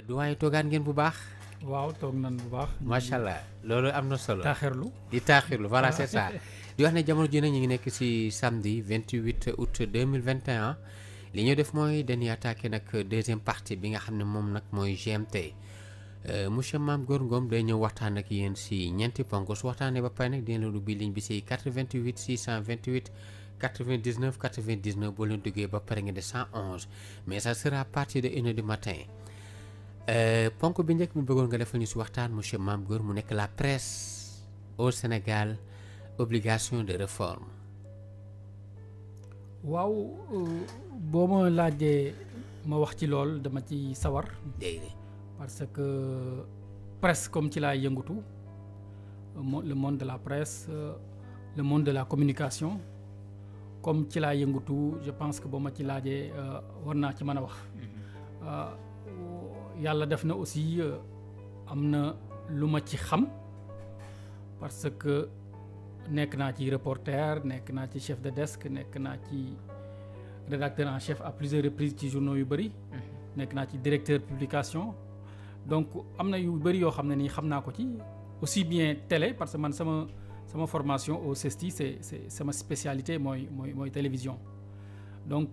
doyen toogaan ngeen bu baax. waaw toog nan bu baax. macha allah loolu am na solo. taaxirlu di taaxirlu voilà c'est ça. di wax ne jamono ji nag ñu ngi nekk ci samedi 28 août 2021 li ñu def mooy dañuy attaqué nag deuxième partie bi nga xam ne moom nag mooy GMT monsieur Mame Gor Ngom day ñëw waxtaan ak yéen ci ñeenti ponk su waxtaanee ba pare nag dina la ubbi ligne bi ci 88 628 99 99 boo leen duggee ba pare nga de 111 mais ça sera à partir de 1h du matin. ponk bi njëkk mi bëggoon nga defal ñu ci waxtaan monsieur Mame Gor mu nekk la presse au Sénégal obligation de réforme. waaw boo ma laajee ma wax ci lool dama ci sawar. parce que presse comme ci laa yëngatu le monde de la presse le monde de la communication comme ci laa yëngatu je pense que boo ma ci laajee war naa ci mën a wax. yàlla def na aussi am na lu ma ci xam parce que nekk naa ci reporter nekk naa ci chef de desk nekk naa ci rédacteur en chef à plusieurs reprises ci journaux yu bëri. nekk naa ci directeur publication. donc am na yu bëri yoo xam ne nii xam naa ko ci aussi bien télé parce que man sama formation au CESTI c'est sama spécialité mooy télévision donc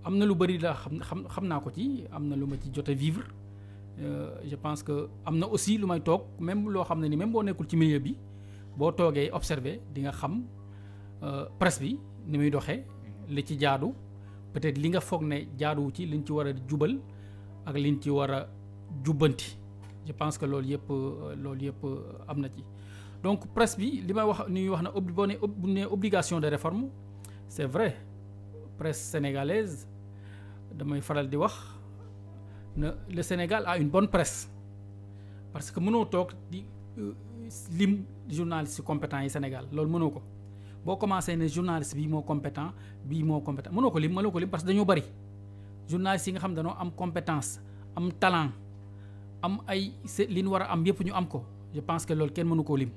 am na lu bëri la xam naa ko ci am na lu ma ci jot a vivre je pense que am na aussi lu may toog même loo xam ne ni même boo nekkul ci milieu bi boo toogee observer di nga xam presse bi ni muy doxee li ci jaadu peut-être li nga foog ne jaaduwu ci liñ ci war a jubal ak liñ ci war a jubbanti je pense que loolu yëpp am na ci donc presse bi li may wax ni wax na bu ne obligation de réforme c'est vrai presse sénégalaise damay faral di wax na le Sénégal a une bonne presse parce que mënoo toog di lim journaliste compétent yi Sénégal loolu mënoo ko boo commencé ne journaliste bii moo compétent mënoo ko lim parce que dañoo bari journaliste yi nga xam dañoo am compétence am talent am ay li ñu war a am yëpp ñu am ko je pense que loolu kenn mënu koo lim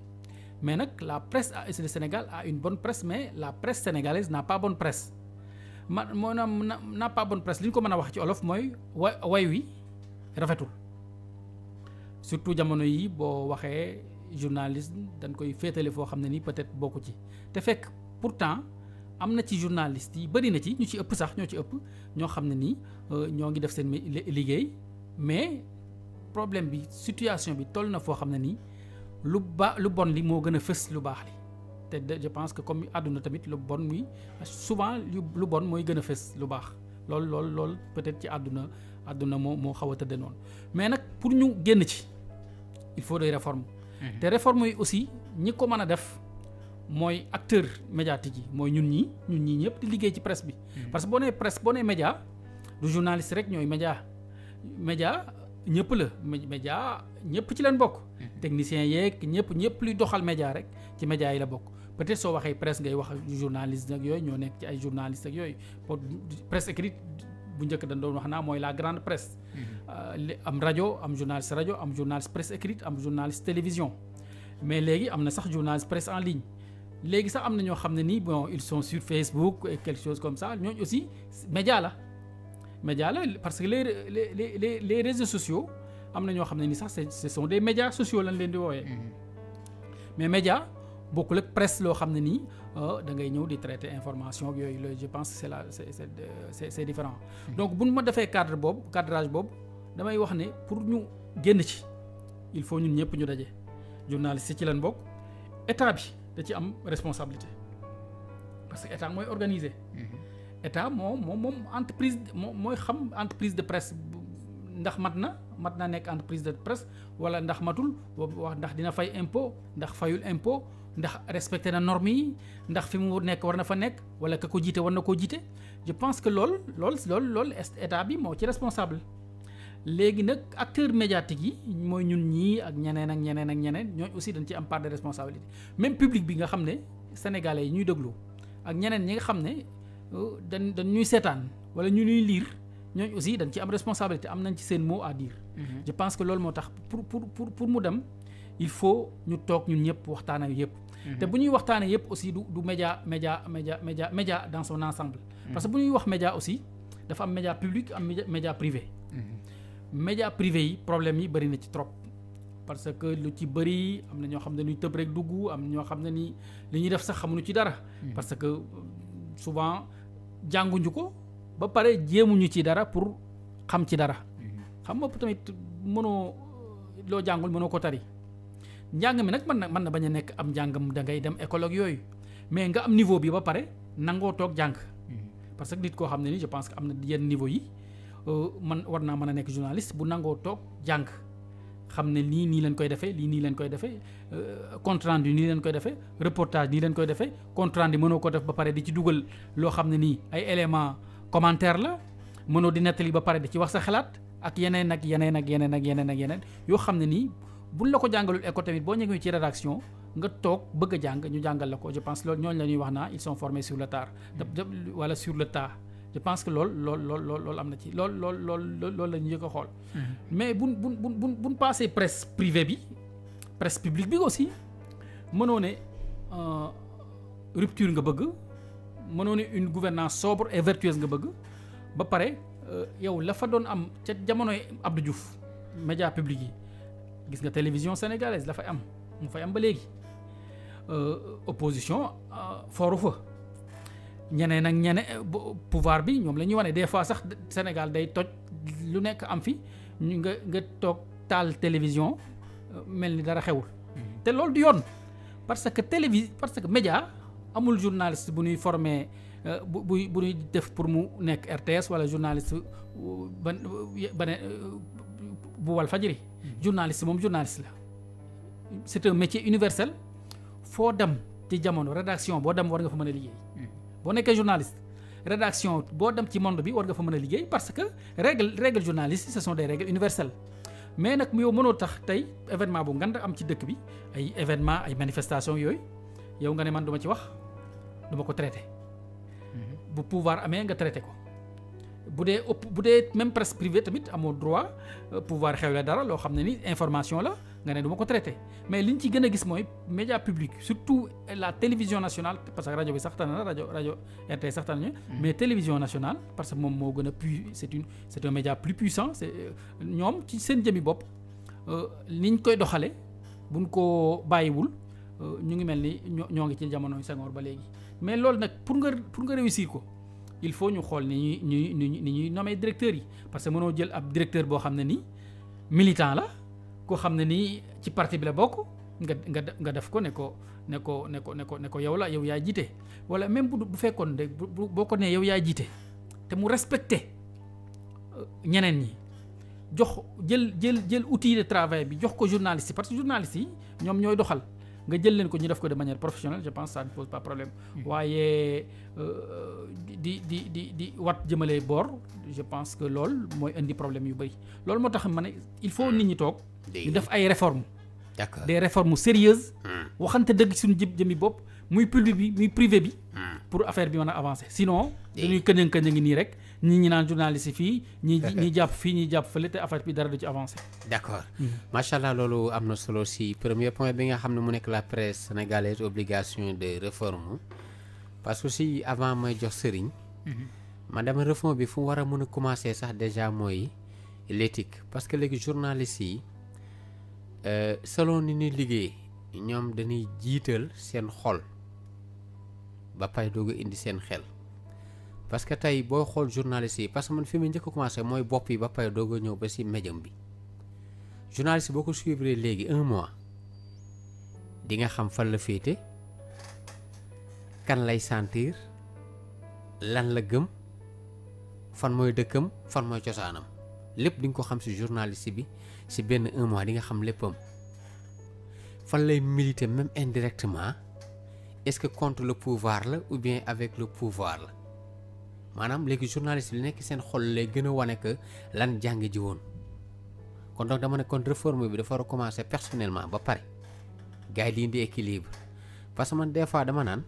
mais nag la presse le Sénégal a une bonne presse mais la presse sénégalaise n'a pas bonne presse n'a pas bonne presse li ñu ko mën a wax ci olof mooy way wi rafetul surtout jamono yi boo waxee journaliste dañ koy féetale foo xam ne ni peut-être bokku ci te fekk pourtant am na ci journaliste yi bari na ci ñu ci ëpp sax ñoo ci ëpp ñoo xam ne nii ñoo ngi def seen liggéey mais problème bi situation bi toll na foo xam ne nii lu bon li moo gën a fës lu baax li te je pense que comme àdduna tamit lu bon muy souvent lu bon mooy gën a fës lu baax lool peut-être ci àdduna moo xaw a tëdde noonu mais nag pour ñu génn ci il faut des réformes. te réformes yi aussi ñi ko mën a def mooy acteur médiatique yi mooy ñun ñii ñëpp di liggéey ci presse bi. parce que boo nee presse boo nee média du journaliste rek ñooy média ñëpp la média ñëpp ci leen bokk. techniciens yeeg ñëpp luy doxal média rek ci média yi la bokk peut-être soo waxee presse ngay wax journaliste ak yooyu ñoo nekk ci ay journaliste ak yooyu presse écrite bu njëkk dañ doon wax naa mooy la grande presse. am rajo am journaliste rajo am journaliste presse écrite am journaliste télévision mais léegi am na sax journaliste presse en ligne léegi sax am na ñoo xam ne nii bon ils sont sur Facebook et quelque chose comme ça ñooñu aussi média la parce que les réseaux sociaux am na ñoo xam ne ni sax ce sont des médias sociaux lañ leen di wooyee mais média bokkul ak presse loo xam ne nii da ngay ñëw di traiter information ak yooyu je pense que c'est différent donc bu ma defee cadrage boobu damay wax ne pour ñu génn ci il faut ñun ñëpp ñu daje journaliste ci leen bokk état bi da ci am responsabilité parce que état mooy organiser. état moom entreprise mooy xam entreprise de presse ndax mat na nekk entreprise de presse wala ndax matul wax ndax dina fay impôt ndax fayul impôt ndax respecté na normes yi ndax fi mu nekk war na fa nekk wala ka ko jiite war na koo jiite je pense que loolu état bi moo ci responsable. léegi nag acteurs médiatiques yi mooy ñun ñii ak ñeneen ñooñu aussi dañ ci am part de responsabilité même public bi nga xam ne sénégalais yi ñuy déglu ak ñeneen ñi nga xam ne dañ ñuy seetaan wala ñu ñuy lire ñooñu aussi dañ ci am responsabilité am nañ ci seen mot à dire. je pense que loolu moo tax pour mu dem il faut ñu toog ñun ñëpp waxtaan ak yëpp. te bu ñuy waxtaanee yëpp aussi du média dans son ensemble. parce que bu ñuy wax média aussi dafa am média public am média privé. média privé yi problème yi bëri na ci trop parce que lu ci bëri am na ñoo xam ne dañuy tëb rek dugg am na ñoo xam ne ni li ñuy def sax xamuñu ci dara parce que souvent jànguñu ko ba pare jéemuñu ci dara pour xam ci dara xam nga tamit mënoo loo jàngul mënoo ko tari njàng mi nag mën na bañ a nekk am njàngam da ngay dem école ak yooyu mais nga am niveau bi ba pare nangoo toog jàng parce que nit koo xam ne ni je pense que am na yenn niveau yi man war naa mën a nekk journaliste bu nangoo toog jàng xam ne nii leen koy defee lii nii leen koy defee compte rendu nii leen koy defee reportage nii leen koy defee compte rendu mënoo ko def ba pare di ci dugal loo xam ne nii ay éléments commentaire la mënoo di nettali ba pare di ci wax sa xalaat ak yeneen ak yeneen ak yeneen ak yeneen ak yeneen yoo xam ne nii buñ la ko jàngalul école tamit boo ñëwee ci rédaction nga toog bëgg a jàng ñu jàngal la ko je pense loolu ñooñu la ñuy wax naa ils sont formés sur le tard wala sur le tas je pense que loolu am na ci loolu la ñu njëkk a xool mais buñ passé presse privée bi presse publique bi aussi mënoo ne rupture nga bëgg mënoo ne une gouvernance sobre et vertueuse nga bëgg ba pare yow la fa doon am ca jamonoy Abdou Diouf média public yi gis nga télévision sénégalaise la fay am mu fay am ba léegi opposition fooru fa ñeneen ak ñeneen pouvoir bi ñoom la ñuy wane des fois sax Sénégal day toj lu nekk am fi ñu nga toog taal télévision mel ni dara xewul te loolu du yoon parce que média amul journaliste bu ñuy formé bu ñuy def pour mu nekk RTS wala journaliste bu Walfadjri journaliste moom journaliste la c'est un métier universel foo dem ci jamono rédaction boo dem war nga fa mën a liggéey boo nekkee journaliste rédaction boo dem ci monde bi war nga fa mën a liggéey parce que règle journaliste ce sont des règles universelles mais nag yow mënoo tax tey événement bu ngand am ci dëkk bi ay événement ay manifestation yooyu yow nga ne man duma ci wax duma ko traité bu pouvoir amee nga traité ko bu dee même presse privée tamit amoo droit pouvoir xewle dara loo xam ne ni information la nga ne du ma ko traité mais li ñu ci gën a gis mooy média public surtout la télévision nationale parce que rajo bi sax tànn na rajo RT sax tànn mais télévision nationale parce que moom moo gën a c'est un média plus puissant ñoom ci seen jëmi bopp ni ñu koy doxale buñ ko bàyyiwul ñu ngi mel ni ñoo ngi ci jamono Senghor ba léegi mais loolu nag pour nga réussir ko il faut ñu xool ni ñuy nommer directeurs yi parce que mënoo jël ab directeur boo xam ne nii militant la koo xam ne nii ci parti bi la bokk nga def ko ne ko yow yaay jiite wala même bu fekkoon de boo ko nee yow yaay jiite te mu respecté ñeneen ñi jox jël outil de travail bi jox ko journaliste yi parce que journaliste yi ñoom ñooy doxal nga jël leen ko ñu def ko de manière professionnelle je pense ça ne pose pas problème waaye di wat jëmale boor je pense que loolu mooy indi problème yu bëri loolu moo tax ma ne il faut nit ñi toog ñu def ay réformes d'accord des réformes sérieuses waxante dëgg suñu jëmmi bopp muy public bi muy privé bi pour affaire bi mën a avancer sinon dañuy këñëng nii rek ñi naan journaliste fii ñi jàpp fii ñi jàpp fële te affaire bi dara du ci avancer. d'accord macha allah loolu am na solo si premier point bi nga xam ne mu nekk la presse sénégalaise obligation de réforme parce que aussi avant may jox sëriñ man dama réforme bi fu mu war a mën a commencer sax déjà mooy l'éthique parce que léegi journalistes yi selon ni ñuy liggéey ñoom dañuy jiital seen xol ba pay doog a indi seen xel parce que tey boo xool journaliste yi parce que man fi mu njëkk a commencé mooy bopp yi ba pay doog a ñëw ba si médium bi journaliste boo ko suivre léegi 1 mois di nga xam fan la féete kan lay sentir lan la gëm fan mooy dëkkam fan mooy cosaanam lépp di nga ko xam si journaliste bi si benn 1 mois di nga xam léppam fan lay militer même indirectement est-ce que contre le pouvoir la ou bien avec le pouvoir la maanaam léegi journaliste bi nekk seen xol lay gën a wane que lan jàng ji woon kon donc dama ne kon réforme bi dafa war a commencer personnellement ba pare gars yi di indi équilibre parce que man des fois dama naan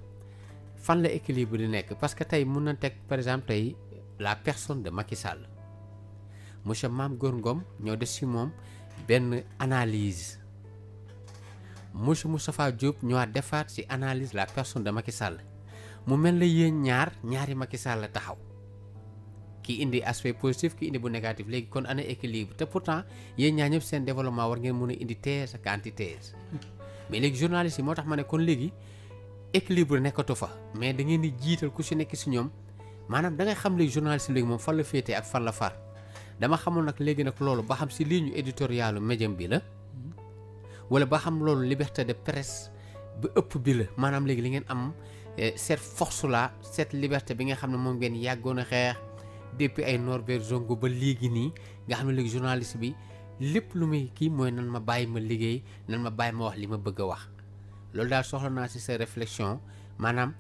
fan la équilibre di nekk parce que tey mun na teg par exemple tey la personne de Macky Sall monsieur Mame Gor Ngom ñoo def si moom benn analyse monsieur Moustapha Diop ñëwaat defaat ci analyse la personne de Macky Sall mu mel na yéen ñaari Macky Sall la taxaw ki indi aspect positif ki indi bu négatif léegi kon ana équilibre te pourtant yéen ñaa ñëpp seen développement war ngeen mën a indi thèse ak antithèse mais léegi journaliste yi moo tax ma ne kon léegi équilibre nekkatu fa mais da ngeen di jiital ku si nekk si ñoom maanaam da ngay xam léegi journaliste léegi moom fan la féetee ak fan la far dama xamul nag léegi nag loolu ba xam si ligne éditoriale médium bi la wala ba xam loolu liberté de presse ba ëpp bi la maanaam léegi li ngeen am cette force là cette liberté bi nga xam ne moom ngeen yàggoon a xeex depuis ay Norbert Zongo ba léegi nii nga xam ne léegi journaliste bi lépp lu muy kii mooy nan ma bàyyi ma liggéey nan ma bàyyi ma wax li ma bëgg a wax loolu daal soxla naa si sa réflexion maanaam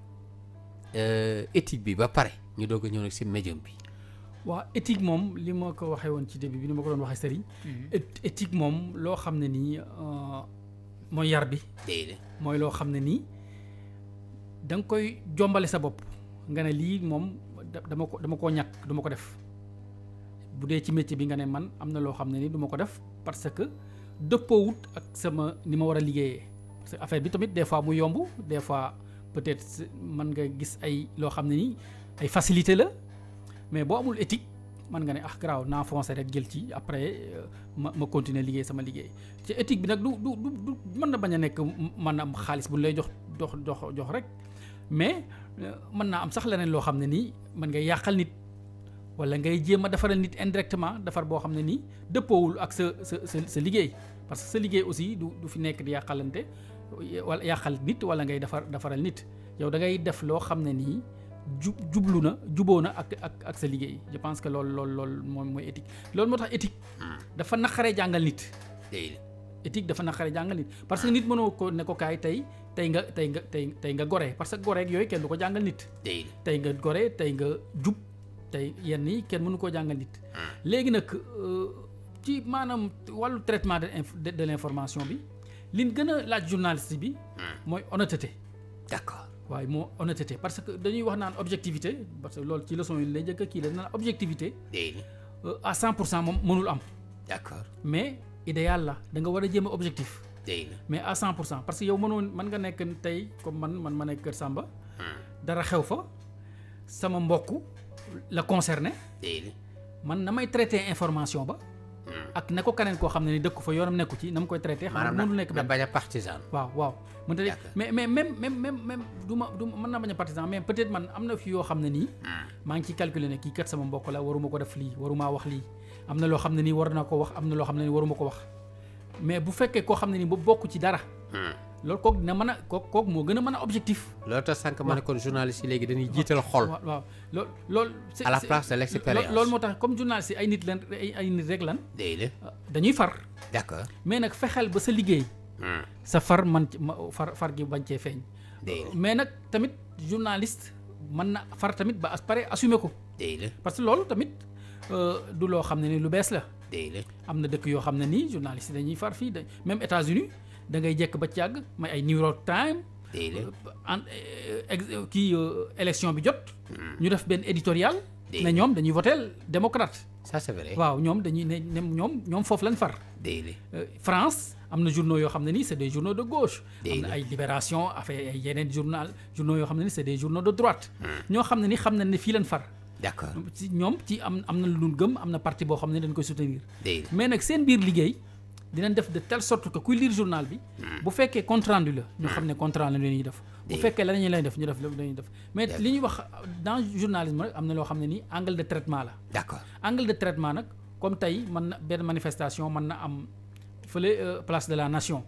éthique bi ba pare ñu doog a ñëw nag si médium bi. waaw éthique moom li ma ko waxee woon ci début bi ni ma ko doon waxee Serigne. éthique moom loo xam ne nii mooy yar bi. mooy loo xam ne nii da nga koy jombale sa bopp nga ne lii moom dama koo ñàkk du ma ko def bu dee ci métier bi nga ne man am na loo xam ne nii du ma ko def parce que dëppoowut ak sama ni ma war a liggéeyee parce que affaire bi tamit des fois mu yomb des fois peut-être mën nga gis ay loo xam ne nii ay facilité la mais boo amul éthique mën nga ne garaaw naa foncé rek jël ci après ma continuer liggéey sama liggéey ci éthique bi nag du mën na bañ a nekk mën na am xaalis bu lay jox rek mais mën naa am sax leneen loo xam ne nii mën ngay yàqal nit wala ngay jéem a defaral nit indirectement defar boo xam ne nii dëppoowul ak sa liggéey parce que sa liggéey aussi du fi nekk di yàqalante wala yàqal nit wala ngay defaral nit yow da ngay def loo xam ne nii juboo na ak sa liggéey je pense que loolu moom mooy éthique loolu moo tax éthique dafa naqaree jàngal nit éthique dafa naqaree jàngal nit parce que nit mënoo ko ne ko kaay tey nga gore parce que goreeg yooyu kenn du ko jàngal nit tey nga gore tey nga jub tey yenn yi kenn mënu koo jàngal nit léegi nag ci maanaam wàllu traitement de l'information bi liñ gën a laaj journaliste bi mooy honnêteté. D'accord. waaye moo honnêteté parce que dañuy wax naan objectivité parce que loolu ci leçon yi lay njëkk a kii la naan objectivité à 100% moom mënul am. D'accord. mais idéal la da nga war a jéem a objectif. mais à 100% parce que yow mën nga nekk tey comme man ma nekk Kër Samba. dara xew fa sama mbokk la concerné. man na may traité information ba. ak na ko keneen koo xam ne ni dëkk fa yoonam nekku ci na ma koy traité. xam nga mënul nekk na bañ a partisan. waaw mënta de mais même du mën naa bañ a partisan mais peut-être man am na fi yoo xam ne nii. maa ngi ciy calculer ne kii kat sama mbokk la waruma ko def lii waruma wax lii am na loo xam ne nii war na ko wax am na loo xam ne nii waruma ko wax mais bu fekkee koo xam ne nii ba bokk ci dara. loolu kooku dina mën a kooku moo gën a mën a objectif. loolu tax sànq ma ne kon journaliste yi léegi dañuy jiital xol. waaw loolu. à la place de l'expérience. loolu moo tax comme journaliste yi ay nit rek lan. dañuy far. d'accord mais nag fexeel ba sa liggéey. sa far far gi bañ cee feeñ. mais nag tamit journaliste mën na far tamit ba pare assumer ko. parce que loolu tamit du loo xam ne ni lu bees la. am na dëkk yoo xam ne nii journaliste yi dañuy far fii même États-Unis da ngay jekk ba càgg may ay New York Times kii élection bi jot ñu def benn éditorial ne ñoom dañuy voter démocrate. Ça c'est vrai. waaw ñoom dañuy ne ñoom foofu lañ far. France am na journaux yoo xam ne nii c'est des journaux de gauche. am na ay Libération affaire ay yeneen journaux yoo xam ne nii c'est des journaux de droite. ñoo xam ne ni xam nañ ne fii lañ far. d'accord ci ñoom ci am na lu ñu gëm am na parti boo xam ne dañ koy soutenir. mais nag seen biir liggéey dinañ def de telle sorte que kuy lire journal bi. bu fekkee compte rendu la ñu xam ne compte rendu la ñuy def. bu fekkee la lay def ñu def lañuy def mais li ñuy wax dans journalisme rek am na loo xam ne nii angle de traitement la. d'accord angle de traitement nag comme tey mën na benn manifestation mën na am fële place de la nation.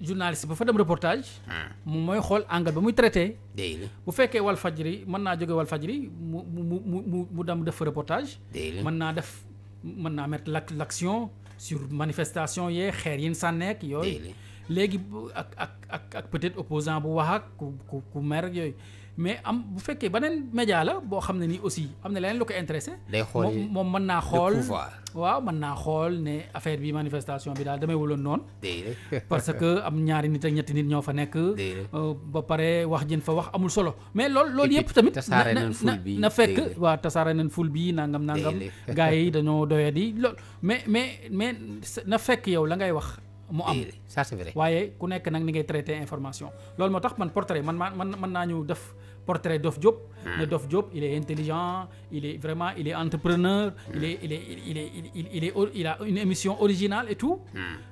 journaliste ba fa dem reportage. moom mooy xool angle ba muy traité. bu fekkee Walfadjri mën naa jóge Walfadjri mu dem def fa reportage. mën naa mettre l'action sur manifestation yee xeer yi ñu sànneek yooyu. léegi ak peut-être opposant bu wax ak ku mer ak yooyu mais bu fekkee beneen média la boo xam ne nii aussi am na leneen lu ko intéressé. day xool moom mën naa xool waaw mën naa xool ne affaire bi manifestation bi daal damay wuloon noonu. parce que am ñaari nit ak ñetti nit ñoo fa nekk. ba pare wax jën fa wax amul solo. mais loolu yëpp tamit na fekk waaw tasaare nañ ful bi nangam. gars yi dañoo doyadi loolu mais na fekk yow la ngay wax. mu am ça c'est vrai. waaye ku nekk nag ni ngay traiter information loolu moo tax man portrait man naa ñu def portrait Dof Diop. ne Dof Diop il est intelligent il est entrepreneur. il a une émission originale et tout.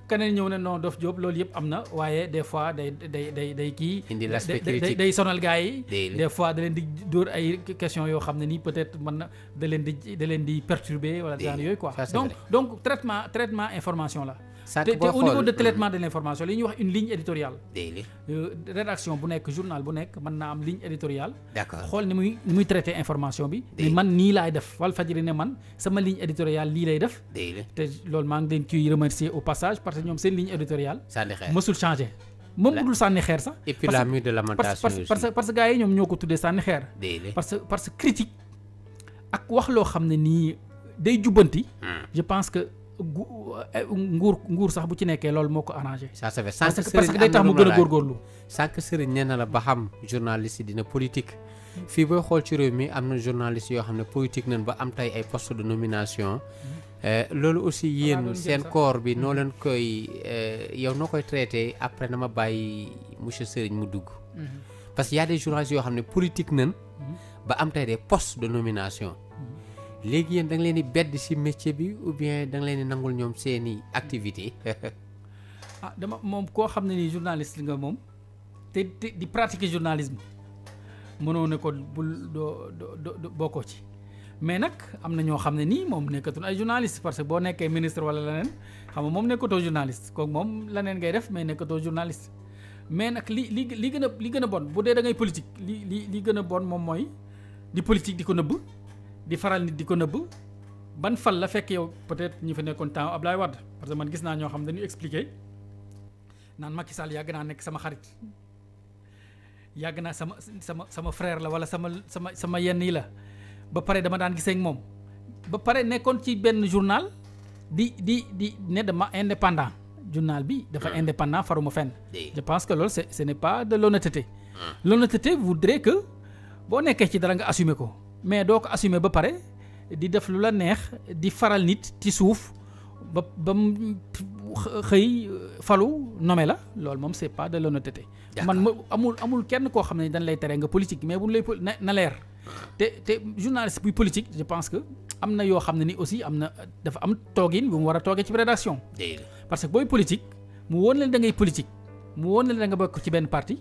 keneen ñëw ne non Dof Diop loolu yëpp am na waaye des fois day kii. indi l'aspect critique day sonal gars yi. des fois da leen di dóor ay questions yoo xam ne nii peut-être mën na da leen di perturber wala genre yooyu quoi. donc traitement information la. te au niveau de traitement de l'information li ñuy wax une ligne éditoriale. rédaction bu nekk journal bu nekk mën naa am ligne éditoriale. d'accord xool ni muy traiter information bi. ni man nii laay def Walfadjri ne man sama ligne éditoriale lii lay def. te loolu maa ngi leen ciy remercier au passage parce que ñoom seen ligne éditoriale. mësul changer. moom budul sànni xeer sax. et puis la mue de lamentation parce que gars yi ñoom ñoo ko tuddee sànni xeer. parce que critique ak wax loo xam ne nii day jubbanti. je pense que. nguur sax bu ci nekkee loolu moo ko arrangé. ça se fait parce que day tax mu gën a góorgóorlu. sànq sëriñ nee na la ba xam journaliste yi dina politique. fii booy xool ci réew mi am na journaliste yoo xam ne politique nañ ba am tey ay poste de nomination. loolu aussi yéen seen corps bi noo leen koy yow noo koy traité après na ma bàyyi monsieur Serigne mu dugg. parce que y a des journalistes yoo xam ne politique nañ. ba am tey des postes de nomination. léegi yéen da nga leen di bedd ci métier bi ou bien da nga leen di nangul ñoom seeni activité dama moom koo xam ne nii journaliste nga moom te di pratiquer journalisme mënoo ne ko bul doo bokkoo ci mais nag am na ñoo xam ne nii moom nekkatul ay journaliste parce que boo nekkee ministre wala leneen xam nga moom nekkatoo journaliste kooku moom leneen ngay def mais nekkatoo journaliste mais nag li gën a bon bu dee da ngay politique li gën a bon moom mooy di politique di ko nëbb di faral nit di ko nëbb ban fal la fekk yow peut-être ñi fa nekkoon temps Ablaye Wade parce que man gis naa ñoo xam dañuy expliquer naan Macky Sall yàgg naa nekk sama xarit yàgg naa sama frère la wala sama yenn yi la ba pare dama daan gisee ak moom ba pare nekkoon ci benn journal di ne dama indépendant journal bi dafa indépendant faruma fenn. Je pense que loolu ce n'est pas de l'honnêteté. L'honnêteté voudrait que boo nekkee ci dara nga assumer ko mais doo ko assumer ba pare di def lu la neex di faral nit ci suuf ba mu xëy falu nommé la loolu moom c'est pas de l'honnêteté. Man amul kenn koo xam ne dañ lay tere nga politique mais bu ñu lay na leer te journaliste buy politique je pense que am na yoo xam ne ni aussi am na dafa am toogin bu mu war a toogee ci rédaction. Parce que booy politique mu woon leen da ngay politique mu woon leen da nga bokk ci benn parti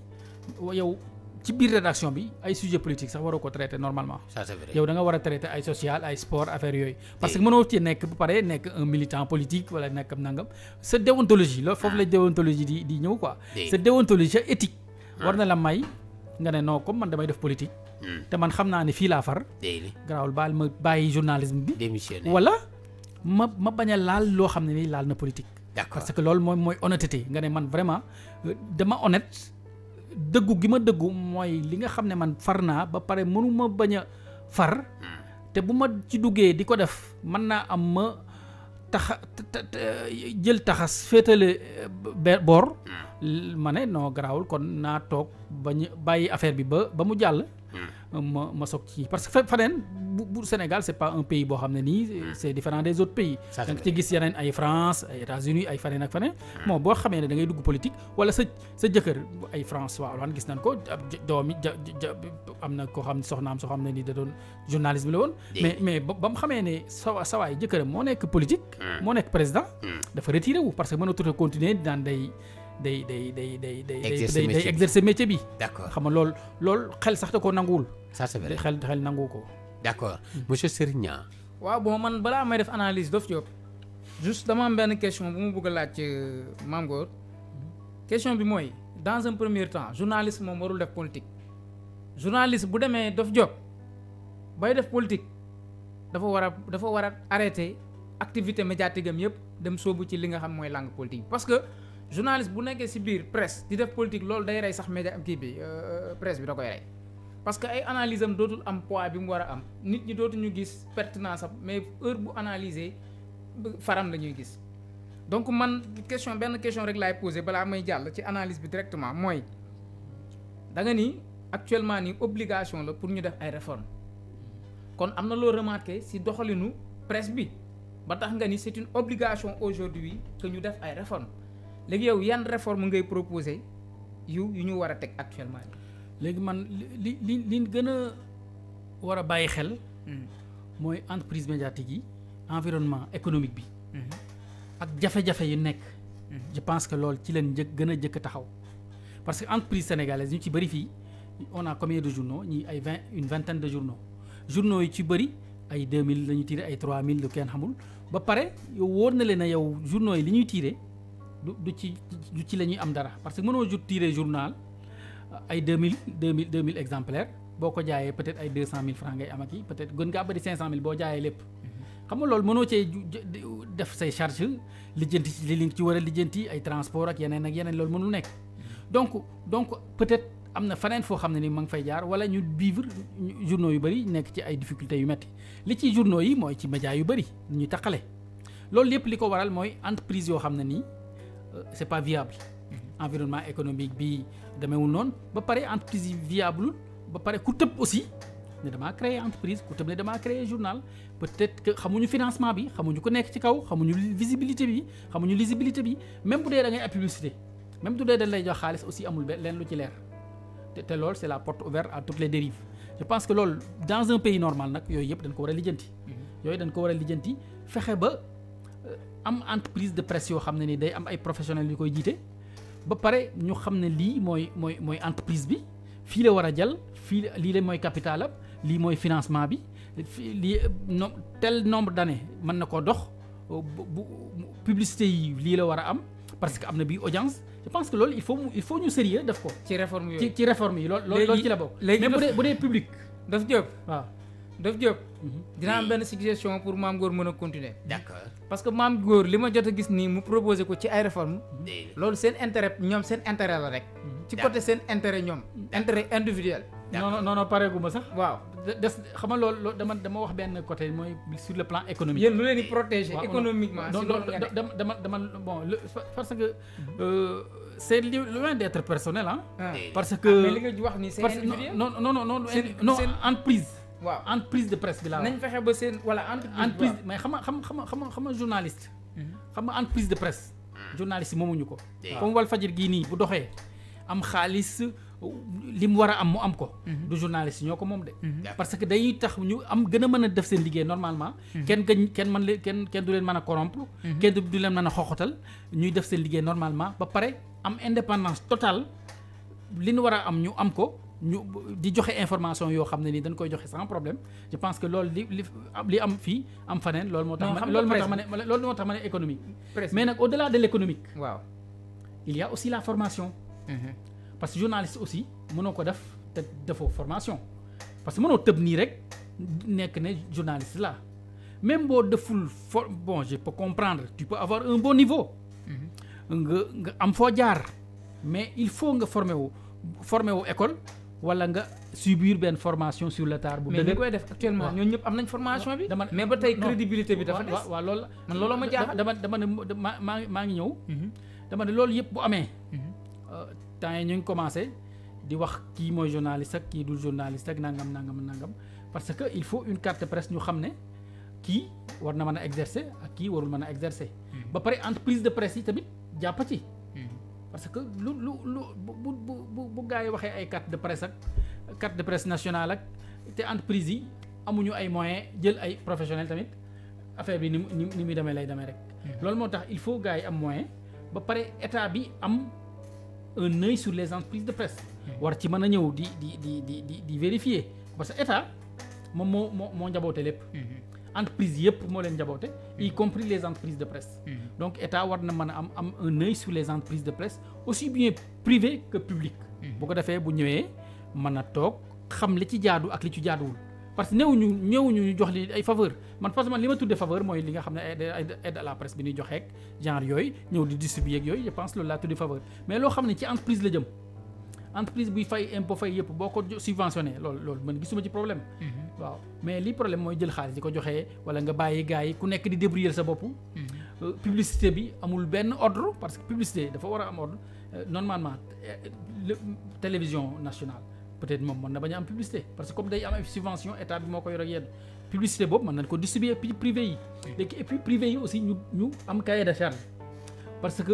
yow ci biir rédaction bi ay sujet politique sax waroo ko traiter normalement. Ça c'est vrai. Yow da nga war a traiter ay social ay sport affaire yooyu. parce que mënoo ci nekk ba pare nekk un militant politique wala nekk nangam sa déontologie loolu foofu la déontologie di ñëw quoi. sa déontologie sa éthique. war na la may nga ne non comme man damay def politique. te man xam naa ne fii laa far. garaawul baal ma bàyyi journalisme bi. démissionné wala ma bañ a laal loo xam ne nii laal na politique. D'accord. Parce que loolu mooy honnêteté nga ne man vraiment dama honnête dëggu gi ma dëggu mooy li nga xam ne man far naa ba pare mënuma bañ a far te bu ma ci duggee di ko def mën naa am ma jël taxas féetale boor ma ne non garaawul kon naa toog bañ bàyyi affaire bi ba mu jàll ma soog ci parce que faneen bu Sénégal c'est pas un pays boo xam ne nii c'est différent des autres pays da nga ci gis yeneen ay France ay États-Unis ay faneen ak faneen bon boo xamee ne da ngay dugg politique wala sa jëkkër ay France waaw lan gis nañ ko doomi am na koo xam ne soxnaam soo xam ne nii da doon journaliste bi la woon mais ba mu xamee ne sawaay jëkkëram moo nekk politique moo nekk président dafa retiré wu parce que mën a tuta continuer daan day exercer métier bi. D'accord. xam nga loolu xel sax da koo nanguwul. Ça c'est vrai. xel nangu ko. D'accord monsieur Serigne Niang. waaw bon man balaa may def analyse Dof Diop juste dama am benn question bu ma bëgg a laaj Mame Goor question bi mooy dans un premier temps journaliste moom warul def politique journaliste bu demee Dof Diop bay def politique dafa war a arrêter activité médiatique am yëpp dem soobu ci li nga xam mooy langue politique parce que. journaliste bu nekkee ci biir presse di def politique loolu day rey sax média kii bi presse bi da koy rey parce que ay analyse am dootul am poids bi mu war a am nit ñi dootuñu gis pertinence am mais heure bu analyser faram la ñuy gis donc man benn question rek laay poser balaa may jàll ci analyse bi directement mooy da nga ni actuellement ni obligation la pour ñu def ay réformes kon am na loo remarqué ci doxalinu presse bi ba tax nga ni c'est une obligation aujourd'hui que ñu def ay réformes léegi yow yan réforme ngay proposer yu ñu war a teg actuellement. léegi man li gën a war a bàyyi xel mooy entreprise médiatique yi environnement économique bi ak jafe-jafe yu nekk je pense que loolu ci leen gën a jëkk taxaw parce que entreprise sénégalaise ñu ci bëri fii on a combien de journaux ñi ay une vingtaine de journaux yi ci bëri ay 2000 la ñuy tiré ay 3000 lu kenn xamul ba pare yow wóor na leen ne yow journaux yi li ñuy tiré du ci la ñuy am dara parce que mënoo tiré journal ay 2000 exemplaires boo ko jaayee peut-être ay 200 000 francs ngay am ak yi peut-être gën ngaa bëri 500 000 boo jaayee lépp xam nga loolu mënoo cee def say charge lijjanti ci li ci war a lijjanti ay transport ak yeneen loolu mënul nekk donc peut-être am na faneen foo xam ne ni ma ngi fay jaar wala ñu vivre journaux yu bëri nekk ci ay difficultés yu metti li ci journaux yi mooy ci médias yu bëri ñuy taqale loolu lépp li ko waral mooy entreprise yoo xam ne nii c'est pas viable environnement économique bi demeewul noonu ba pare entreprise yi viable ba pare ku tëb aussi ne damaa créer entreprise ku tëb ne damaa créer journal peut-être que xamuñu financement bi xamuñu ko nekk ci kaw xamuñu visibilité bi xamuñu lisibilité bi même bu dee da ngay ab publicité même bu dee dañ lay jox xaalis aussi amul leen lu ci leer te loolu c'est la porte ouverte à toutes les dérives je pense que loolu dans un pays normal nag yooyu yëpp dañ ko war a lijjanti fexe ba am entreprise de presse yoo xam ne ni day am ay professionnels yu koy jiite ba pare ñu xam ne lii mooy entreprise bi fii la war a jël fii lii la mooy capital am lii mooy financement bi lii tel nombre d'années mën na koo dox bu publicité yi lii la war a am parce que am na bii audience je pense que loolu il faut ñu sérieux def ko. ci réforme yooyu ci réforme yi loolu ci la bokk. léegi même bu dee public. Dof Diop waaw Dof Diop. dina am benn suggestion pour Mame Gor mën a continuer. d'accord parce que Mame Gor li ma jot a gis nii mu proposé ko ci ay réforme loolu seen intérêt ñoom seen intérêt la rek. ci côté seen intérêt ñoom. intérêt individuel. non pareegu ma sax. waaw des xam nga loolu dama wax benn côté mooy sur le plan économique. yéen lu leen di protéger économiquement. si loolu dama bon parce que c'est loin d'être personnel parce que mais li nga wax ni c'est individuel. non entreprise. waaw entreprise de presse bi laa nañ fexe ba seen wala entreprise mais xam nga journaliste. xam nga entreprise de presse. journaliste yi moomuñu ko. comme Walfadjri gii nii bu doxee am xaalis. li mu war a am mu am ko. du journaliste ñoo ko moom de. parce que dañuy tax ñu am gën a mën a def seen liggéey normalement. kenn du leen mën a corrompre. kenn du leen mën a xoxotal ñuy def seen liggéey normalement ba pare am indépendance totale li ñu war a am ñu am ko ñu di joxe information yoo xam ne ni dañ koy joxe sans problème je pense que loolu li am fii am faneen loolu moo tax. loolu moo tax ma ne économique. mais nag au-delà de l'économique. waaw il y a aussi la formation. parce que journaliste aussi mënoo ko def te defoo formation parce que mënoo tëb nii rek nekk ne journaliste là même boo deful bon je peux comprendre tu peux avoir un bon niveau. nga am foo jaar mais il faut nga formé wu école wala nga subir benn formation sur le tard. bu dëgg mais ñi koy def actuellement ñooñu ñëpp am nañ formation bi. mais ba tey crédibilité bi dafa des. waaw loolu man looloo ma jaaxal dama ne maa ngi ñëw. dama ne loolu yëpp bu amee. temps yi ñu ngi commencé di wax kii mooy journaliste ak kii dul journaliste ak nangam parce que il faut une carte de presse ñu xam ne kii war na mën a exercer ak kii warul mën a exercer. ba pare entreprise de presse yi tamit jàpp ci. parce que lu bu gaa yi waxee ay carte de presse nationale ak te entreprise yi amuñu ay moyens jël ay professionnels tamit affaire bi ni muy demee lay demee rek. loolu moo tax il faut gaa yi am moyen ba pare état bi am. un œil sur les entreprises de presse. war ci mën a ñëw di vérifier parce que état moom moo njaboote lépp. entreprise yëpp moo leen njaboote. y compris les entreprises de presse. donc état war na mën a am un œil sur les entreprises de presse aussi bien privé que public. bu ko defee bu ñëwee mën a toog xam li ci jaadu ak li ci jaaduwul parce que ñëwuñu jox li ay faveur parce que man li ma tuddee faveur mooy li nga xam ne aide à la presse bi ñuy joxeek genre yooyu ñëw di distribuer ak yooyu je pense loolu laa tuddee faveur mais loo xam ne ci entreprise la jëm entreprise buy fay impôt fay yëpp boo ko subventionné loolu man gisuma ci problème. waaw mais li problème mooy jël xaalis di ko joxee wala nga bàyyi gars yi ku nekk di débrouiller sa bopp. publicité bi amul benn ordre parce que publicité dafa war a am ordre normalement télévision nationale. peut-être moom mën na bañ a am publicité parce que comme day am ay subvention état bi moo ko yor ak yenn publicité boobu mën nañ ko distribuer privé yi. léegi et puis privé yi aussi ñu am cahier de charge parce que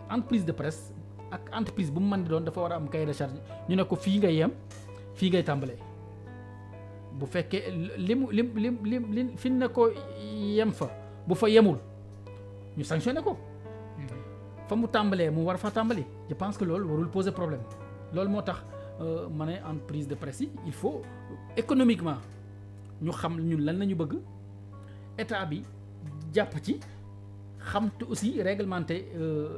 entreprise de presse ak entreprise bu mu mën di doon dafa war a am cahier de charge ñu ne ko fii ngay yem fii ngay tàmbalee bu fekkee li fi ne ko yem fa bu fa yemul ñu sanctionné ko fa mu tàmbalee mu war fa tàmbali je pense que loolu warul poser problème loolu moo tax ma ne entreprise de presse yi il faut économiquement ñu xam ñun lan la ñu bëgg état bi jàpp ci xam te aussi réglementer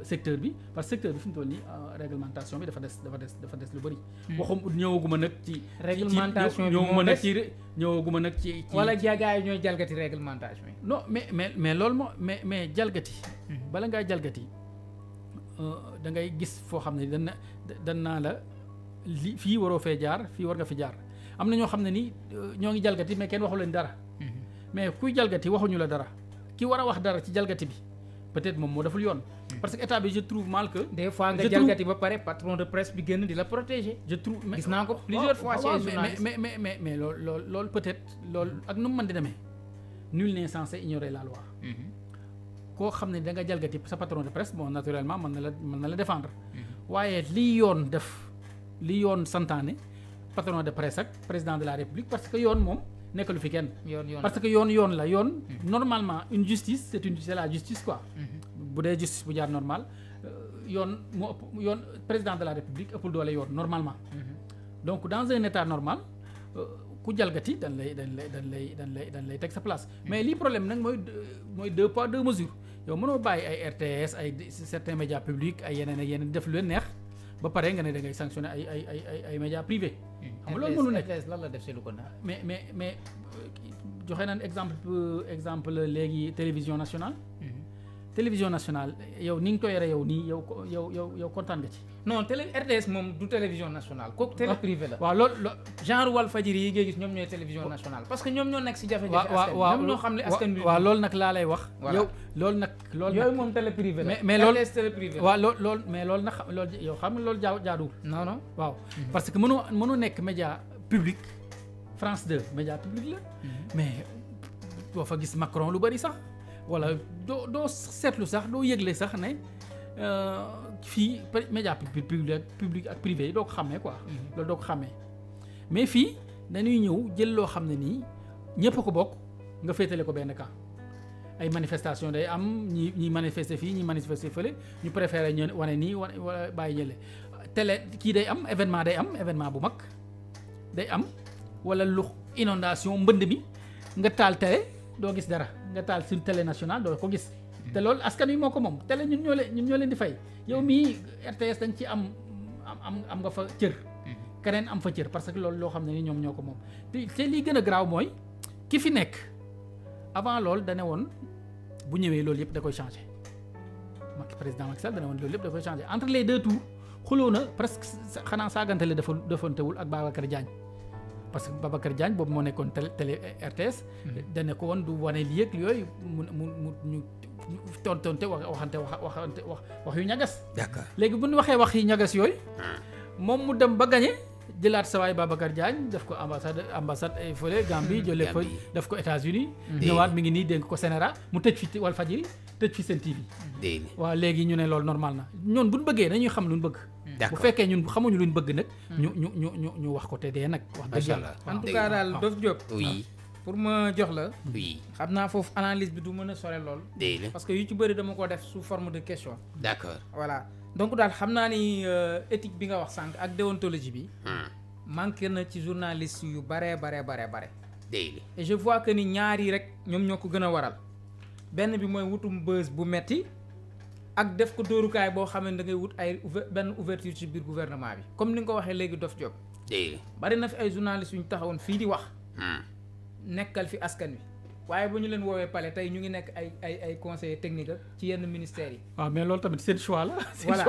secteur bi parce que secteur bi fi mu toll nii réglementation bi dafa des lu bëri. waxum ñëwaguma nag ci. réglementation bi ñëwaguma nag ci. wala jagaay ñooy jalgati réglementation yi. non mais loolu moo mais jalgati. bala ngaa jalgati da ngay gis foo xam ne dan naa la li fii waroo fee jaar fii war nga fi jaar am na ñoo xam ne ni ñoo ngi jalgati mais kenn waxu leen dara. mais kuy jalgati waxuñu la dara ki war a wax dara ci jalgati bi peut-être moom moo deful yoon. parce que état bi je trouve mal que. des fois nga jalgati ba pare patron de presse bi génn di la protéger. je trouve gis naa ko plusieurs fois chez journaliste mais loolu peut-être loolu ak nu mu mën di demee nul n'est censé ignorer la loi. koo xam ne da nga jalgati sa patron de presse bon naturellement mën na la défendre. waaye li yoon def li yoon santaane patron de presse ak président de la république parce que yoon moom. nekkalu fi kenn parce que yoon la yoon normalement une justice c'est la justice quoi bu dee justice bu jaar normal yoon moo ëpp yoon président de la république ëppul doole yoon normalement donc dans un état normal ku jalgati dañ lay teg sa place mais lii problème nag mooy 2 poids 2 mesures yow mënoo bàyyi ay RTS ay certains médias publics ay yeneen def lu leen neex ba pare nga ne da ngay sanctionner ay médias privés. xam nga loolu mënu nekk RTS lan la def si lu ko neex. mais joxe naan exemple léegi télévision nationale. télévision nationale yow ni nga ko yore yow nii yow kontaan nga ci. non RTS moom du télévision nationale kooku télé privé la. waaw loolu genre Walfadjri yi ngay gis ñoom ñooy télévision nationale parce que ñoom ñoo nekk si jafe-jafe askan bi ñoom ñoo xam ne askan bi. waaw loolu nag laa lay wax. yow loolu nag. yooyu moom télé privé la. mais loolu RTS télé privé la. waaw loolu mais loolu nag loolu yow xam nga loolu jaaduwul. non waaw parce que mënoo nekk média public France 2 média public la. mais doo fa gis Macron lu bari sax. wala doo seetlu sax doo yëgle sax ne fii média public ak privé yi doo ko xàmmee quoi. loolu doo ko xàmmee mais fii dañuy ñëw jël loo xam ne nii ñëpp ko bokk nga féetale ko benn camp ay manifestation day am ñi manifester fii ñi manifester fële ñu préféré ñu wane nii wala bàyyi ñële télé kii day am événement bu mag day am wala lu inondation mbënd mi nga taal télé doo gis dara nga taal sur télé nationale doo ko gis te loolu askan wi moo ko moom télé ñun ñoo leen di fay yow mii RTS dañ ci am nga fa cër keneen am fa cër parce que loolu loo xam ne ni ñoom ñoo ko moom te lii gën a garaaw mooy ki fi nekk avant loolu dane woon bu ñëwee loolu yëpp da koy changé président Macky Sall dane woon loolu yëpp da koy changé entre les 2 tours xuloo na presque xanaa saagante la defantewul ak Babacar Diagne parce que Babacar Diagne boobu moo nekkoon télé RTS. dana ko woon du wane lii ak yooyu mu ñu tontonte waxante wax yu ñagas. d'accord léegi bu ñu waxee wax yi ñagas yooyu. moom mu dem ba gagné jëlaat sa waay Babacar Diagne def ko ambassade ay fële Gambie jëlee ko def ko États-Unis ñëwaat mi ngi nii dénk ko Sénégal mu tëj fi Walfadjri tëj fi Sen TV. waaw léegi ñu ne loolu normal na ñoon bu ñu bëggee dañuy xam lu ñu bëgg. bu fekkee ñun xamuñu luñ bëgg nag. ñu wax ko te dee nag. wax dëgg yàlla en tout cas daal Dof Diop. oui pour ma jox la. oui xam naa foofu analyse bi du mën a sore lool. parce que yu ci bëri dama ko def sous forme de question. d'accord voilà donc daal xam naa ni éthique bi nga wax sànq ak déontologie bi. manqué na ci journaliste yu bare. et je vois que ni ñaar yi rek ñoom ñoo ko gën a waral benn bi mooy wutum buzz bu metti ak def ko dóorukaay boo xam ne da ngay wut ay benn ouverture ci biir gouvernement bi comme ni nga ko waxee léegi Dof Diop. bari na fi ay journalistes yu ñu taxawoon fii di wax. nekkal fi askan wi waaye bu ñu leen woowee palais tey ñu ngi nekk ay conseillers techniques ci yenn ministères yi. waaw mais loolu tamit seen choix la. voilà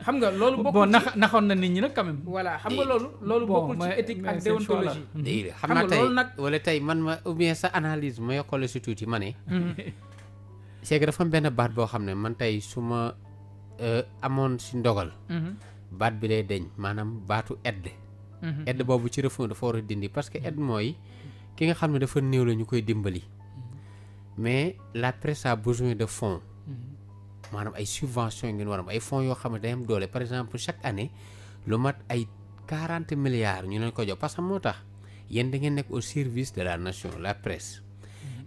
xam nga loolu. bokkul bon naxoon na nit ñi nag quand même. voilà xam nga loolu bokkul ci éthique ak déontologie. xam naa tey wala tey man ma ou bien sa analyse ma yokkale si tuuti ma ne. c'est que dafa am benn baat boo xam ne man tey su ma amoon si ndogal. baat bi lay deñ maanaam baatu aide. aide boobu ci refond dafa war a dindi parce que aide mooy ki nga xam ne dafa néew la ñu koy dimbali. mais la presse a besoin de fonds. maanaam ay subventions ngeen war a am ay fonds yoo xam ne day am doole par exemple chaque année lu mat ay 40 milliards ñu leen ko jox parce que moo tax yéen da ngeen nekk au service de la nation la presse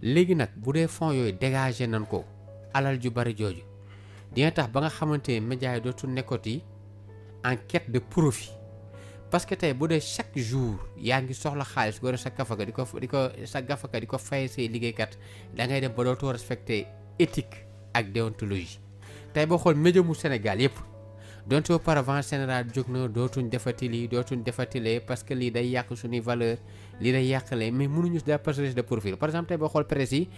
léegi nag bu dee fonds yooyu dégagé nañ ko alal ju bari jooju dina tax ba nga xamante ne médias yi dootul nekkati en quête de profit parce que tey bu dee chaque jour yaa ngi soxla xaalis gore sa gafaka di ko sa gafaka di ko fay say liggéeykat da ngay dem ba dootoo respecter éthique ak déontologie tey boo xool média mu Sénégal yëpp donte auparavant Sénégal jóg na dootuñ defati lii dootuñ defati lee parce que lii day yàq suñuy valeur lii day yàqalee mais mënuñu da passer de profil par exemple tey boo xool presse yi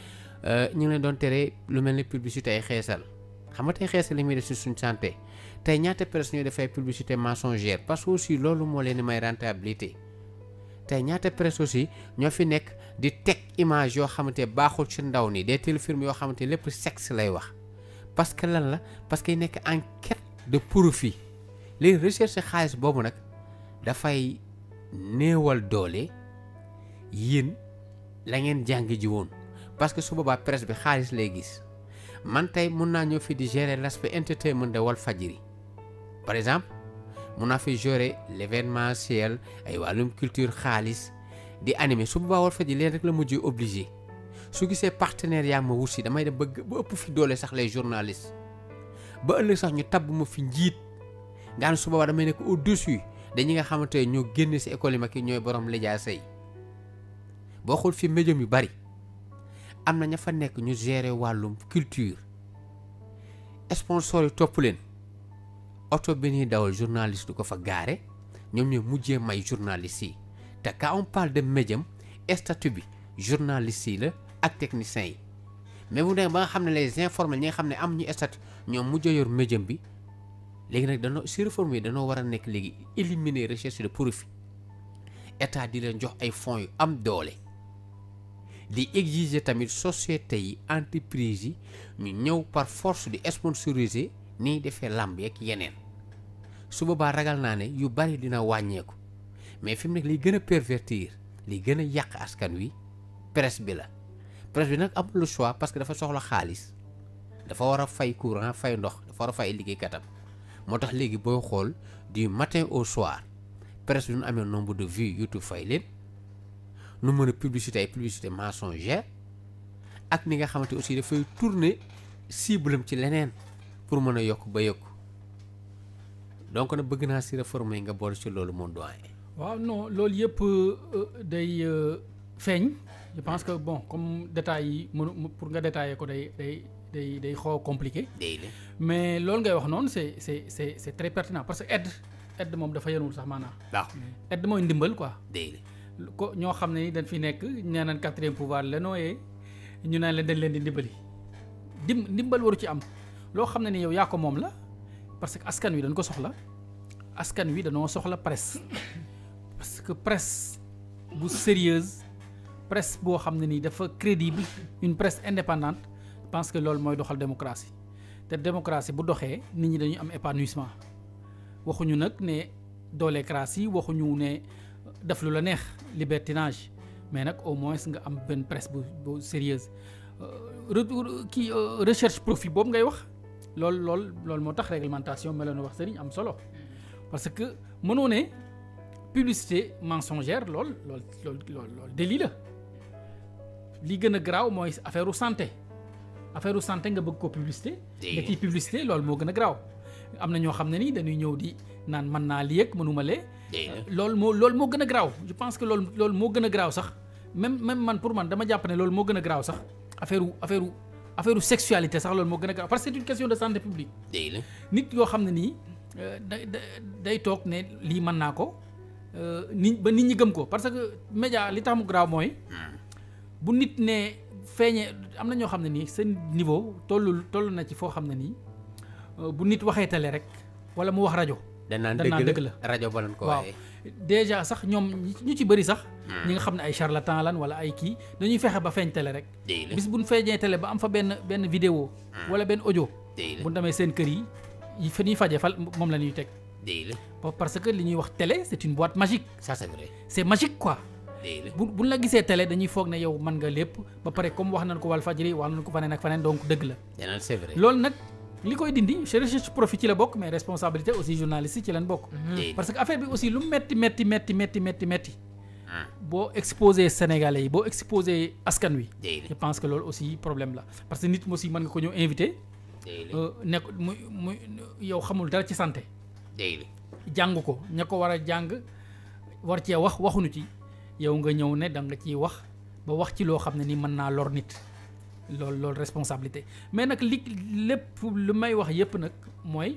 ñu ngi leen doon tere lu mel ni publicité ay xeesal xam nga tey xeesal li muy def si suñ santé tey ñaata presse ñooy defay publicité mensongère parce que aussi loolu moo leen di may rentabilité tey ñaata presse aussi ñoo fi nekk di teg image yoo xamante baaxul ci ndaw ni des téléfilms yoo xamante lépp sexe lay wax parce que lan la parce que nekk en quête de profit léegi recherche xaalis boobu nag dafay néewal doole yéen la ngeen jàng ji woon parce que su boobaa presse bi xaalis lay gis man tey mun naa ñëw fi di gérer l'aspect entertainment de Walfadjri par exemple mun naa fi gérer l'événementiel ay wàllum culture xaalis di animer su boobaa Walfadjri leen rek la mujjee obligé su gisee partenaire yaa ma wut si damay dem ba ëpp fi doole sax les journalistes ba ëllëg sax ñu tabb ma fi njiit nga xam su boobaa damay nekk au-dessus dañi nga xamante ne ñoo génn si école yi mag yi ñooy borom lijaasa yi boo xool fi médium yu bari am na ña fa nekk ñu gérer wàllum culture sponsor yi topp leen oto bi ñuy dawal journaliste du ko fa gaare ñoom ñoo mujjee may journaliste yi te quand on parle de médium statut bi journaliste yi la ak techniciens yi mais bu demee ba nga xam ne les informels ñi nga xam ne am ñu statut ñoom mujjee yor médium bi léegi nag danoo si réforme yi danoo war a nekk léegi éliminer recherche de profit état di leen jox ay fonds yu am doole di exiger tamit société yi entreprise yi ñu ñëw par force di sponsoriser nii defee làmb ak yeneen su boobaa ragal naa ne yu bari dina wàññeeku mais fi mu nekk liy gën a pervertir li gën a yàq askan wi presse bi la presse bi nag amul le choix parce que dafa soxla xaalis dafa war a fay courant fay ndox dafa war a fay liggéeykatam moo tax léegi booy xool du matin au soir presse bi nu amee nombre de vues YouTube fay leen nu mën a publicité ay publicité mensongère ak ni nga xamante aussi dafay tourner cible ci leneen pour mën a yokk ba yokk donc nag bëgg naa si réforme yi nga boole ci loolu mon doyen. waaw non loolu yëpp day feeñ je pense que bon comme détails yi pour nga détailler ko day xaw a compliqué. mais loolu ngay wax noonu c'est très pertinent parce que aide moom dafa yenuwul sax maanaam. waaw aide mooy ndimbal quoi. ko ñoo xam ne ni dañ fi nekk nee nañ quatrième pouvoir la nooyee ñu naan leen dañ leen di ndimbali ndimbal waru ci am loo xam ne ni yow yaa ko moom la parce que askan wi dañ ko soxla askan wi dañoo soxla presse parce que presse bu sérieuse presse boo xam ne ni dafa crédible une presse indépendante je pense que loolu mooy doxal démocratie te démocratie bu doxee nit ñi dañuy am épanouissement waxuñu nag ne doolécratie waxuñu ne def lu la neex libertinage mais nag au moins nga am benn presse bu sérieuse recherche profit boobu ngay wax loolu moo tax réglementation meloon na wax sëriñ am solo parce que mënoo ne publicité mensongère lool délit la li gën a garaaw mooy affaire santé nga bëgg ko publicité nga ciy publicité loolu moo gën a garaaw am na ñoo xam ne ni dañuy ñëw di naan mën naa lii ak mënuma lee loolu moo gën a garaaw je pense que loolu moo gën a garaaw sax même man pour man dama jàpp ne loolu moo gën a garaaw sax affaire sexualité sax loolu moo gën a garaaw parce que c'est une question de santé publique nit yoo xam ne nii day toog ne lii mën naa ko nit ñi gëm ko parce que média li tax mu garaaw mooy bu nit ne feeñee am na ñoo xam ne nii seen niveau toll na ci foo xam ne nii bu nit waxee télé rek wala mu wax rajo danaan dëgg la rajo ba lañ ko waaw déjà sax ñoom ñu ci bëri sax ñi nga xam ne ay charlatan lan wala ay kii dañuy fexe ba feeñ télé rek bis buñ feeñee télé ba am fa benn vidéo wala benn audio bu demee seen kër yi fa ñuy faje fal moom la ñuy teg parce que li ñuy wax télé c'est une boîte magique ça c'est vrai c'est magique quoi buñ la gisee télé dañuy foog ne yow mën nga lépp ba pare comme wax nañ ko Walfadjri wax nañ ko faneen ak faneen donc dëgg la c'est vrai loolu nag li koy dindi recherche profit ci la bokk mais responsabilité aussi journaliste yi ci leen bokk. parce que affaire bi aussi lu metti boo exposé Sénégalais yi boo exposé askan wi. je pense que loolu aussi problème la parce que nit aussi mën nga ko ñëw invité. nekk muy yow xamul dara ci santé. jàng ko ña ko war a jàng war cee waxuñu ci yow nga ñëw ne da nga ciy wax ba wax ci loo xam ne ni mën naa lor nit. loolu responsabilité mais nag lépp lu may wax yépp nag mooy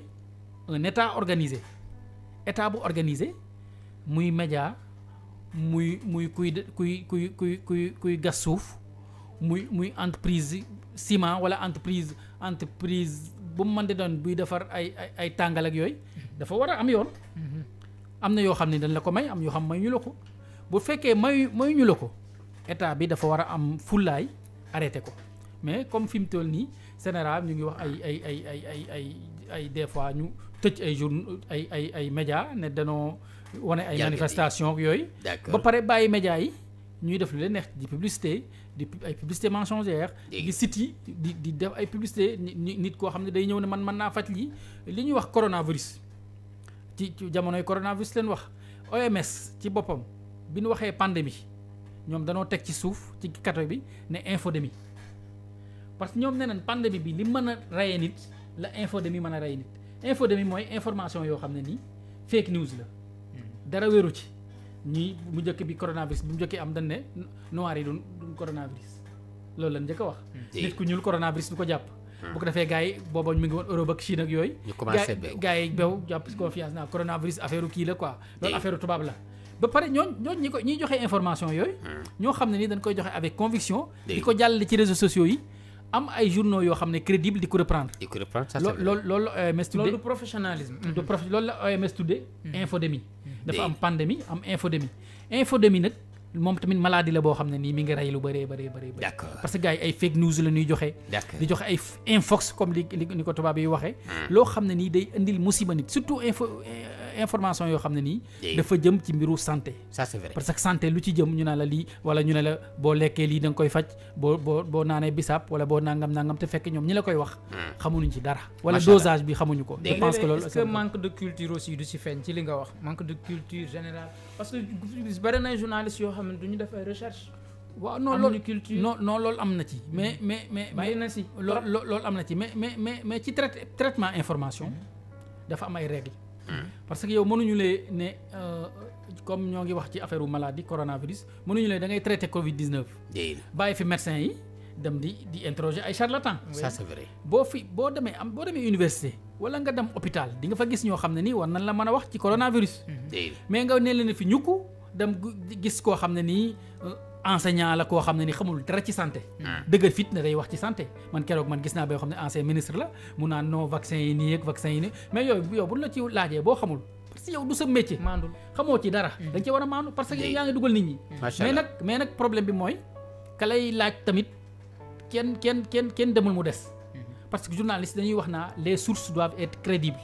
un état organisé état bu organisé muy média muy kuy gas suuf muy entreprise ciment wala entreprise bu mu mën di doon buy defar ay tàngal ak yooyu dafa war a am yoon. am na yoo xam ne dañ la ko may am yoo xam may ñu la ko bu fekkee may ñu la ko état bi dafa war a am fullaay arrêté ko. mais comme fi mu toll nii Sénégal ñu ngi wax ay des fois ñu tëj ay médias ne danoo wane ay manifestation yooyu. ba pare bàyyi médias yi ñuy def lu leen neex di publicité ay publicité mensongère di site yi di def ay publicité nit koo xam ne day ñëw ne man mën naa faj li ñuy wax coronavirus ci jamonoy coronavirus leen wax OMS ci boppam bi ñu waxee pandémie ñoom danoo teg ci suuf ci kato bi ne infodémie parce que ñoom nee nañ pandémie bi li mën a reye nit la infodémie mën a reye nit infodémie mooy information yoo xam ne nii fake news la dara wéru ci ñii mu njëkk bi coronavirus bi mu njëkkee am dañ ne noir yi duñ coronavirus loolu lañ njëkk a wax nit ku ñuul coronavirus du ko jàpp bu ko defee gars yi booba mi ngi woon Europe ak Chine ak yooyu gars yi bew jàpp confiance naa coronavirus affaire kii la quoi loolu affaire tubaab la ba pare ñooñ ñiy joxe information yooyu ñoo xam ne ni dañ koy joxe avec conviction di ko jàllale ci réseaux sociaux yi am ay journaux yoo xam ne crédible di ko reprendre. loolu la OMS tuddee loolu du professionnalisme. loolu la OMS tuddee. infodémie. dafa am pandémie am infodémie. infodémie nag moom tamit maladie la boo xam ne nii mi ngi rey lu bëree. d'accord parce que gars yi ay fake news la ñuy joxe. di joxe ay infox comme ni ko tubaab yi waxee. loo xam ne nii day indil musiba nit surtout information yoo xam ne nii. dafa jëm ci mbiru santé. ça c'est vrai parce que santé lu ci jëm ñu naan la lii wala ñu ne la boo lekkee lii da nga koy faj boo naanee bisaab wala boo nangam te fekk ñoom ñi la koy wax. xamuñu ci dara. wala dosage bi xamuñu ko. je pense que loolu est-ce que manque de culture aussi du si feeñ ci li nga wax manque de culture générale parce que bari na journalistes yoo xam ne du ñu def ay recherche. waaw non loolu am na ci mais bàyyi na si loolu am na ci mais ci traitement information dafa am ay règles. parce que yow mënuñu lee ne comme ñoo ngi wax ci affaire maladie coronavirus mënuñu lee da ngay traité Covid 19. bàyyi fi médecin yi dem di interroger ay charlatan. ça c'est vrai. boo demee université wala nga dem hôpital di nga fa gis ñoo xam ne nii war nañ la mën a wax ci coronavirus. mais nga ne leen fi ñukku dem gis koo xam ne nii enseignant la koo xam ne ni xamul dara ci santé. dëggal fit ne day wax ci santé man keroog man gis naa ba yoo xam ne ancien ministre la mu naan non vaccin yi nii ak vaccin yi nii mais yow bu la ci laajee boo xamul parce que yow du sa métier. maandul xamoo ci dara. da nga ci war a maandu parce que yaa ngi dugal nit ñi. mais nag problème bi mooy ka lay laaj tamit kenn demul mu des. parce que journaliste dañuy wax naa les sources doivent être crédibles.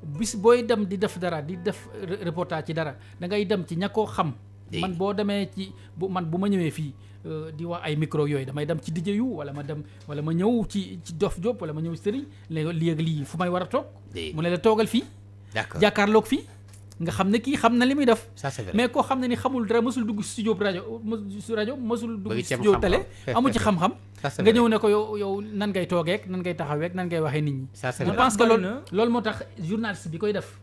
bis booy dem di def dara di def reportage ci dara da ngay dem ci ña koo xam. man boo demee ci bu ma ñëwee fii di wax ay micro yooyu damay dem ci DJ yu wala ma ñëw ci Dof Diop wala ma ñëw Serigne léegi lii fu may war a toog. mu ne la toogal fii. d'accord jàkkaarloog fii nga xam ne kii xam na li muy def. ça c'est vrai mais koo xam ne ni xamul dara mësul dugg studio rajo mësul dugg studio télé amu ci xam-xam. nga ñëw ne ko yow nan ngay toogeek nan ngay taxaweek nan ngay waxee nit ñi. je pense que loolu moo tax journaliste bi koy def.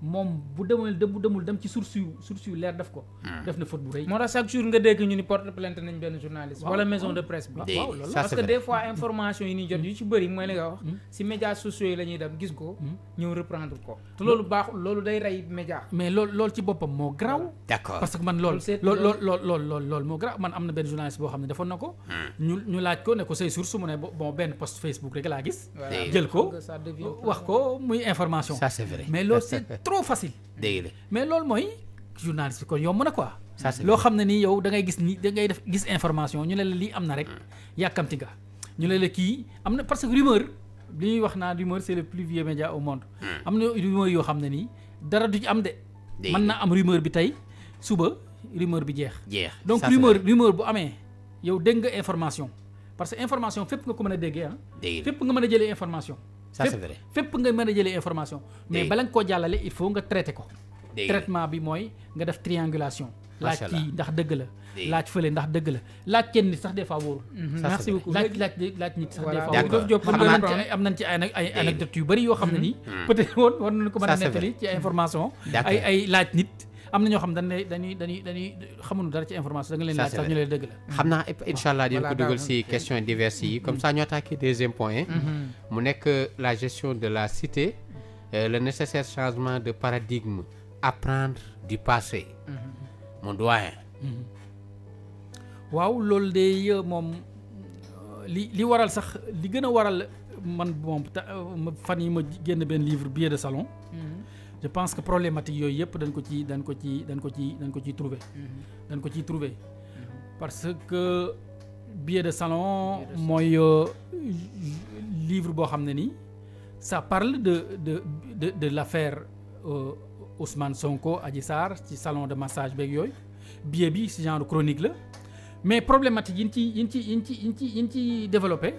moom bu demul dem ci source yu leer def ko. def na faute bu rëy. moo tax chaque jour nga dégg ñu ni porte plainte nañ benn journaliste. wala maison de presse bi. waaw loolu parce que des fois information yi ñuy jot yu ci bëri mooy li nga wax. si médias sociaux yi la ñuy dem gis ko. ñëw reprendre ko. te loolu baaxul loolu day rey média. mais loolu ci boppam moo garaaw. d'accord parce que man loolu moo garaaw man am na benn journaliste boo xam ne defoon na ko. ñu laaj ko ne ko say source mu ne bon benn post Facebook rek laa gis. jël ko wax ko muy information. ça c'est vrai mais loolu c'est trop facile. mais loolu mooy journaliste bi kon yomb na quoi. loo xam ne nii yow da ngay def gis information ñu ne la lii am na rek yàkkamti nga ñu ne la kii am na parce que rumeur li ñuy wax naa rumeur c'est le plus vieux média au monde. am na rumeur yoo xam ne nii dara du ci am de. mën na am rumeur bi tey suba rumeur bi jeex. donc rumeur bu amee yow dégg nga information parce que information fépp nga ko mën a déggee ah. dégg fépp nga mën a jëlee information. ça c'est vrai. fépp nga mën a jëlee information. mais bala nga koo jàllale il faut nga traité ko. traitement bi mooy nga def triangulation. laaj kii ndax dëgg la. laaj fële ndax dëgg la laaj kenn nit sax des fois wóorul. merci beaucoup laaj nit sax des fois wóorul. am nañ ci ay anecdote yu bëri yoo xam ne nii. peut-être war nañu ko mën a nettali ci ay information. ay laaj nit. am na ñoo xam dañuy xamuñu dara ci information da nga leen laaj sax ñu leen dëgg la. xam naa incha allah dina ko dugal si questions diverses yi comme ça ñu attaqué deuxième point. mu nekk la gestion de la cité le nécessaire changement de paradigme apprendre du passé. mon doyen. waaw loolu de moom li waral sax li gën a waral man moom fan yi ma génn benn livre billet de salon. je pense que problématique yooyu yëpp dañ ko ciy trouver. dañ ko ciy trouver parce que billet de salon mooy livre boo xam ne nii ça parle de l'affaire Ousmane Sonko Adji Sarr ci salon de massage beeg yooyu billet bi ci genre chronique la mais problématique yi ñu ci développé.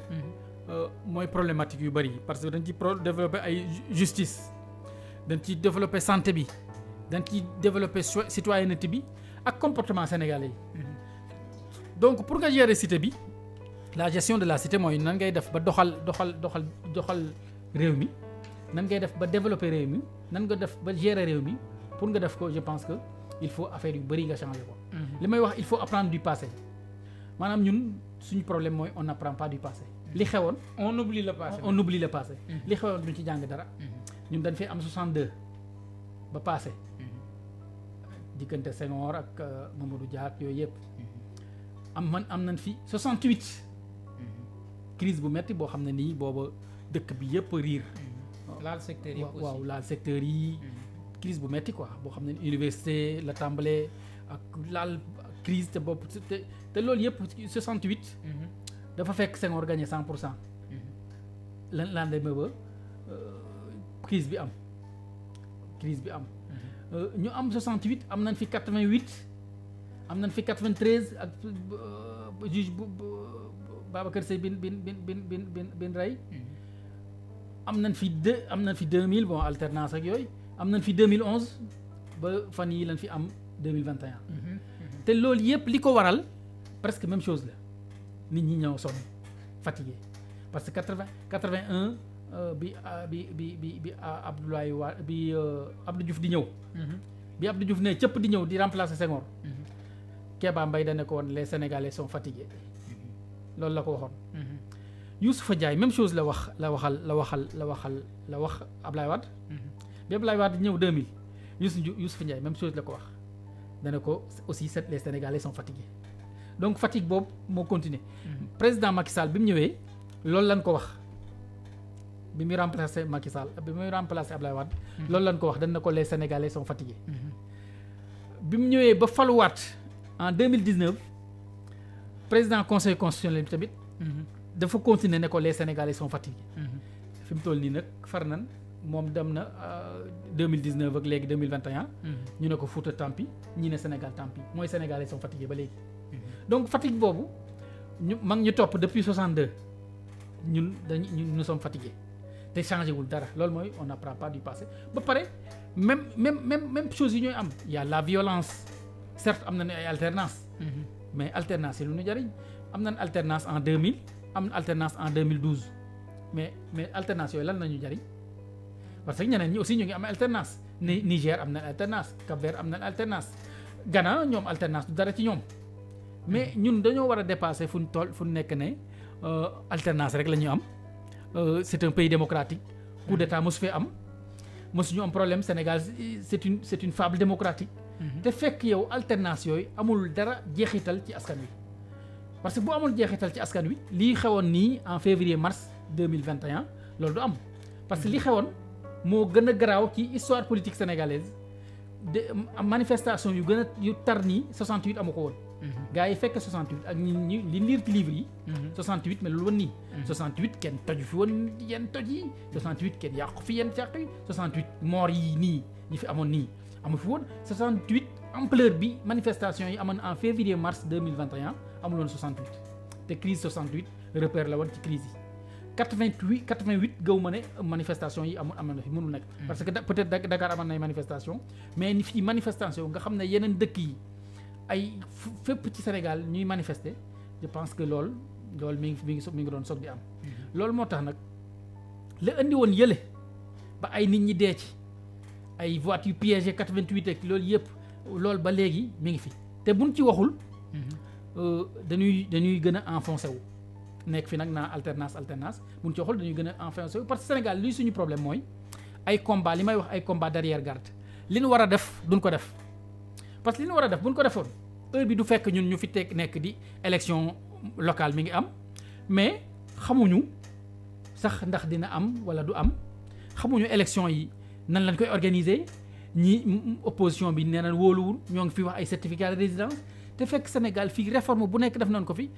mooy problématique yu bari parce que dañ ci développé ay justice. dañ ci développer santé bi dañ ci développer citoyenneté bi ak comportement sénégalais yi donc pour nga gérer cité bi la gestion de la cité mooy nan ngay def ba doxal réew mi nan ngay def ba développer réew mi nan nga def ba gérer réew mi pour nga def ko je pense que il faut affaire yu bëri nga changer ko. li may wax il faut apprendre du passé maanaam ñun suñu problème mooy on n'apprend pas du passé. li xewoon on oublie le passé. li xewoon duñ ci jàng dara. ñun dañ fay am 62 ba passé diggante Senghor ak Mamadou Dia ak yooyu yëpp am nañ fi 68 crise bu metti boo xam ne nii booba dëkk bi yëpp riir. laal secteur yi aussi waaw laal secteur yi. crise bu metti quoi boo xam ne université la tàmbalee ak laal crise te bopp te loolu yëpp 68. dafa fekk Senghor gagné 100%. lan demee ba. crise bi am ñu am 68 am nañ fi 88 am nañ fi 93 ak juge Babacar Seye bin rey am nañ fi 2000 bon alternance ak yooyu am nañ fi 2011 ba fan yi lañ fi am 2021 te loolu yëpp li ko waral presque même chose la nit ñi ñëw sonn fatigué parce que 81 bi Abdoulaye Wade bi Abdou Diouf di ñëw. bi Abdou Diouf ne cëpp di ñëw di remplacer Senghor. Kéba Mbaye da ne ko woon les Sénégalais sont fatigués. loolu la ko waxoon. Youssoupha Ndiaye même chose la wax Abdoulaye Wade. bi Abdoulaye Wade ñëw 2000 Youssoupha Ndiaye même chose la ko wax da ne ko aussi les Sénégalais sont fatigués donc fatigue boobu moo continuer. président Macky Sall bi mu ñëwee loolu lañ ko wax. bi muy remplacer Macky Sall bi muy remplacer Abdoulaye Wade. loolu lañ ko wax dañ na ko les Sénégalais sont fatigués. bi mu ñëwee ba faluwaat en 2019 président conseil constitutionnel bi tamit. dafa continuer ne ko les Sénégalais sont fatigués. fi mu toll nii nag far nan moom dem na 2019 ak léegi 2021. ñu ne ko Fouta tampi ñi ne Sénégal tampi mooy Sénégalais sont fatigués ba léegi. donc fatigue boobu ñu topp depuis 62 nous sommes fatigués. te changé wul dara loolu mooy on n'apprend pas du passé ba pare même chose yi ñooy am y a la violence certes am na ay alternance mais alternance yi lu ñu jariñ am nañ alternance en 2000 am na alternance en 2012 mais alternance yooyu lan la ñu jariñ parce que ñeneen ñi aussi ñu ngi am alternance Niger am na alternance Cap-Vert am na alternance Ghana ñoom alternance du dara ci ñoom mais ñun dañoo war a dépasser fu ñu nekk ne alternance rek la ñu am. C'est un pays démocratique coup d'état mosu fee am mosuñu am problème Sénégal c'est une fable démocratique te fekk yow alternance yooyu amul dara jeexital ci askan wi parce que bu amul jeexital ci askan wi lii xewoon nii en février mars 2021 loolu du am parce que li xewoon moo gën a garaaw ci histoire politique sénégalaise de manifestation yu tar nii 68 amu ko woon gars yi fekk 68 ak ñi li liir ci livre yi 68 mais loolu woon nii 68 kenn toju fi woon yenn toj yi 68 kenn yàqu fi yenn yàq yi 68 mort yi nii ñi fi amoon nii amu fi woon 68 ampleur bi manifestation yi amoon en février mars 2021 amul woon 68 te crise 68 repère la woon ci crise yi 88 gaw ma ne manifestation yi am na fi mënul nekk parce que peut-être Dakar amoon na manifestation mais ni fii manifestation nga xam ne yeneen dëkk yi ay fépp ci Sénégal ñuy manifester je pense que loolu mi ngi doon soog di am loolu moo tax nag la andi woon yële ba ay nit ñi dee ci ay voitures piégées 88 ak loolu yëpp loolu ba léegi mi ngi fi te buñ ci waxul dañuy gën a enfoncé wu nekk fi nag naa alternance buñ ci waxul dañuy gën a enfoncé wu parce que Sénégal luy suñu problème mooy ay combat li may wax ay combat derrière garde li ñu war a def duñ ko def parce que li ñu war a def buñ ko defoon heure bi du fekk ñun ñu fi teg nekk di élection locale mi ngi am mais xamuñu sax ndax dina am wala du am xamuñu élection yi nan lañ koy organiser ñi opposition bi nee na wóoluwul ñoo ngi fi wax ay certificat de résidence te fekk Sénégal fii réforme bu nekk def nañ ko fi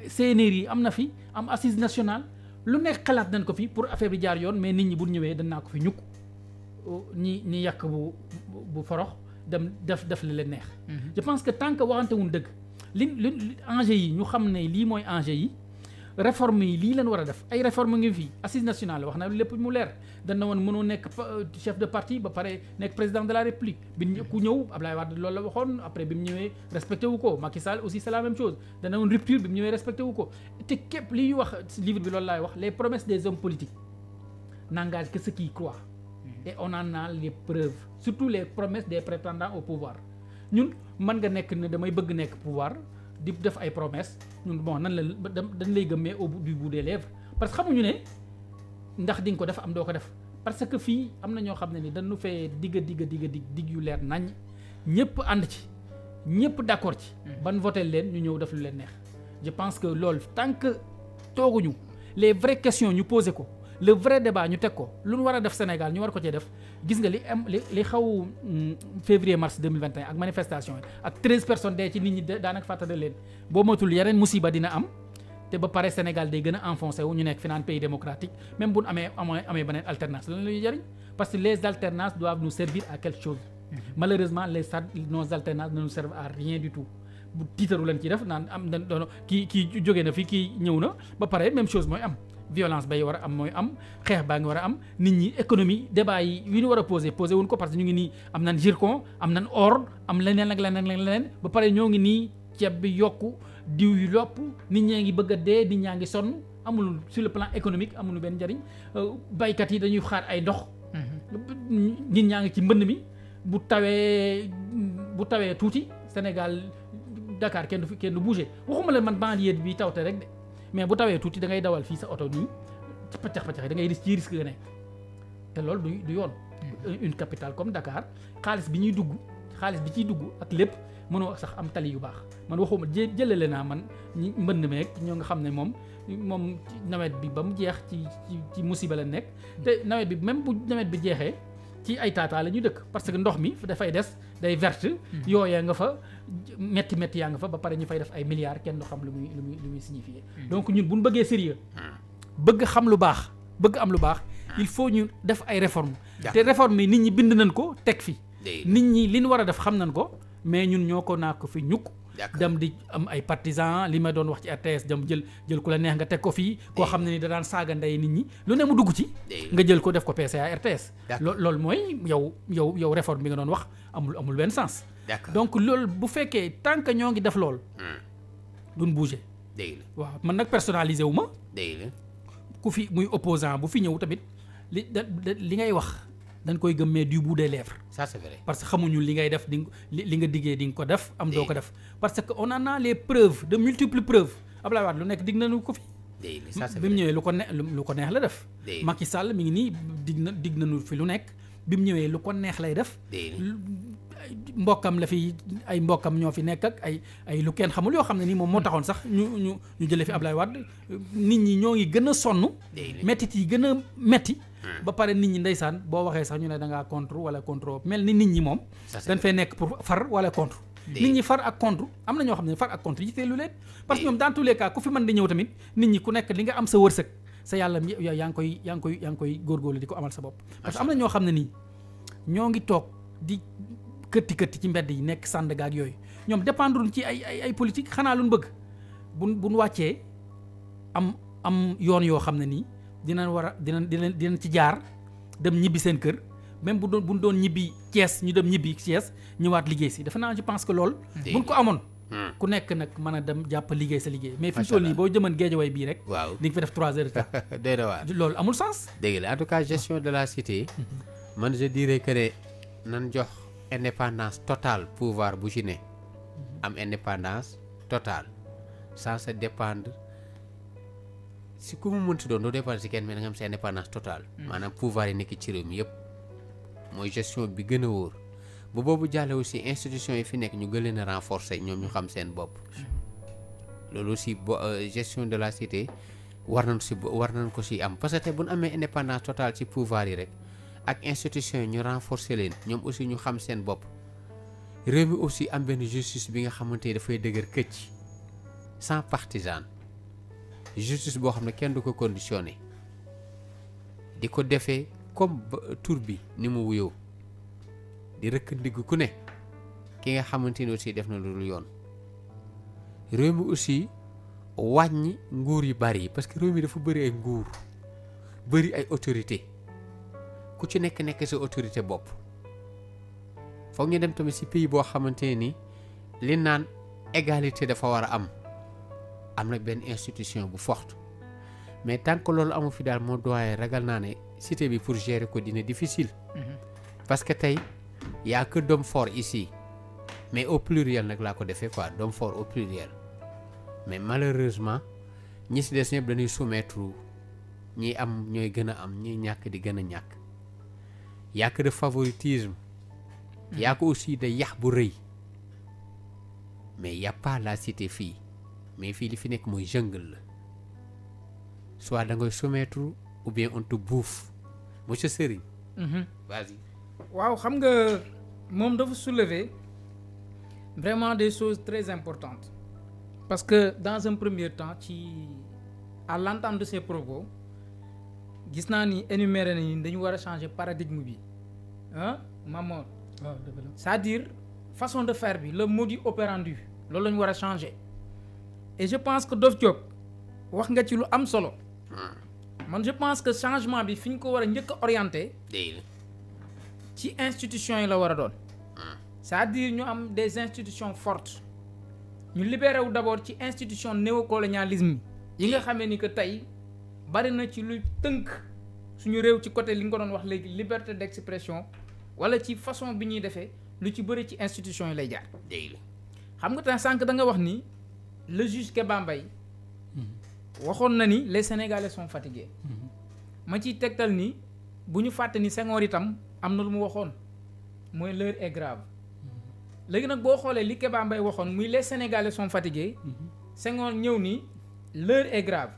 CNRI yi am na fi am assise nationale lu nekk xalaat nañ ko fi pour affaire bi jaar yoon mais nit ñi bu ñëwee dañ naa ko fi ñukk ñi yàq bu forox dem def li leen neex je pense que tant que waxante wuñ dëgg li enjeu yi ñu xam ne lii mooy enjeu yi réforme yi lii leen war a def ay réforme ngi fi assise nationale wax na lépp mu leer dañ na woon mënoo nekk chef de parti ba pare nekk président de la république bi ku ñëw Abdoulaye Wade loolu la waxoon après bi mu ñëwee respecté wu ko Macky Sall aussi c'est la même chose dana woon rupture bi mu ñëwee respecté wu ko te képp li ñuy wax livre bi loolu laay wax les promesses des hommes politiques n'engagent que ceux qui y croient et on en a les preuves surtout les promesses des prétendants au pouvoir ñun mën nga nekk ne damay bëgg nekk pouvoir di def ay promesses ñun bon nan la dañ lay gëmmee au bout des lèvres parce que xamuñu ne ndax di nga ko def am doo ko def parce que fii am na ñoo xam ne ni dañu fee digg yu leer nañ ñëpp ànd ci ñëpp d'accord ci ban voté leen ñu ñëw def lu leen neex je pense que loolu tant que tooguñu les vraies questions ñu posé ko le vrai débat ñu teg ko lu ñu war a def Sénégal ñu war ko cee def gis nga li xaw février mars 2021 ak manifestation yi ak 13 personnes dee ci nit ñi daanaka fàttali leen boo matul yeneen musiba dina am te ba pare Sénégal day gën a enfoncé wu ñu nekk fi naan pays démocratique même bu ñu amee beneen alternance lan la ñuy jëriñ parce que les alternances doivent nous servir à quelque chose malheureusement nos alternances ne nous servent à rien du tout bu tiitaru leen ci def naan am na doon kii jógee na fi kii ñëw na ba pare même chose mooy am violence bay war a am mooy am xeex baa ngi war a am nit ñi économie débat yi ñu war a posé wuñ ko parce que ñu ngi nii am nañ zircon am nañ or am leneen ak leneen ba pare ñoo ngi nii ceeb bi yokku diw yu lopp nit ñee ngi bëgg a dee nit ñaa ngi sonn amul sur le plan économique amul benn njariñ baykat yi dañuy xaar ay ndox nit ñaa ngi ci mbënd mi bu tawee tuuti Sénégal Dakar kenn du bouger waxuma la man banlieue bi tawte rek de mais bu tawee tuuti da ngay dawal fii sa oto nii paccax da ngay risque nga nekk te loolu du yoon une capitale comme Dakar xaalis bi ciy dugg ak lépp mënoo sax am tali yu baax man waxuma jëlale naa man mbënd meeg ñoo nga xam ne moom nawet bi ba mu jeex ci musiba la nekk te nawet bi même bu nawet bi jeexee ci ay taataa la ñu dëkk parce que ndox mi dafay des day verte yooya nga fa métti yaa nga fa ba pare ñu fay def ay milliards kenn du xam lu muy signifier donc ñun bu ñu bëggee sérieux bëgg xam lu baax bëgg am lu baax il faut ñu def ay réformes te réformes yi nit ñi bind nañ ko teg fi nit ñi li ñu war a def xam nañ ko mais ñun ñoo ko naa ko fi ñukk dem di am ay partisans li ma doon wax ci RTS dem jël ku la neex nga teg ko fii koo xam ne ni da daan saaga ndey nit ñi lu ne mu dugg ci nga jël ko def ko PCA RTS loolu mooy yow réforme bi nga doon wax amul benn sens donc loolu bu fekkee tant que ñoo ngi def loolu duñ bouger waaw man nag personnalisé wu ma ku fi muy opposant bu fi ñëw tamit li ngay wax dañ koy gëmmee du bout des lèvres. Ça c'est vrai. Parce que xamuñu li ngay def li nga diggee di nga ko def am doo ko def parce que on en a les preuves de multiples preuves Abdoulaye Wade lu nekk digg nañu ko fi. Ça c'est vrai. bi mu ñëwee lu ko neex la def. Macky Sall mi ngi nii digg nañu fi lu nekk bi mu ñëwee lu ko neex lay def. mbokkam la fi ay mbokkam ñoo fi nekk ak ay lu kenn xamul yoo xam ne nii moom moo taxoon sax ñu jëlee fi Abdoulaye Wade nit ñi ñoo ngi gën a sonn. mettit yi gën a metti ba pare nit ñi ndeysaan boo waxee sax ñu ne da ngaa contre wala contre mel ni nit ñi moom. dañ fay nekk pour far wala contre. nit ñi far ak contre am na ñoo xam ne far ak contre yitteelu leen. parce que ñoom dans tous les cas ku fi mën di ñëw tamit nit ñi ku nekk li nga am sa wërsëg sa yàlla yaa ngi koy góorgóorlu di ko amal sa bopp. parce que am na ñoo xam ne nii ñoo ngi toog di këtti ci mbedd yi nekk Sandaga ak yooyu ñoom dépendre ci ay politique xanaa lu ñu bëgg buñ wàccee am yoon yoo xam ne nii dinañ war a dinañ ci jaar dem ñibbi seen kër même bu doon ñibbi Thiès ñu dem ñibbi Thiès ñëwaat liggéey si dafa naa je pense que loolu buñ ko amoon ku nekk nag mën a dem jàpp liggéey sa liggéey mais fi mu toll nii boo jëman Guédiawaye bii rek waaw di nga fi def 3 heures de temps doy na waar loolu amul sens dégg la en tout cas gestion de la cité man je dirais que ne nan jox indépendance totale pouvoir bu ci ne am indépendance totale sans se dépendre si ku mu mënti doon doo dépendre si kenn mais da nga am sa indépendance totale maanaam pouvoir yi nekk ci réew mi yëpp mooy gestion bi gën a wóor bu boobu jàlle aussi institution yi fi nekk ñu gën leen a renforcer ñoom ñu xam seen bopp loolu aussi gestion de la cité war nañ ko si am parce que tey bu ñu amee indépendance totale ci pouvoir yi rek ak institution yi ñu renforcer leen ñoom aussi ñu xam seen bopp réew mi aussi am benn justice bi nga xamante ni dafay dëgër këcc sans partisan justice boo xam ne kenn du ko conditionné di ko defee comme tur bi ni mu wuyoo di rëkk ndigg ku ne ki nga xamante ni aussi def na lu dul yoon réew mi aussi wàññi nguur yu bari parce que réew mi dafa bëri ay nguur bëri ay autorité ku ci nekk sa autorité bopp foog ñu dem tamit ci pays boo xamante ni li naan égalité dafa war a am na benn institution bu forte mais tant que loolu amu fi daal moo doyen ragal naa ne cité bi pour gérer ko dina difficile parce que tey y a que d'hommes forts ici mais au pluriel nag laa ko defee quoi d'hommes forts au pluriel mais malheureusement ñi ci des ñëpp dañuy soumettre ñi am ñooy gën a am ñi ñàkk di gën a ñàkk y a que de favoritisme y a que aussi de yax bu rëy mais y a pas la cité fii mais fii li fi nekk mooy jungle la soit da ngay soumettre ou bien on te bouffe monsieur Serigne. Vas-y. waaw xam nga moom dafa soulever vraiment des choses très importantes parce que dans un premier temps à l'entame de ces propos gis naa ni énuméré nañu dañu war a changer paradigme bi Mamor. waaw dëgg la c'est-à-dire façon de faire bi le modus operandi loolu la ñu war a changer et je pense que Dof Diop wax nga ci lu am solo man je pense que changement bi fi ñu ko war a njëkk a orienté ci institutions yi la war a doon c'est-à-dire ñu am des institutions fortes ñu libéré wu d'abord ci institution néocolonialisme yi nga xamee ni que tey bari na ci luy tënk suñu réew ci côté li nga ko doon wax léegi liberté d'expression wala ci façon bi ñuy defee lu ci bëri ci institution yi lay jaar xam nga tey sànq da nga wax ni le juge Kéba Mbaye waxoon na ni les Sénégalais sont fatigués ma ciy tegtal ni bu ñu fàtte ni Senghor itam am na lu mu waxoon mooy l'heure est grave léegi nag boo xoolee li Kéba Mbaye waxoon muy les Sénégalais sont fatigués Senghor ñëw ni l'heure est grave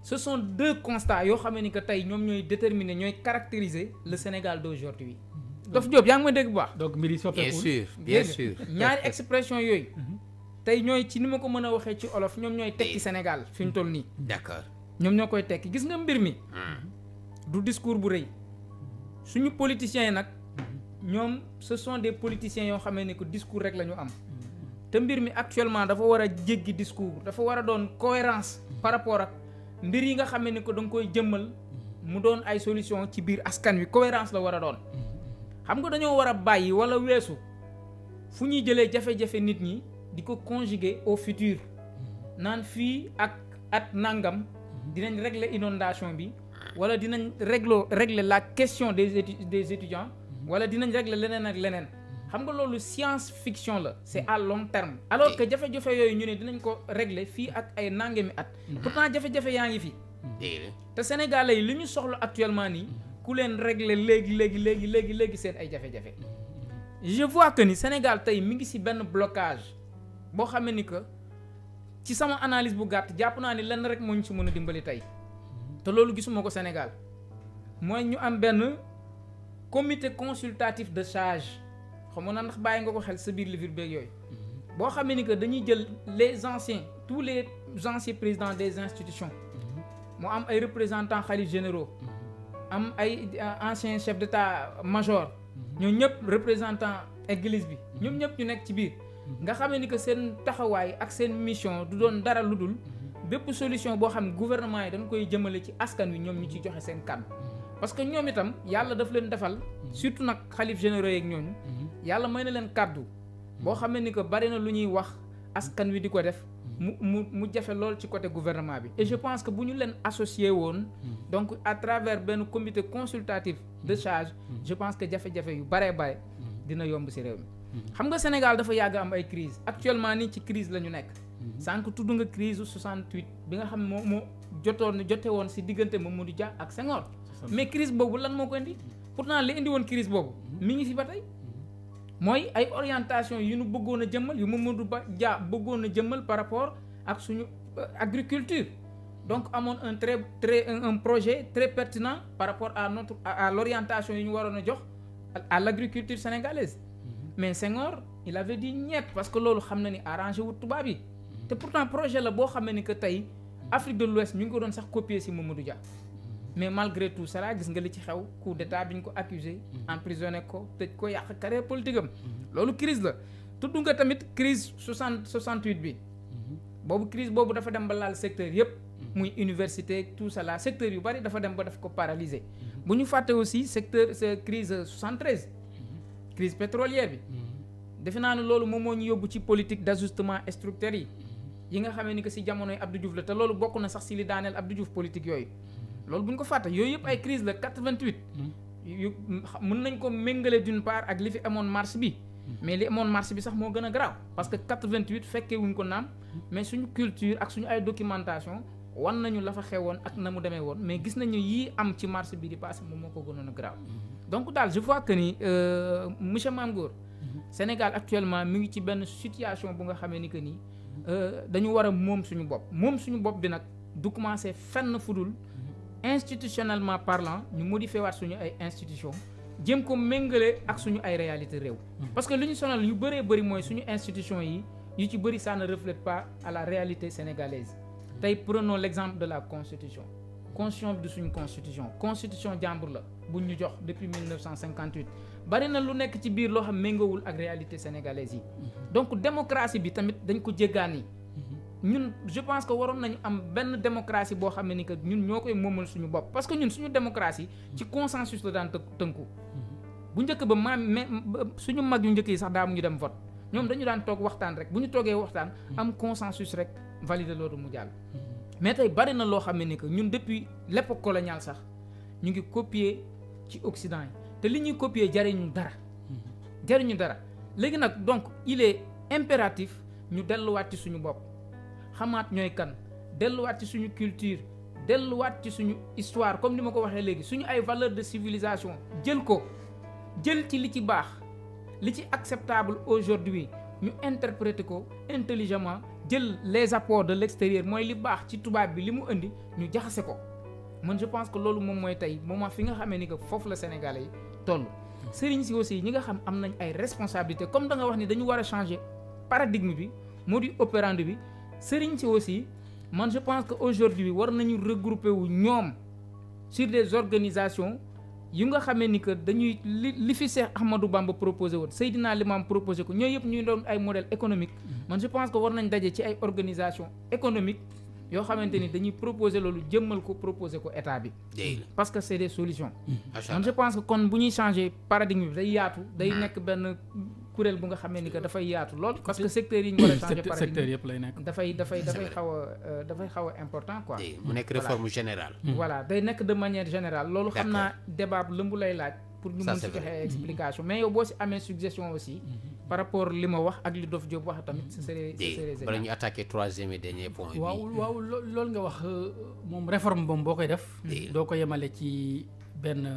ce sont deux constats yoo xam ne ni que tey ñoom ñooy déterminer ñooy caractériser le Sénégal d'aujourd'hui Dof Diop yaa ngi ma dégg bu baax. donc mbir yi soppeekul bien sûr ñaari expression yooyu tey ñooy ci ni ma ko mën a waxee ci olof ñoom ñooy tekki Sénégal fi ñu toll nii. d'accord ñoom ñoo koy tekki gis nga mbir mi du discours bu rëy suñu politiciens yi nag ñoom ce sont des politiciens yoo xamee ni que discours rek la ñu am te mbir mi actuellement dafa war a jéggi discours dafa war a doon cohérence par rapport ak mbir yi nga xamee ni que da nga koy jëmmal mu doon ay solution ci biir askan wi cohérence la war a doon xam nga dañoo war a bàyyi wala weesu fu ñuy jëlee jafe-jafe nit ñi di ko conjuguer au futur naan fii ak at nangam dinañ régler inondation bi wala dinañ régler la question des étudiants wala dinañ régler leneen ak leneen xam nga loolu science fiction la c'est à long terme alors que jafe-jafe yooyu ñu ne dinañ ko régler fii ak ay nangami at pourtant jafe-jafe yaa ngi fi te Sénégalais yi li ñu soxla actuellement nii ku leen régler léegi seen ay jafe-jafe je vois que ni Sénégal tey mi ngi ci benn blocage boo xamee ni que ci sama analyse bu gàtt jàpp naa ni lenn rek moo ñu ci mën a dimbali tey te loolu gisuma ko Sénégal mooy ñu am benn comité consultatif de sages xam nga ndax bàyyi nga ko xel sa biir livre beeg yooyu boo xamee ni que dañuy jël tous les anciens présidents des institutions mu am ay représentants xalifes généraux am ay anciens chefs d'état-major ñoom ñëpp représentants église bi ñoom ñëpp ñu nekk ci biir nga xamee ni que seen taxawaay ak seen mission du doon dara lu dul bépp solution boo xam ne gouvernement yi dañ koy jëmale ci askan wi ñoom ñu ci joxe seen kàddu parce que ñoom itam yàlla daf leen defal surtout nag xalif généraux yeeg ñooñu yàlla may na leen kàddu boo xamee ni que bari na lu ñuy wax askan wi di ko def mu jafe lool ci côté gouvernement bi et je pense que bu ñu leen associé woon donc à travers benn comité consultatif de charge je pense que jafe-jafe yu bare dina yomb ci réew mi xam nga Sénégal dafa yàgg am ay crise actuellement nii ci crise la ñu nekk sànq tudd nga crise 68 bi nga xam moo jote woon ci diggante Mamadou Dia ak Senghor mais crise boobu lan moo ko indi pourtant li indi woon crise boobu mi ngi fi ba tey mooy ay orientation yu ñu bëggoon a jëmmal yu Mamadou Dia bëggoon a jëmmal par rapport ak suñu agriculture donc amoon un projet très pertinent par rapport à l'orientation yu ñu waroon a jox à l'agriculture sénégalaise mais Senghor il avait dit ñett parce que loolu xam na ni arrangé wut tubaab yi te pourtant projet la boo xamee ni que tey Afrique de l'Ouest ñu ngi ko doon sax copier ci Mamadou Dia mais malgré tout cela gis nga li ci xew coup d'état bi ñu ko accusé emprisonné ko tëj ko yàq carrière politique am loolu crise la tudd nga tamit crise 68 bi boobu crise boobu dafa dem ba laal secteur yépp muy université tout cela secteur yu bari dafa dem ba daf ko paralysé bu ñu fàtte aussi secteur crise 73 crise pétrolière bi defe naa ne loolu moom moo ñu yóbbu ci politique d'ajustement structurel yi nga xamee ni que ci jamonoy Abdou Diouf la te loolu bokk na sax ci li daaneel Abdou Diouf politique yooyu loolu bu ñu ko fàtte yooyu yëpp ay crise la 88 yu mën nañ ko méngale d'une part ak li fi amoon mars bi mais li amoon mars bi sax moo gën a grave parce que 88 fekkee wuñ ko naam mais suñu culture ak suñu ay documentation wan nañu la fa xewoon ak na mu demee woon mais gis nañu yii am ci mars bi di passé moom moo ko gënoon a grave donc daal je vois que ni monsieur Mame Gor Sénégal actuellement mi ngi ci benn situation bu nga xamee ni que nii dañu war a moom suñu bopp bi nag du commencer fenn fudul institutionnellement parlant ñu modifié waat suñu ay institution jëm ko méngale ak suñu ay réalité réew parce que li ñu sonal yu bëree bëri mooy suñu institution yi yu ci bëri ça ne reflète pas à la réalité sénégalaise tey prenons l'exemple de la constitution bi du suñu constitution jàmbur la buñ ñu jox depuis 1958 bari na lu nekk ci biir loo xam méngawul ak réalité sénégalaise yi donc démocratie bi tamit dañ ko jéggaani ñun je pense que waroon nañu am benn démocratie boo xam ne ni que ñun ñoo koy moomal suñu bopp parce que ñun suñu démocratie ci consensus la daan tënku bu njëkk ba suñu mag yu njëkk yi sax daa mu ñu dem vote ñoom dañu daan toog waxtaan rek bu ñu toogee waxtaan am consensus rek valider loolu mu jàll mais tey bari na loo xam ne ni que ñun depuis l'époque coloniale sax ñu ngi copier ci Occident yi te li ñuy copier jariñu dara léegi nag donc il est impératif ñu delluwaat ci suñu bopp xamaat ñooy kan delluwaat ci suñu culture delluwaat ci suñu histoire comme ni ma ko waxee léegi suñu ay valeurs de civilisation jël ci li ci baax li ci acceptable aujourd'hui ñu interpréter ko intelligemment jël les apports de l'extérieur mooy li baax ci tubaab bi li mu indi ñu jaxase ko man je pense que loolu moom mooy tey moment fi nga xamee ni que foofu la Sénégalais yi toll sëriñ si aussi ñi nga xam am nañ ay responsabilités comme da nga wax ni dañu war a changer paradigme bi modus operandi bi sëriñ si aussi man je pense que aujourd'hui war nañu regrouper wu ñoom sur des organisations yu nga xamee ni que dañuy li fi Cheikh Ahmadou Bamba proposé woon Seydina Limam proposé ko ñooyu yëpp ñuy doon ay modèle économique man je pense que war nañ daje ci ay organisation économique yoo xamante ni dañuy proposer loolu jëmmal ko proposer ko état bi parce que c'est des solutions man je pense que kon bu ñuy changer paradigme bi day yaatu day nekk benn kuréel bu nga xamee ni que dafay yaatu lool parce que secteurs yi ñu war a changer paradigme secteur yëpp lay nekk dafay xaw a important quoi mu nekk réforme générale voilà day nekk de manière générale loolu xam naa débat lëmbu lay laaj pour ñu mën si joxe explication mais yow boo si amee suggestion aussi par rapport li ma wax ak li Dof Diop wax tamit ce serait bala ñu attaquer troisième et dernier point bi waaw loolu nga wax moom réforme boobu boo koy def doo ko yemale ci benn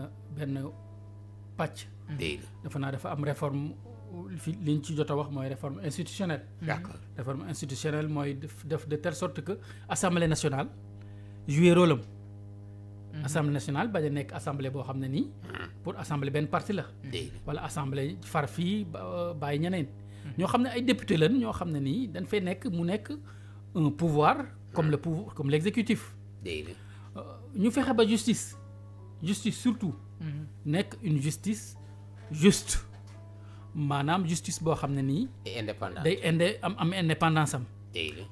pàcc dafa naa dafa am réforme fi liñ ci jot a wax mooy réforme institutionnelle d'accord réforme institutionnelle mooy def de telle sorte que assemblée nationale jouer rôle am assemblée nationale bañ a nekk assemblée boo xam ne nii pour assemblée benn parti la wala assemblée far fii bàyyi ñeneen ñoo xam ne ay député lañ ñoo xam ne nii dañ fay nekk mu nekk un pouvoir comme l'exécutif ñu fexe ba justice surtout nekk une justice juste maanaam justice boo xam ne nii indépendant day am indépendance am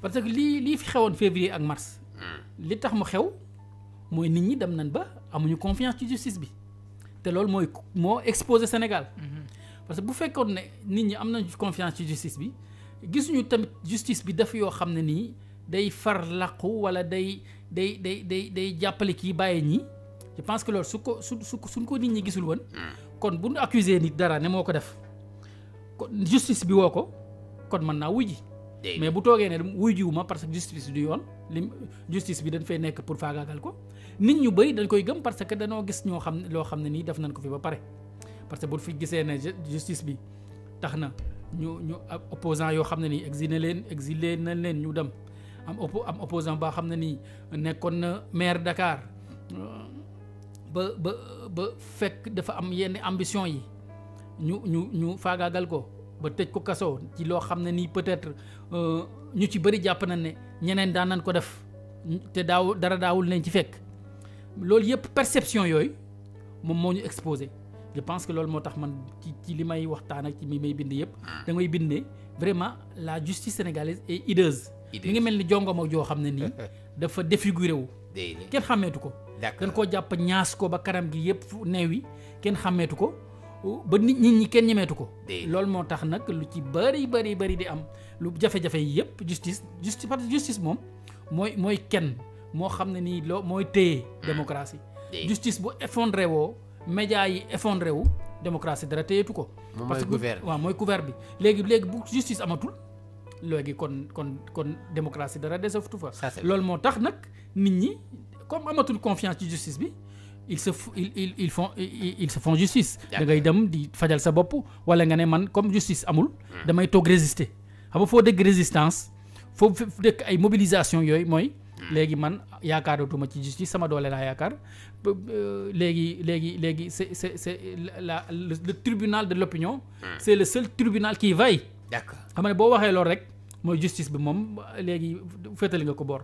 parce que lii fi xewoon février ak mars li tax mu xew mooy nit ñi dem nañ ba amuñu confiance ci justice bi te loolu moo exposé Sénégal parce que bu fekkoon ne nit ñi am nañ confiance ci justice bi gisuñu tamit justice bi daf yoo xam ne nii day far làqu wala day jàppale kii bàyyi ñi je pense que loolu suñ ko nit ñi gisul woon kon bu ñu accusé nit dara ne moo ko def kon justice bi woo ko kon mën naa wuy ji mais bu toogee ne wuy jiwuma parce que justice du yoon justice bi dañ fay nekk pour faagaagal ko nit ñu bëri dañ koy gëm parce que dañoo gis loo xam ne nii def nañ ko fi ba pare parce que bu fi gisee ne justice bi tax na ñu opposant yoo xam ne nii exilé nañ leen ñu dem am opposant boo xam ne nii nekkoon na maire Dakar ba fekk dafa am yenn ambition yi ñu faagaagal ko ba tëj ko kaso ci loo xam ne nii peut-être ñu ci bëri jàpp nañ ne ñeneen daan nañ ko def te dara daawul leen ci fekk loolu yëpp perception yooyu moom moo ñu exposé je pense que loolu moo tax man ci li may waxtaan ak ci mi may bind yëpp da ngay bind ne vraiment la justice sénégalaise est hideuse mi ngi mel ni jongoma joo xam ne nii dafa défiguré wu kenn xàmmeetu ko dañ koo jàpp ñaas ko ba kanam gi yëpp neew yi kenn xàmmeetu ko ba nit ñi kenn ñemeetu ko loolu moo tax nag lu ci bëri di am lu jafe-jafe yi yëpp justice parce que justice moom mooy kenn moo xam ne nii mooy téye démocratie justice bu effondré woo médias yi effondré wu démocratie dara téyeetu ko parce que waaw mooy couvert bi léegi bu justice amatul léegi kon démocratie dara desaftu fa loolu moo tax nag nit ñi comme amatul confiance ci justice bi ils se font justice da ngay dem di fajal sa bopp wala nga ne man comme justice amul damay toog résister xam nga foo dégg résistance foo dëkk ay mobilisation yooyu mooy léegi man yaakaaratuma ci justice sama doole laa yaakaar léegi c'est le tribunal de l'opinion c'est le seul tribunal qui vaille d'accord xam ne boo waxee loolu rek mooy justice bi moom léegi féetali nga ko boor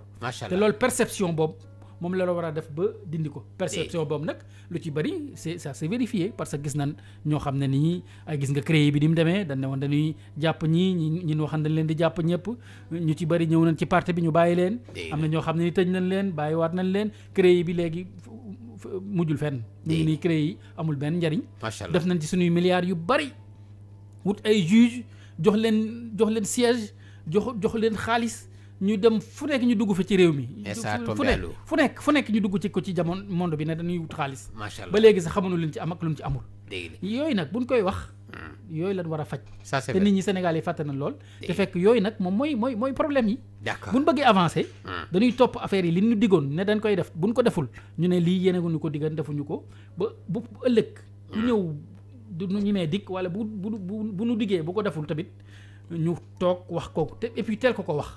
te loolu perception boobu moom la war a def ba dindi ko perception boobu nag lu ci bëri c'est vérifié parce que gis nañ ñoo xam ne nii ay gis nga créé bi ni mu demee dañ ne woon dañuy jàpp ñi waxan dañ leen di jàpp ñëpp ñu ci bëri ñëw nañ ci parti bi ñu bàyyi leen am na ñoo xam ne ni tëj nañ leen bàyyiwaat nañ leen créé bi léegi mujjul fenn ñu ngi nii créé yi amul benn njariñ def nañ ci suñuy milliards yu bëri wut ay juge jox leen siège jox leen xaalis ñu dem fu nekk ñu dugg fa ci réew mi fu nekk ñu dugg ci ko ci jamono monde bi ne dañuy wut xaalis ba léegi sax xamuñu luñ ci am ak luñ ci amul yooyu nag buñ koy wax yooyu lañ war a faj te nit ñi Sénégal yi fàtte na lool te fekk yooyu nag moom mooy problème yi buñ bëggee avancer dañuy topp affaire yi li ñu diggoon ne dañ koy def buñ ko deful ñu ne lii yéeneguñu ko diggan defuñu ko ba bu ëllëg du ñëw du ñemee dikk wala bu nu diggee bu ko deful tamit ñu toog wax ko te et puis teel ko wax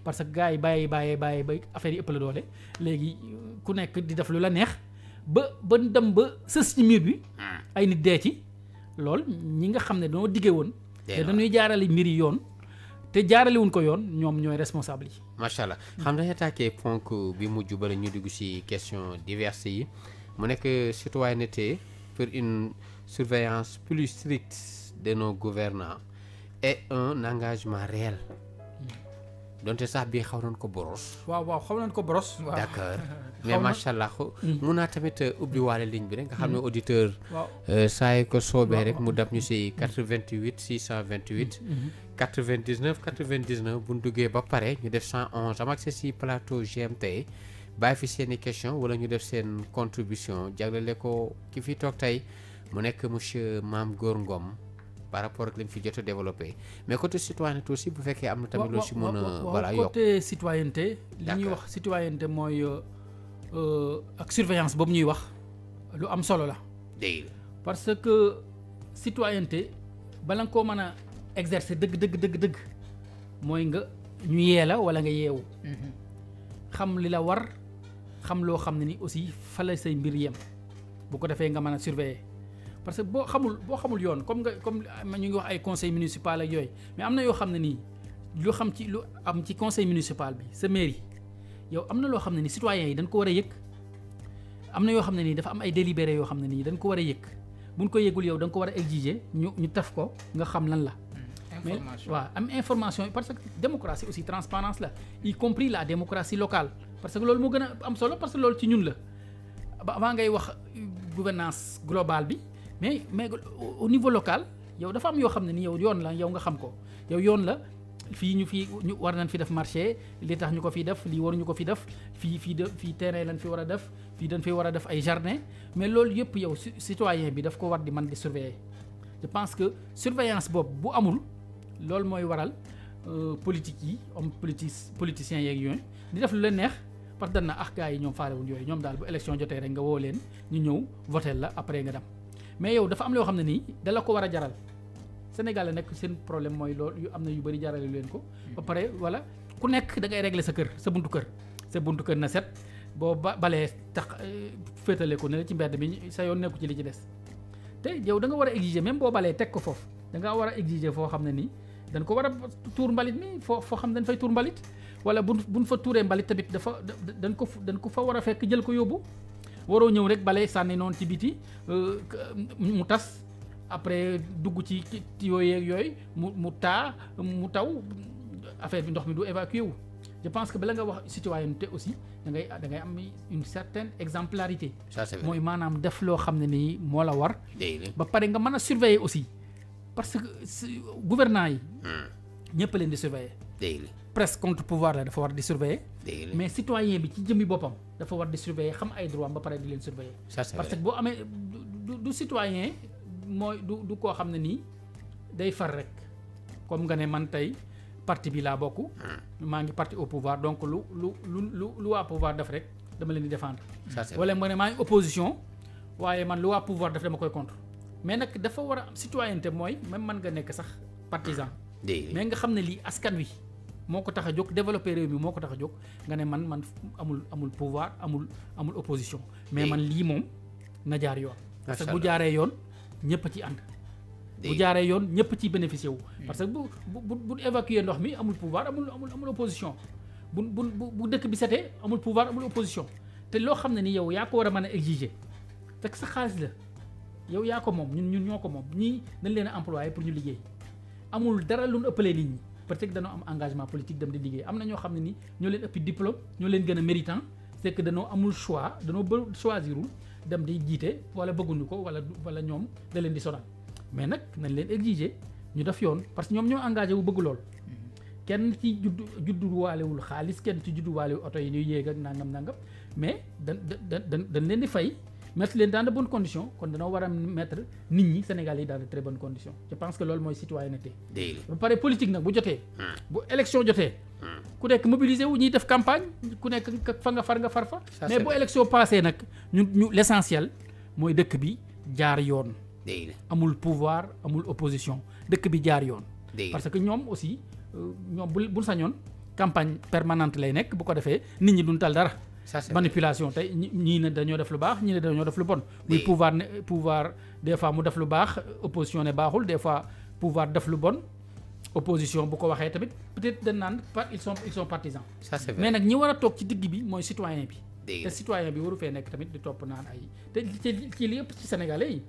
parce que gars yi bàyyi ba affaire yi ëpp la doole léegi ku nekk di def lu la neex ba dem ba sës ci mur bi ay nit dee ci lool ñi nga xam ne dañoo diggee woon te dañuy jaarale mbir yi yoon te jaarale wuñ ko yoon ñoom ñooy responsable yi macha allah xam nga attaqué ponk bi mujj bala ñu dugg ci question diverses yi mu nekk citoyenneté pour une surveillance plus stricte de nos gouvernants et un engagement réel donte sax bii xaw nañ ko boros. waaw xaw nañ ko boros. waaw d'accord mais macha allah mun naa tamit ubbi waale ligne bi rek nga xam ne auditeur. saa yu ko soobee rek mu dab ñu si 88 628. 99 bu ñu duggee ba pare ñu def 111 am accès si plateau GMT bàyyi fi seen i question wala ñu def seen contribution jaglele ko ki fi toog tey mu nekk monsieur Mame Gor Ngom. par rapport ak li mu fi jot a développé mais côté citoyenneté aussi bu fekkee am na tamit loo si mën a voilà yokk côté citoyenneté li ñuy wax citoyenneté mooy ak surveillance boobu ñuy wax lu am solo la dégg parce que citoyenneté bala nga koo mën a exercer dëgg mooy nga ñu yee la wala nga yeewu xam li la war xam loo xam ne ni aussi fa la say mbir yem bu ko defee nga mën a surveiller parce que boo xamul yoon comme ñu ngi wax ay conseil municipal ak yooyu mais am na yoo xam ne nii lu am ci conseil municipal bi sa mairie yow am na loo xam ne ni citoyens yi dañ ko war a yëg am na yoo xam ne nii dafa am ay délibéré yoo xam ne nii dañ ko war a yëg buñ ko yëgul yow da nga ko war a exiger ñu taf ko nga xam lan la mais information. waaw am information parce que démocratie aussi transparence la y compris la démocratie locale parce que loolu moo gën a am solo parce que loolu ci ñun la avant ngay wax gouvernance globale bi mais au niveau local yow dafa am yoo xam ne ni yow yoon la yow nga xam ko yow yoon la fii ñu war nañ fi def marché li tax ñu ko fi def lii waruñu ko fi def fii terrain lañ fi war a def fii dañ fi war a def ay jardin mais loolu yëpp yow citoyen bi daf ko war di mën di surveiller je pense que surveillance boobu bu amul loolu mooy waral politique yi homme politiciens yeeg yooyu di def lu leen neex parce que dañ na gars yi ñoom faalewul yooyu ñoom daal bu élection jotee rek nga woo leen ñu ñëw voter la après nga dem mais yow dafa am loo xam ne nii da la ko war a jaral Sénégal la nekk seen problème mooy loolu yu am na yu bëri jarale leen ko ba pare wala ku nekk da ngay régler sa kër sa buntu kër na set boo balee tax féetale ko ne ci mbedd mi sa yoon nekku ci li ci des te yow da nga war a exiger même boo balee teg ko foofu da nga war a exiger foo xam ne nii dañ ko war a tuur mbalit mi foo xam dañ fay tuur mbalit wala buñ fa tuuree mbalit tamit dañ ko fa war a fekk jël ko yóbbu waroo ñëw rek balee sànni noonu ci biti mu tas après dugg ci yooyu mu taw affaire bi ndox mi du évacuer wu je pense que bala nga wax citoyenneté aussi da ngay am une certaine exemplarité mooy maanaam def loo xam ne nii moo la war ba pare nga mën a surveiller aussi parce que gouvernants yi ñëpp leen di surveiller presse contre pouvoir la dafa war di surveiller mais citoyen bi ci jëmmi boppam dafa war di surveiller xam ay droit ba pare di leen surveiller parce que boo amee du citoyen mooy du koo xam ne nii day far rek comme nga ne man tey parti bi laa bokk maa ngi parti au pouvoir donc lu waa pouvoir def rek dama leen di défendre wala ma ne maa ngi opposition waaye man lu waa pouvoir def dama koy contre mais nag dafa war a citoyenneté mooy même man nga nekk sax partisan mais nga xam ne lii askan wi moo ko tax a jóg développer réew mi moo ko tax a jóg nga ne man amul pouvoir amul opposition mais man lii moom na jaar yoon parce que bu jaaree yoon ñëpp ci ànd bu jaaree yoon ñëpp ci bénéficier wu parce que bu évacuer ndox mi amul pouvoir amul opposition bu dëkk bi setee amul pouvoir amul opposition te loo xam ne ni yow yaa ko war a mën a exiger fekk sa xaalis la yow yaa ko moom ñun ñoo ko moom ñii dañ leen a employé pour ñu liggéey amul dara lu ñu ëppalee nit ñi peut-être dañoo am engagement politique dem di liggéey am na ñoo xam ne ni ñoo leen ëppi diplôme ñoo leen gën a méritant c'est que dañoo amul choix dañoo choisirul dem di jiite wala bëgguñu ko wala ñoom da leen di sonal mais nag nañ leen exiger ñu def yoon parce que ñoom ñoo engagé wu bëgg lool kenn ci juddu waalewul xaalis kenn ci juddu waalewul oto yi ñuy yéeg ak nangam mais dañ leen di fay mettre leen dans de bonnes conditions kon danoo war a mettre nit ñi Sénégal yi dans de très bonnes conditions je pense que loolu mooy citoyenneté ba pare politique nag bu jotee bu élection jotee ku nekk mobiliser wu ñuy def campagne ku nekk fa nga far fa mais bu élection passé nag ñu l'essentiel mooy dëkk bi jaar yoon amul pouvoir amul opposition dëkk bi jaar yoon parce que ñoom aussi ñoom bu sañoon campagne permanente lay nekk bu ko defee nit ñi duñ tal dara manipulation tey ñii ne dañoo def lu baax ñii ne dañoo def lu bon muy pouvoir des fois mu def lu baax opposition ne baaxul des fois pouvoir def lu bon opposition bu ko waxee tamit peut-être dañ naan ils sont partisans mais nag ñi war a toog ci digg bi mooy citoyen bi te citoyen bi waru fee nekk tamit di topp naan ay te ci li yëpp ci sénégalais yi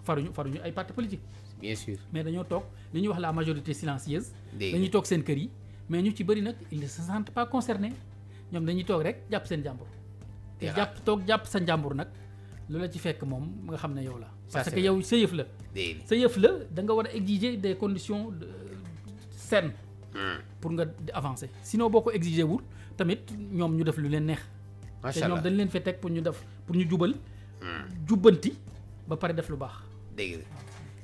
faruñu ay parti politique bien sûr mais dañoo toog li ñuy wax la majorité silencieuse dañuy toog seen kër yi mais ñu ci bëri nag ils ne se sentent pas concernés ñoom dañuy toog rek jàpp seen jàmbur te jàpp sa njàmbur nag lu la ci fekk moom nga xam ne yow la parce que yow sa yëf la da nga war a exiger des conditions saines pour nga avancer sinon boo ko exiger wul tamit ñoom ñu def lu leen neex te ñoom dañ leen fee teg pour ñu jubal jubbanti ba pare def lu baax dégg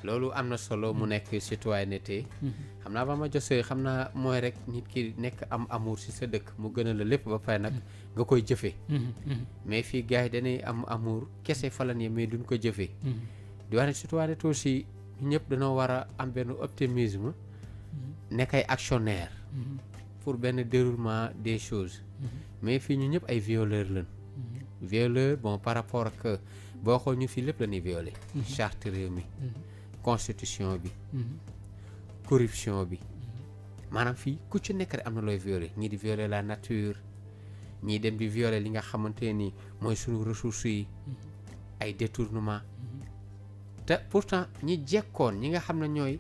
loolu am na solo mu nekk citoyenneté xam naa ba ma josee xam naa mooy rek nit ki nekk am amour ci sa dëkk mu gën a la lépp ba pare nag nga koy jëfee mais fii gars yi dañuy am amour kese falan yi mais duñ ko jëfee di wax ne citoyenneté aussi ñëpp dañoo war a am benn optimisme nekk ay actionnaire pour benn déroulement des choses mais fii ñu ñëpp ay violeurs lañ violeur bon par rapport ak boo xool ñu fii lépp la ñuy violer charte réew mi constitution bi corruption bi maanaam fii ku ci nekk rek am na looy violer ñii di violer la nature ñii dem di violer li nga xamante ni mooy suñu ressources yi ay détournement te pourtant ñi jekkoon ñi nga xam ne ñooy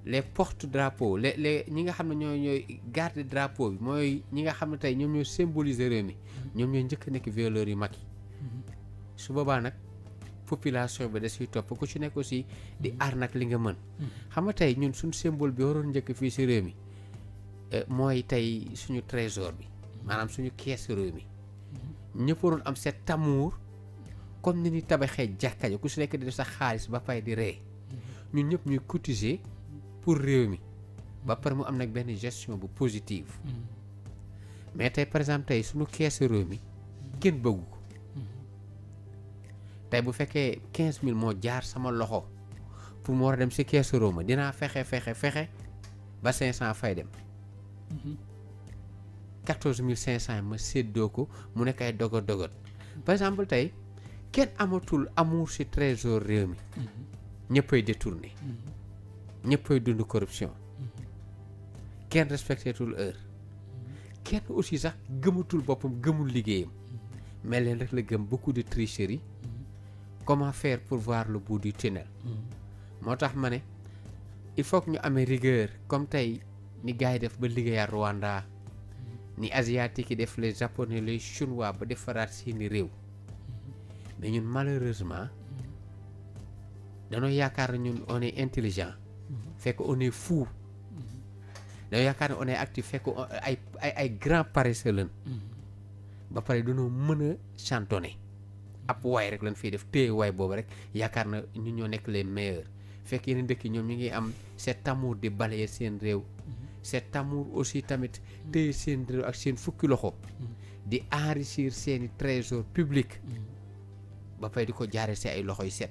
les porte drapeau les ñi nga xam ne ñooy garde drapeau bi mooy ñi nga xam ne tey ñoom ñooy symboliser réew mi ñoom ñooy njëkk a nekk violeurs yu mag yi su boobaa nag population bi da siy topp ku ci nekk aussi di aar nag li nga mën xam nga tey ñun suñu symbole bi waroon njëkk fii si réew mi mooy tey suñu trésor bi maanaam suñu kees réew mi ñëpp waroon am cet amour comme ni ñuy tabaxee jàkka ji ku si nekk di def sa xaalis ba pare di ree ñun ñëpp ñuy cotiser pour réew mi ba pare mu am nag benn gestion bu positive mais tey par exemple tey suñu kees réew mi kenn bëggu ko tey bu fekkee 15000 moo jaar sama loxo pour mu war a dem si keesu réew ma dinaa fexe ba 500 fay dem 14500 ma séddoo ko mu nekk ay dogot par exemple tey kenn amatul amour si trésor réew mi ñëppay détourné ñëppay dund corruption kenn respecteetul heure kenn aussi sax gëmatul boppam gëmul liggéeyam mais leen rek la gëm beaucoup de tricherie comment faire pour voir le bout du tunnel moo tax ma ne il faut que ñu amee rigueur comme tey ni gars yi def ba liggéeyaat Rwanda ni asiatique yi def les japonais les chinois ba defaraat seeni réew mais ñun malheureusement dañoo yaakaar ne ñun on est intelligent fekk on est fou dañoo yaakaar ne on est actif fekk ay grand paresseux lañ ba pare dañoo mën a chantonner ab waay rek lañ fiy def téye waay boobu rek yaakaar na ñun ñoo nekk les meilleurs fekk yeneen dëkk ñoom ñu ngi am cet amour di balayer seen réew cet amour aussi tamit téye seen réew ak seen fukki loxo di enrichir seeni trésor public ba pare di ko jaare si ay loxo yu set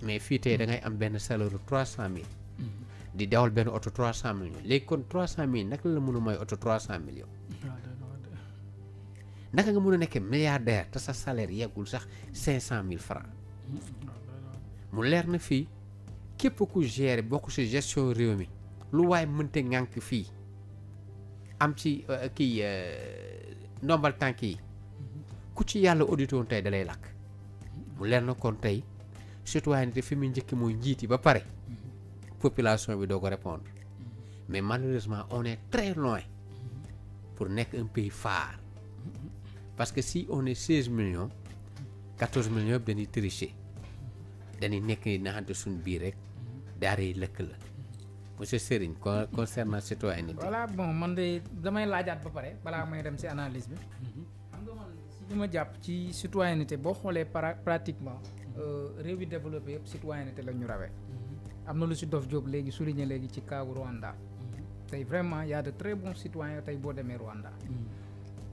mais fii tey da ngay am benn salaire 300000 di dawal benn oto 300 millions léegi kon 300000 naka la mën a may oto 300 millions naka nga mën a nekk milliardaire te sa salaire yeggul sax 500000 francs mu leer na fii képp ku gérer bokk ci gestion réew mi lu waay mënte ŋànk fii am ci kii ndombal tànk yi ku ci yàlla audité woon tey da lay lakk mu leer na kon tey citoyenneté fi mu njëkk mooy njiit yi ba pare population bi doo ko répondre mais malheureusement on est très loin pour nekk un pays phare parce que si on est 16 millions 14 millions yëpp dañuy tricher dañuy nekk ni naxante suñ biir rek daaree lëkk la monsieur Serigne concernant citoyenneté. voilà bon man de damay laajaat ba pare balaa may dem ci analyse bi. xam nga man si li ma jàpp ci citoyenneté boo xoolee pratiquement réew yi développé yëpp citoyenneté la ñu rawee. am na lu si Dof Diop léegi souligné léegi ci cas Rwanda. tey vraiment y a de très bons citoyens tey boo demee Rwanda.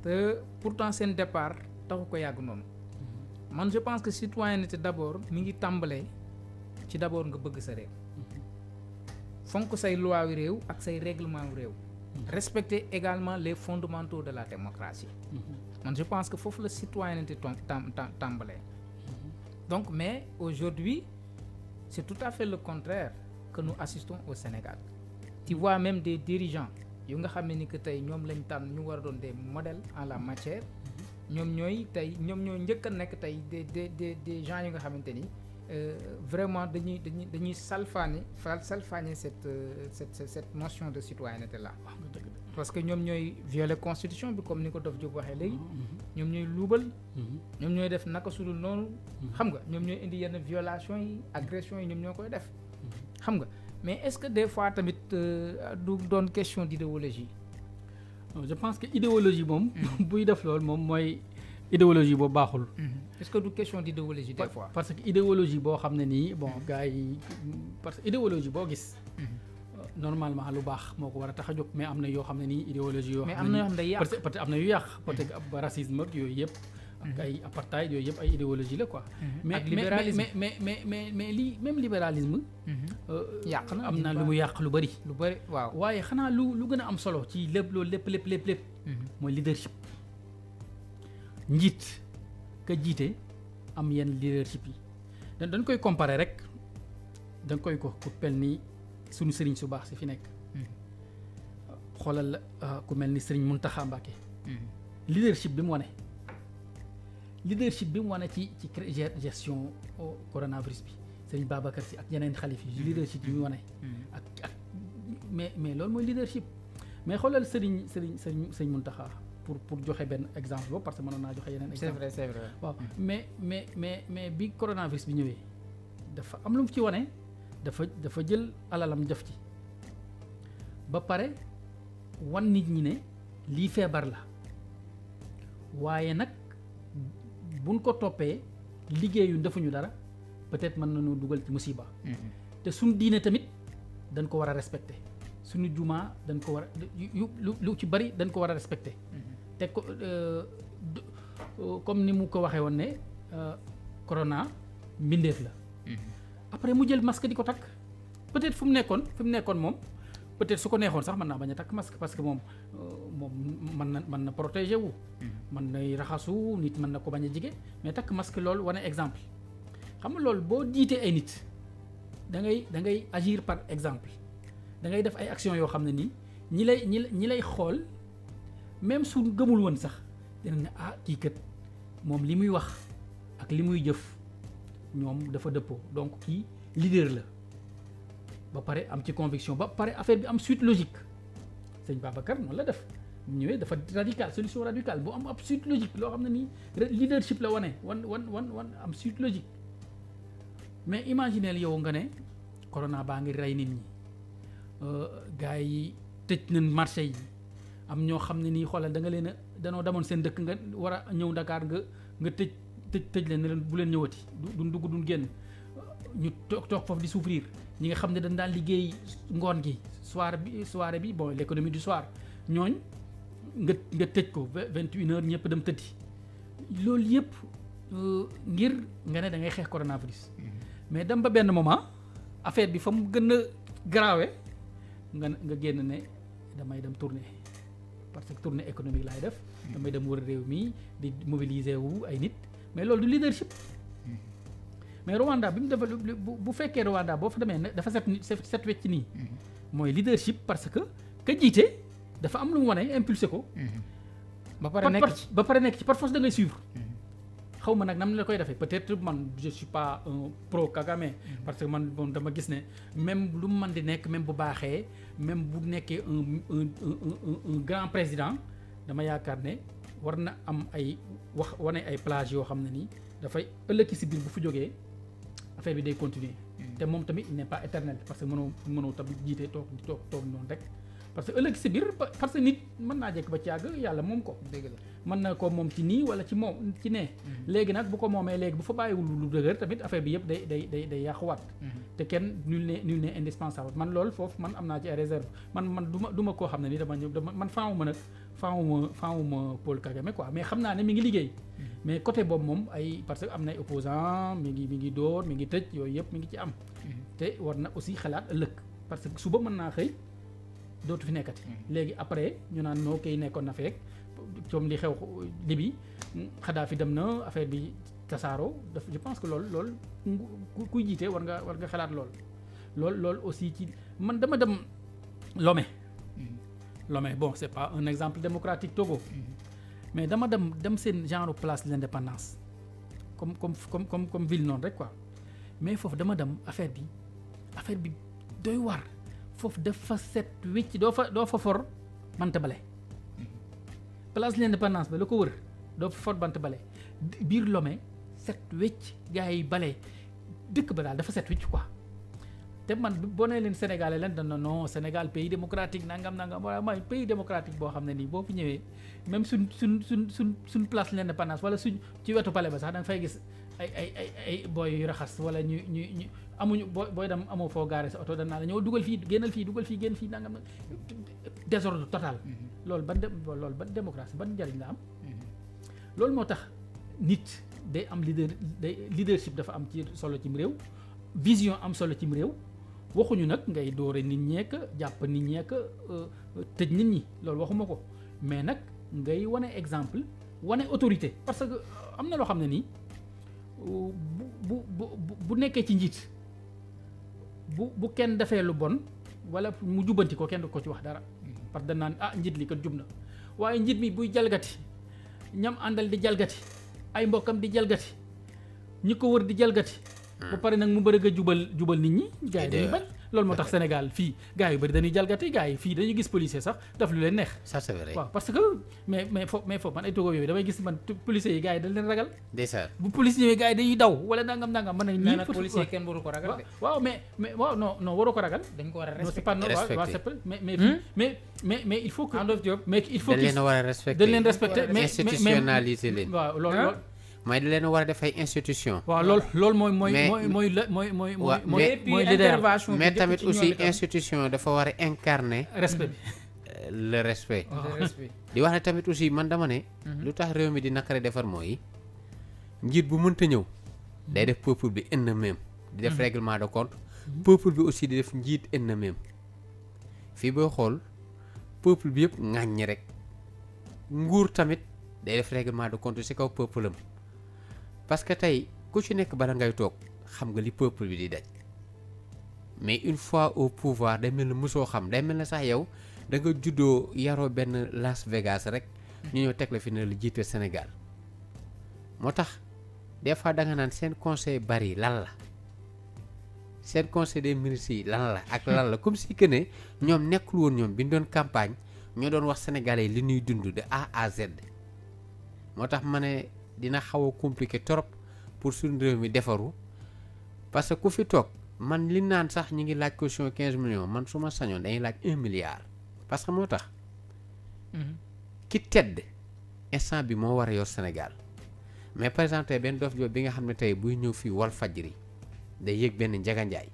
te pourtant seen départ taxu ko yàgg noonu. man je pense que citoyenneté d'abord mi ngi tàmbalee ci d'abord nga bëgg sa réew. fonk say loi yu réew ak say règlement yu réew. respecter également les fondamentaux de la démocratie. man je pense que foofu la citoyenneté tàmbalee. donc mais aujourd'hui c'est tout à fait le contraire que nous assistons au Sénégal. tu vois même des dirigeants yu nga xam ne ni que tey ñoom lañ tànn ñu war a doon des modèles en la matière. ñoom ñooy njëkk a nekk tey des gens yi nga xamante ni vraiment dañuy salfaañe cette notion de citoyenneté là. parce que ñoom ñooy violer constitution bi comme ni ko Dof Diop waxee léegi. ñoom ñooy luubal. ñoom ñooy def naka sudul noonu. xam nga ñoom ñooy indi yenn violation yi agression yi ñoom ñoo koy def. xam nga mais est-ce que des fois tamit du doon question d'idéologie. je pense que idéologie moom. buy def loolu moom mooy idéologie boobu baaxul. est-ce que du question d'idéologie des fois. parce que idéologie boo xam ne nii bon gars yi parce que idéologie boo gis. normalement lu baax moo ko war a tax a jóg mais am na yoo xam ne nii idéologie yoo. mais am na yoo xam ne day yàq peut-être am na yu yàq. peut-être racisme ak yooyu yëpp. ak ay apartheid yooyu yëpp ay idéologie la quoi. ak libéralisme mais lii même libéralisme. yàq na am na lu mu yàq lu bari. lu bari waaw waaye xanaa lu gën a am solo ci lépp loolu lépp. mooy leadership. njiit ka jiite am yenn leadership yi dañ koy comparer rek dañ koy ko ku mel ni suñu sëriñ su baax si fi nekk. xoolal ku mel ni sëriñ Mountakha Mbacké. leadership bi mu wane ci gestion coronavirus bi Serigne Babacar Sy ak yeneen xalif yi leadership yi mu wane. ak mais loolu mooy leadership mais xoolal Serigne Mountakha pour joxe benn exemple boobu parce que mënoon naa joxe yeneen exemple. c'est vrai waaw mais bi coronavirus bi ñëwee dafa am lu mu ci wane dafa jël alalam def ci ba pare wan nit ñi ne lii feebar la waaye nag buñ ko toppee liggéeyu defuñu dara peut-être mën nañoo dugal ci musiba. te suñ diine tamit dañ ko war a respecter suñu jumaa dañ ko war a lu ci bari dañ ko war a respecter. te ko comme ni mu ko waxee woon ne corona mbindeef la. après mu jël masque di ko takk peut-être fi mu nekkoon moom peut-être su ko neexoon sax mën naa bañ a takk masque parce que moom mën na protéger wu. mën nay raxasu nit mën na ko bañ a jige mais takk masque loolu wane exemple xam nga loolu boo jiitee ay nit da ngay agir par exemple da ngay def ay actions yoo xam ne nii ñi lay xool même su gëmul woon sax dina ne kii kat moom li muy wax ak li muy jëf ñoom dafa dëppoo donc kii leader la ba pare am ci conviction ba pare affaire bi am suite logique sëñ Babacar noonu la def mu ñëwee dafa radical solution radicale bu am ab suite logique loo xam ne nii leadership la wan am suite logique mais imaginez yow nga ne corona baa ngi rey nit ñi gars yi tëj nañ marché yi am ñoo xam ne nii xoolal da nga leen a danoo demoon seen dëkk nga war a ñëw Dakar nga tëj leen ne leen bu leen ñëwati duñ dugg duñ génn ñu toog foofu di souffrir ñi nga xam ne dañ daan liggéey ngoon gi soirée bi bon l'économie du soir ñooñ nga tëj ko 21h ñëpp dem tëddi loolu yëpp ngir nga ne da ngay xeex coronavirus. mais dem ba benn moment affaire bi fa mu gën a garaawe nga génn ne damay dem tournée parce que tournée économique laay def. damay dem wër réew mi di mobiliser wu ay nit mais loolu du leadership. mais Rwanda bi mu defal bu fekkee Rwanda boo fa demee dafa set wecc nii. mooy leadership parce que ka jiite dafa am lu mu wane impulsé ko. ba pare nekk ci par force da ngay suivre. xaw ma nag nam la koy defee peut-être man je suis pas un pro Kagame. parce que man bon dama gis ne même lu mu mën di nekk même bu baaxee même bu nekkee un grand président dama yaakaar ne war na am ay wane ay plage yoo xam ne nii dafay ëllëg si biir bu fi jógee affaire bi day continuer. te moom tamit il n'est pas éternel parce que mënoo tamit jiite toog noonu rek. parce que ëllëg si biir parce que nit mën naa jekk ba ci àgg yàlla moom ko. dëgg la mën na ko moom ci nii wala ci moom ci nee. léegi nag bu ko moomee léegi bu fa bàyyiwul lu dëgër tamit affaire bi yëpp day yàquwaat. te kenn nul ne indispensable man loolu foofu man am naa ci ay réserve man du ma koo xam ne ni dama ñëw man faawuma Paul Kagame quoi mais xam naa ne mi ngi liggéey. mais côté boobu moom parce que am na ay opposants mi ngi dóor mi ngi tëj yooyu yëpp mi ngi ci am. te war na aussi xalaat ëllëg parce que suba mën naa xëy. dootu fi nekkati. léegi après ñu naan noo koy nekkoon na feek comme li xew Libi Kadhafi dem na affaire bi tasaaroo je pense que loolu kuy jiite war nga xalaat lool aussi ci man dama dem Lomé. Lomé bon c'est pas un exemple démocratique Togo. mais dama dem seen genre place de l'indépendance comme ville noonu rek quoi mais foofu dama dem affaire bi doy war. foofu dafa set wécc doo fa for bant bale place l'indépendance ba la ko wër doo fa for bant bale biir Lomé set wécc gars yi bale dëkk ba daal dafa set wécc quoi te man boo nee leen Sénégalais leen dana non Sénégal pays démocratique nangam wala mooy pays démocratique boo xam ne nii boo fi ñëwee même suñ place l'indépendance wala suñ ci wetu palais ba sax da nga fay gis ay booy yu raxas wala ñu amuñu booy dem amoo foo gaare sa oto danaa la ñëw dugal fii génnal fii dugal fii génn fii nangam désordre total. loolu ban démocratie ban njariñ la am. loolu moo tax nit day am leadership dafa am ci solo cim réew vision am solo cim réew waxuñu nag ngay doore nit ñeek jàpp nit ñeek tëj nit ñi loolu waxuma ko mais nag ngay wane exemple wane autorité parce que am na loo xam ne nii bu nekkee ci njiit bu kenn defee lu bon wala mu jubbanti ko kenn du ko ci wax dara parce que dañ naan njiit li kat jub na waaye njiit mi buy jalgati ñam àndal di jalgati ay mbokkam di jalgati ñi ko wër di jalgati ba pare nag mu bëgg a jubal nit ñi gars yi dañuy bañ loolu moo tax Sénégal fii gars yu bëri dañuy jalgati gars yi fii dañuy gis policier sax daf lu leen neex ça c'est vrai waaw parce que mais foofu man ay togo yooyu damay gis man policiers yi gars yi dañ leen ragal ndeysaan bu policier yi gars yi dañuy daw wala nangam man nag mais nag policier kenn waru ko ragal de waaw mais waaw non waroo ko ragal dañ ko war a non c'est pas respecter non waaw c'est mais il faut que Andof Diop mais il faut dañ leen a war a respecter dañ leen respecter mais institutionnaliser leen waaw loolu mooy da leen a war a def ay institution waaw loolu mooy intervention mais tamit aussi institution dafa war a incarner respect bi le respect di wax ne tamit aussi man dama ne lu tax réew mi di naqare defar mooy njiit bu mënta ñëw day def peuple bi ennemi di def règlement de compte peuple bi aussi di def njiit ennemi fii boo xool peuple bi yëpp ŋàññi rek nguur tamit day def règlement de compte ci kaw peuple am parce que tey ku ci nekk bala ngay toog xam nga li peuple bi di daj mais une fois au pouvoir day mel na mosoo xam day mel na sax yow da nga juddoo yaroo benn Las Vegas rek ñu ñëw teg la fi ne la jiite Sénégal moo tax des fois da nga naan seen conseil bari lan la seen conseil des ministres yi lan la ak lan la comme si que ne ñoom nekkul woon ñoom bi ñu doon campagne ñoo doon wax sénégalais li ñuy dund de A à Z moo tax ma ne dina xaw a compliqué trop pour suñu réew mi defaru parce que ku fi toog man li naan sax ñi ngi laaj caution 15 millions man su ma sañoon dañuy laaj 1 milliard parce que moo tax ki tedd instant bi moo war a yor Sénégal mais par exemple tey benn Dof Diop bi nga xam ne tey buy ñëw fii Walfadjri day yëg benn njaganjaay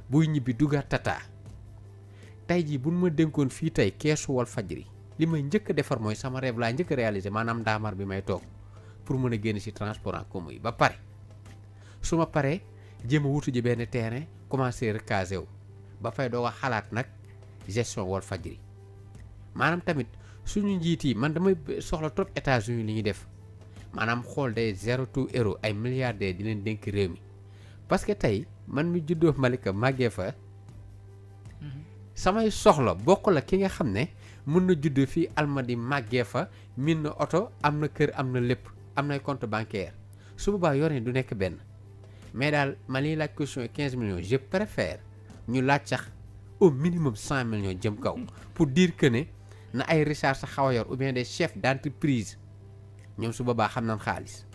buy ñibbi dugaat tata tey jii buñ ma dénkoon fii tey keesu Walfadjri li may njëkk a defar mooy sama rêve laa njëkk a réaliser maanaam ndaamar bi may toog pour mën a génn ci transport en commun yi ba pare su ma paree jéem a wutu ji benn terrain commencé recaser wu ba fay doo ko xalaat nag gestion Walfadjri maanaam tamit suñu njiit yi man damay soxla trop États-Unis li ñuy def maanaam xool day zéro to hero ay milliardaires di leen dénk réew mi parce que tey man mi juddoo Malika màggee fa samay soxla bokk la ki nga xam ne mën na juddoo fii Almadi màggee fa min na oto am na kër am na lépp am nay compte bancaire su boobaa yoree du nekk benn mais daal ma liy laaj caution 15 millions je préfère ñu laaj sax au minimum 100 millions jëm kaw pour dire que ne na ay Richard sa xaw a yor ou bien des chefs d'entreprise ñoom su boobaa xam nañ xaalis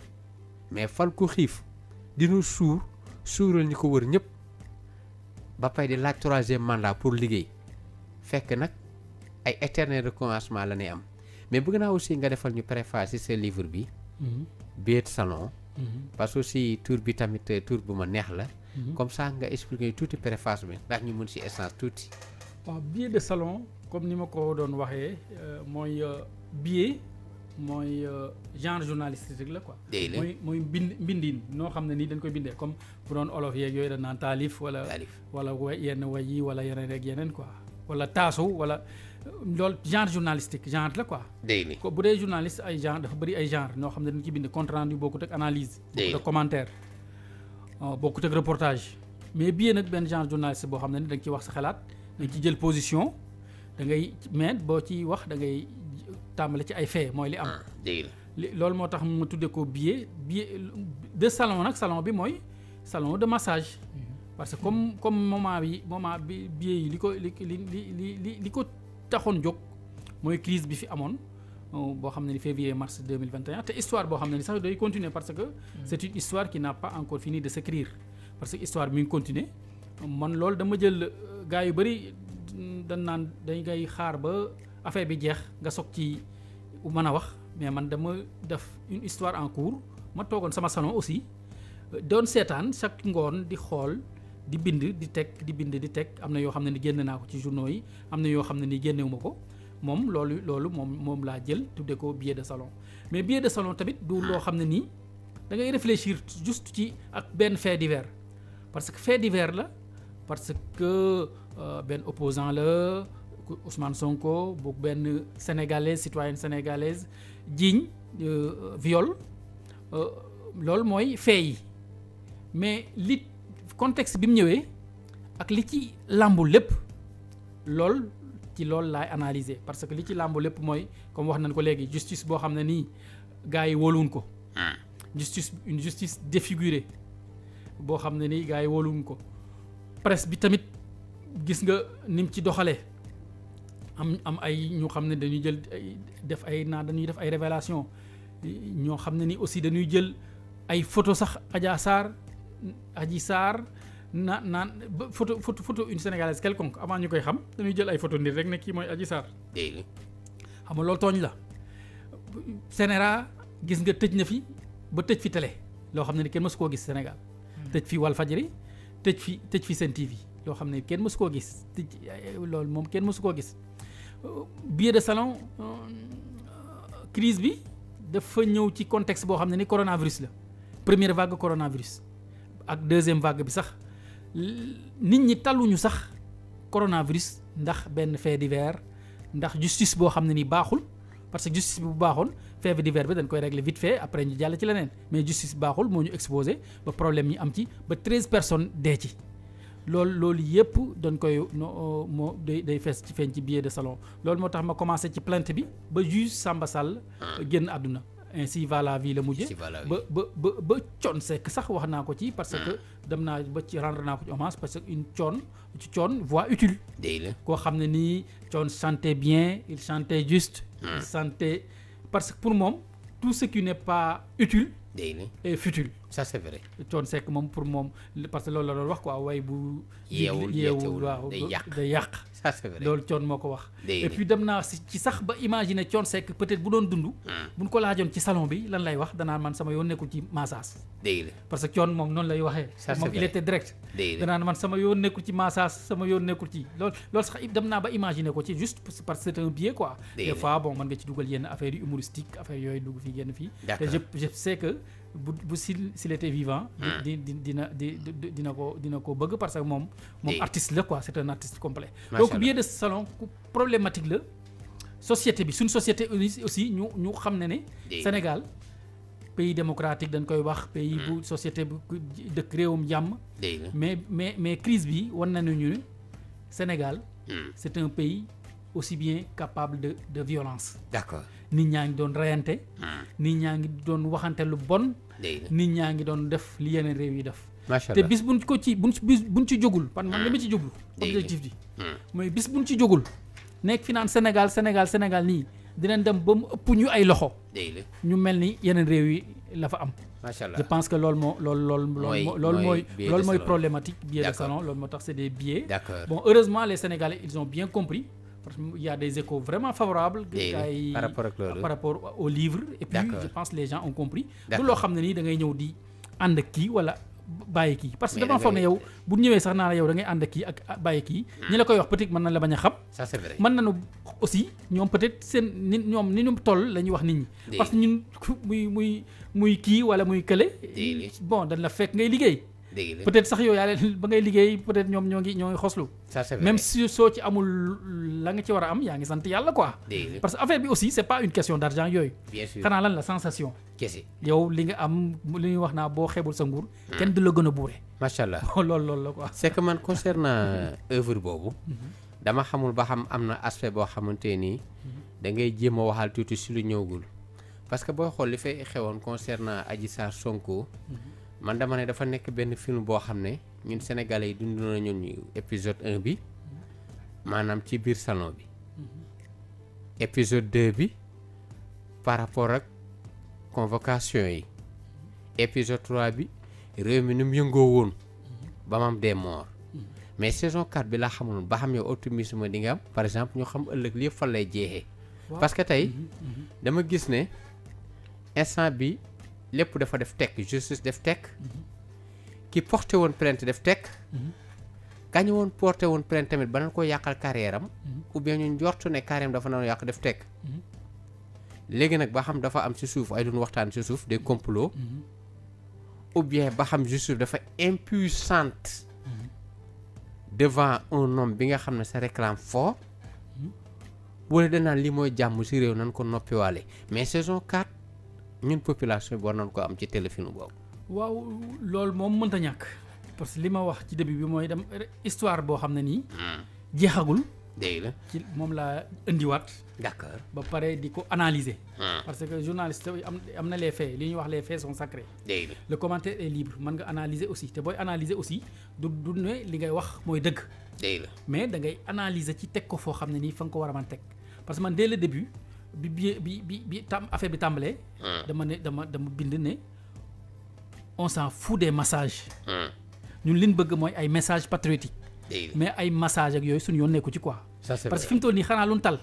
mais fal ko xiif dina suural ñi ko wër ñëpp ba pay di laaj 3e mandat pour liggéey fekk nag ay éternel recommencement la ñuy am mais bëgg naa aussi nga defal ñu préface ci sa livre bi billet de salon parce que aussi tour bi tamit tour bu ma neex la comme ça nga expliquer tuuti préface bi ndax ñu mën ci essence tuuti waaw billet de salon comme ni ma ko doon waxee mooy billet mooy genre journalistique la quoi mooy mbindin noo xam ne nii dañ koy bindee comme bu doon olof yeeg yooyu dañ naan taalif wala yenn way yi wala yeneen rek yeneen quoi wala taasu wala loolu genre journalistique genre la quoi bu dee journaliste ay genre dafa bëri ay genre ñoo xam ne dañ ci bind compte rendu bokkut ak analyse bokkut ak commentaire bokkut ak reportage mais billet nag benn genre journaliste boo xam ne ni da nga ci wax sa xalaat da nga ci jël position da ngay mais boo ci wax da ngay tàmbale ci ay fait mooy li am loolu moo tax ma tuddee ko billet de salon nag salon bi mooy salon de massage parce que comme moment bi billet yi li ko taxoon jóg mooy crise bi fi amoon boo xam ne ni février mars 2021 te histoire boo xam ne ni sax day continuer parce que c'est une histoire qui n'a pas encore fini de s'écrire parce que histoire mi ngi continuer man loolu dama jël gars yu bëri dañ naan dañ ngay xaar ba affaire bi jeex nga soog ci mën a wax mais man dama def une histoire en cours ma toogoon sama salon aussi doon seetaan chaque ngoon di xool di bind di teg am na yoo xam ne ni génne naa ko ci journaux yi am na yoo xam ne ni génnewuma ko moom loolu moom laa jël tudde ko billet de salon mais billet de salon tamit du loo xam ne nii da ngay réfléchir juste ci ak benn fait divers parce que fait divers la parce que benn opposant la Ousmane Sonko bu benn sénégalaise citoyenne sénégalaise jiiñ viol loolu mooy fait yi mais li contexte bi mu ñëwee ak li ci làmbu lépp loolu laay analyser parce que li ci làmbu lépp mooy comme wax nañ ko léegi justice boo xam ne nii gars yi wóoluwuñ ko une justice défigurée boo xam ne ni gars yi wóoluñ ko presse bi tamit gis nga ni mu ci doxalee am ay ñu xam ne dañuy jël def ay dañuy def ay révélation ñoo xam ne ni aussi dañuy jël ay photo sax Adji Sarr naan photo une sénégalaise quelconque avant ñu koy xam dañuy jël ay photo nit rek ne kii mooy Adji Sarr xam nga loolu tooñ la Sénéra gis nga tëj na fi ba tëj fi télé loo xam ne ni kenn mësu koo gis Sénégal tëj fi Walfadjri tëj fi Sen TV loo xam ne kenn mësu koo gis loolu moom kenn mësu koo gis billet de salon crise bi dafa ñëw ci contexte boo xam ne ni coronavirus la première vague coronavirus ak deuxième vague bi sax nit ñi talluñu sax coronavirus ndax benn fait divers ndax justice boo xam ne ni baaxul parce que justice bi bu baaxoon fait divers bi dañ koy régler vite fait après ñu jàll ci leneen mais justice baaxul moo ñu exposé ba problème ñi am ci ba 13 personnes dee ci loolu yëpp dañ koy moo day fees ci feeñ ci billet de salon loolu moo tax ma commencé ci plainte bi ba juge Samba Sall génn àdduna ainsi va la vie la mujje ba Thione Seck sax wax naa ko ci parce que dem naa ba ci rendre naa ko ci hommage parce que une Thione voix utile koo xam ne nii Thione chantait bien il chantait juste il chantait parce que pour moom tout ce qui n'est pas utile est futile ça c'est vrai Thione Seck moom pour moom parce que loolu la doon wax quoi way bu yeewul waaw day yàq ça c'est vrai loolu Thione moo ko wax et puis dem naa ci sax ba imaginer Thione Seck peut-être bu doon dund buñ ko laajoon ci salon bi lan lay wax danaa man sama yoon nekkul ci massage parce que Thione moom noonu lay waxee moom il était direct danaa man sama yoon nekkul ci massage sama yoon nekkul ci loolu sax dem naa ba imaginer ko ci juste parce que c'est un biais quoi des fois bon mën nga ci dugal yenn affaires yu humoristique affaire yooyu dugg fii génn fii te je sais que bu s'il était vivant dina ko bëgg parce que moom artiste la quoi c'est un artiste complet donc billet de salon problématique la société bi suñ société aussi ñu xam ne Sénégal pays démocratique dañ koy wax pays bu société bu dëkk réewum jàmm mais crise bi wan nañu ñu Sénégal c'est un pays aussi bien capable de violence d'accord nit ñaa ngi doon reyante nit ñaa ngi doon waxante lu bon nit ñaa ngi doon def li yeneen réew yi def te bis buñ ci jógul parce que man dama ci jóglu objectif bi mooy bis buñ ci jógul nekk fi naan Sénégal nii dinañ dem ba mu ëpp ñu ay loxo ñu mel ni yeneen réew yi la fa am je pense que loolu mooy problématique billet de salon loolu moo tax c'est des billets bon heureusement les Sénégalais ils ont bien compris parce qu'il y a des échos vraiment favorables par rapport au livre et puis je pense que les gens ont compris du loo xam ne nii da ngay ñëw di ànd ak kii wala bàyyi kii parce que dama foog ne yow bu ñëwee sax naa la yow da ngay ànd ak kii ak bàyyi kii ñi la koy wax peut-être mën na la bañ a xam ça c'est vrai mën nañu aussi ñoom peut-être seen ñoom ni ñu toll la ñuy wax nit ñi parce que ñun muy kii wala muy kële bon dañ la fekk ngay liggéey peut-être sax yow yaa leen ba ngay liggéey peut-être ñoom ñoo ngi xoslu même si soo ci amul la nga ci war a am yaa ngi sant yàlla quoi parce que affaire bi aussi c'est pas une question d'argent yooyu xanaa lan la sensation yow li nga am li ñuy wax naa boo xeebul sa nguur kenn du la gën a buure macha allah loolu la quoi c'est que man concernant œuvre boobu dama xamul ba xam am na aspect boo xamante nii da ngay jéem a waxal tuuti si lu ñëwgul parce que booy xool li fay xewoon concernant Adji Sarr Sonko man dama ne dafa nekk benn film boo xam ne ñun sénégalais yi dund nañu ñu épisode 1 bi maanaam ci biir salon bi épisode 2 bi par rapport ak convocation yi épisode 3 bi réew mi nu mu yëngoo woon ba mu am des morts mais saison 4 bi laa xamul ba xam yow optimisme di nga am par exemple ñu xam ëllëg li fan lay jeexee parce que tey dama gis ne instant bi lépp dafa def tekk justice def tekk ki porté woon plainte def tekk kañu woon porté woon plainte tamit ba nañ ko yàqal carrière am ou bien ñu njortu ne carrière am dafa nañu yàq def tekk léegi nag ba xam dafa am ci suuf ay doon waxtaan ci suuf des complots ou bien ba xam justice dafa impuissante devant un homme bi nga xam ne ça réclame fort wala danaan li mooy jàmm ci réew nañ ko noppiwaale mais saison 4 ñun population bi war nañ ko am ci téléfilm boobu. waaw loolu moom mënta ñàkk parce que li ma wax ci début bi mooy dem histoire boo xam ne nii jeexagul dégg la ci moom laa indiwaat d'accord ba pare di ko analyser parce que journaliste am na les faits li ñuy wax les faits sont sacrés dégg la le commentaire est libre mën nga analyser aussi te booy analyser aussi du ne li ngay wax mooy dëgg dégg la mais da ngay analyser ci teg ko foo xam ne nii fa nga ko war a mën teg parce que man dès le début bi affaire bi tàmbalee dama bind ne on s'en fout des messages ñun liñ bëgg mooy ay messages patriotiques mais ay message ak yooyu suñu yoon nekku ci quoi parce que fi mu toll nii xanaa luñ tal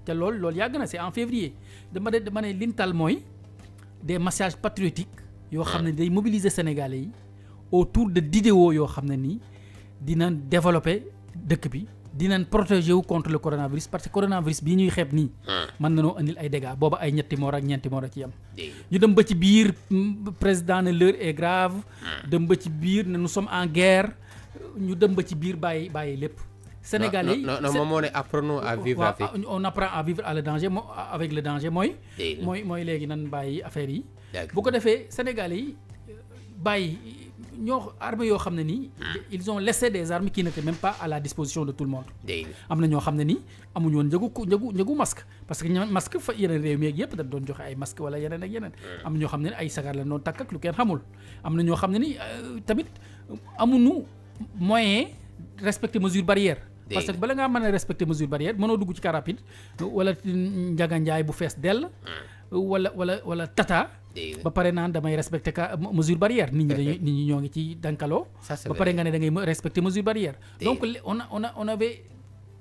te loolu yàgg na c'est en février dama ne liñ tal mooy des messages patriotiques yoo xam ne day mobiliser Sénégalais yi autour de d'idéaux yoo xam ne nii dinañ développer dëkk bi dinañ protéger wu contre le coronavirus parce que coronavirus bii ñuy xeeb nii mën nañoo indil ay dégâts booba ay ñetti moor ak ñeenti moor a ci yam ñu dem ba ci biir président ne l'heure est grave dem ba ci biir ne nous sommes en guerre ñu dem ba ci biir bàyyi lépp Sénégalais yi non moom moo ne apprenons à vivre avec on apprend à vivre avec le danger mooy léegi nan bàyyi affaire yi bu ko defee Sénégalais yi bàyyi ñoo armées yoo xam ne nii ils ont laissé des armes qui n'étaient même pas à la disposition de tout le monde am na ñoo xam ne nii amuñu woon njëgu masque parce que masque fa yeneen réew mi ak yëpp dañ doon joxe ay masque wala yeneen ak yeneen am na ñoo xam ne ay sagar la doon takk ak lu kenn xamul am na ñoo xam ne ni tamit amuñu moyen respecter mesure barrière parce que bala ngaa mën a respecter mesure barrière mënoo dugg ci car rapide wala njaga njaay bu fees dell wala tata ba pare naan damay respecter mesure barrière nit ñi ñoo ngi ci dankaloo ba pare nga ne da ngay respecter mesure barrière donc on avait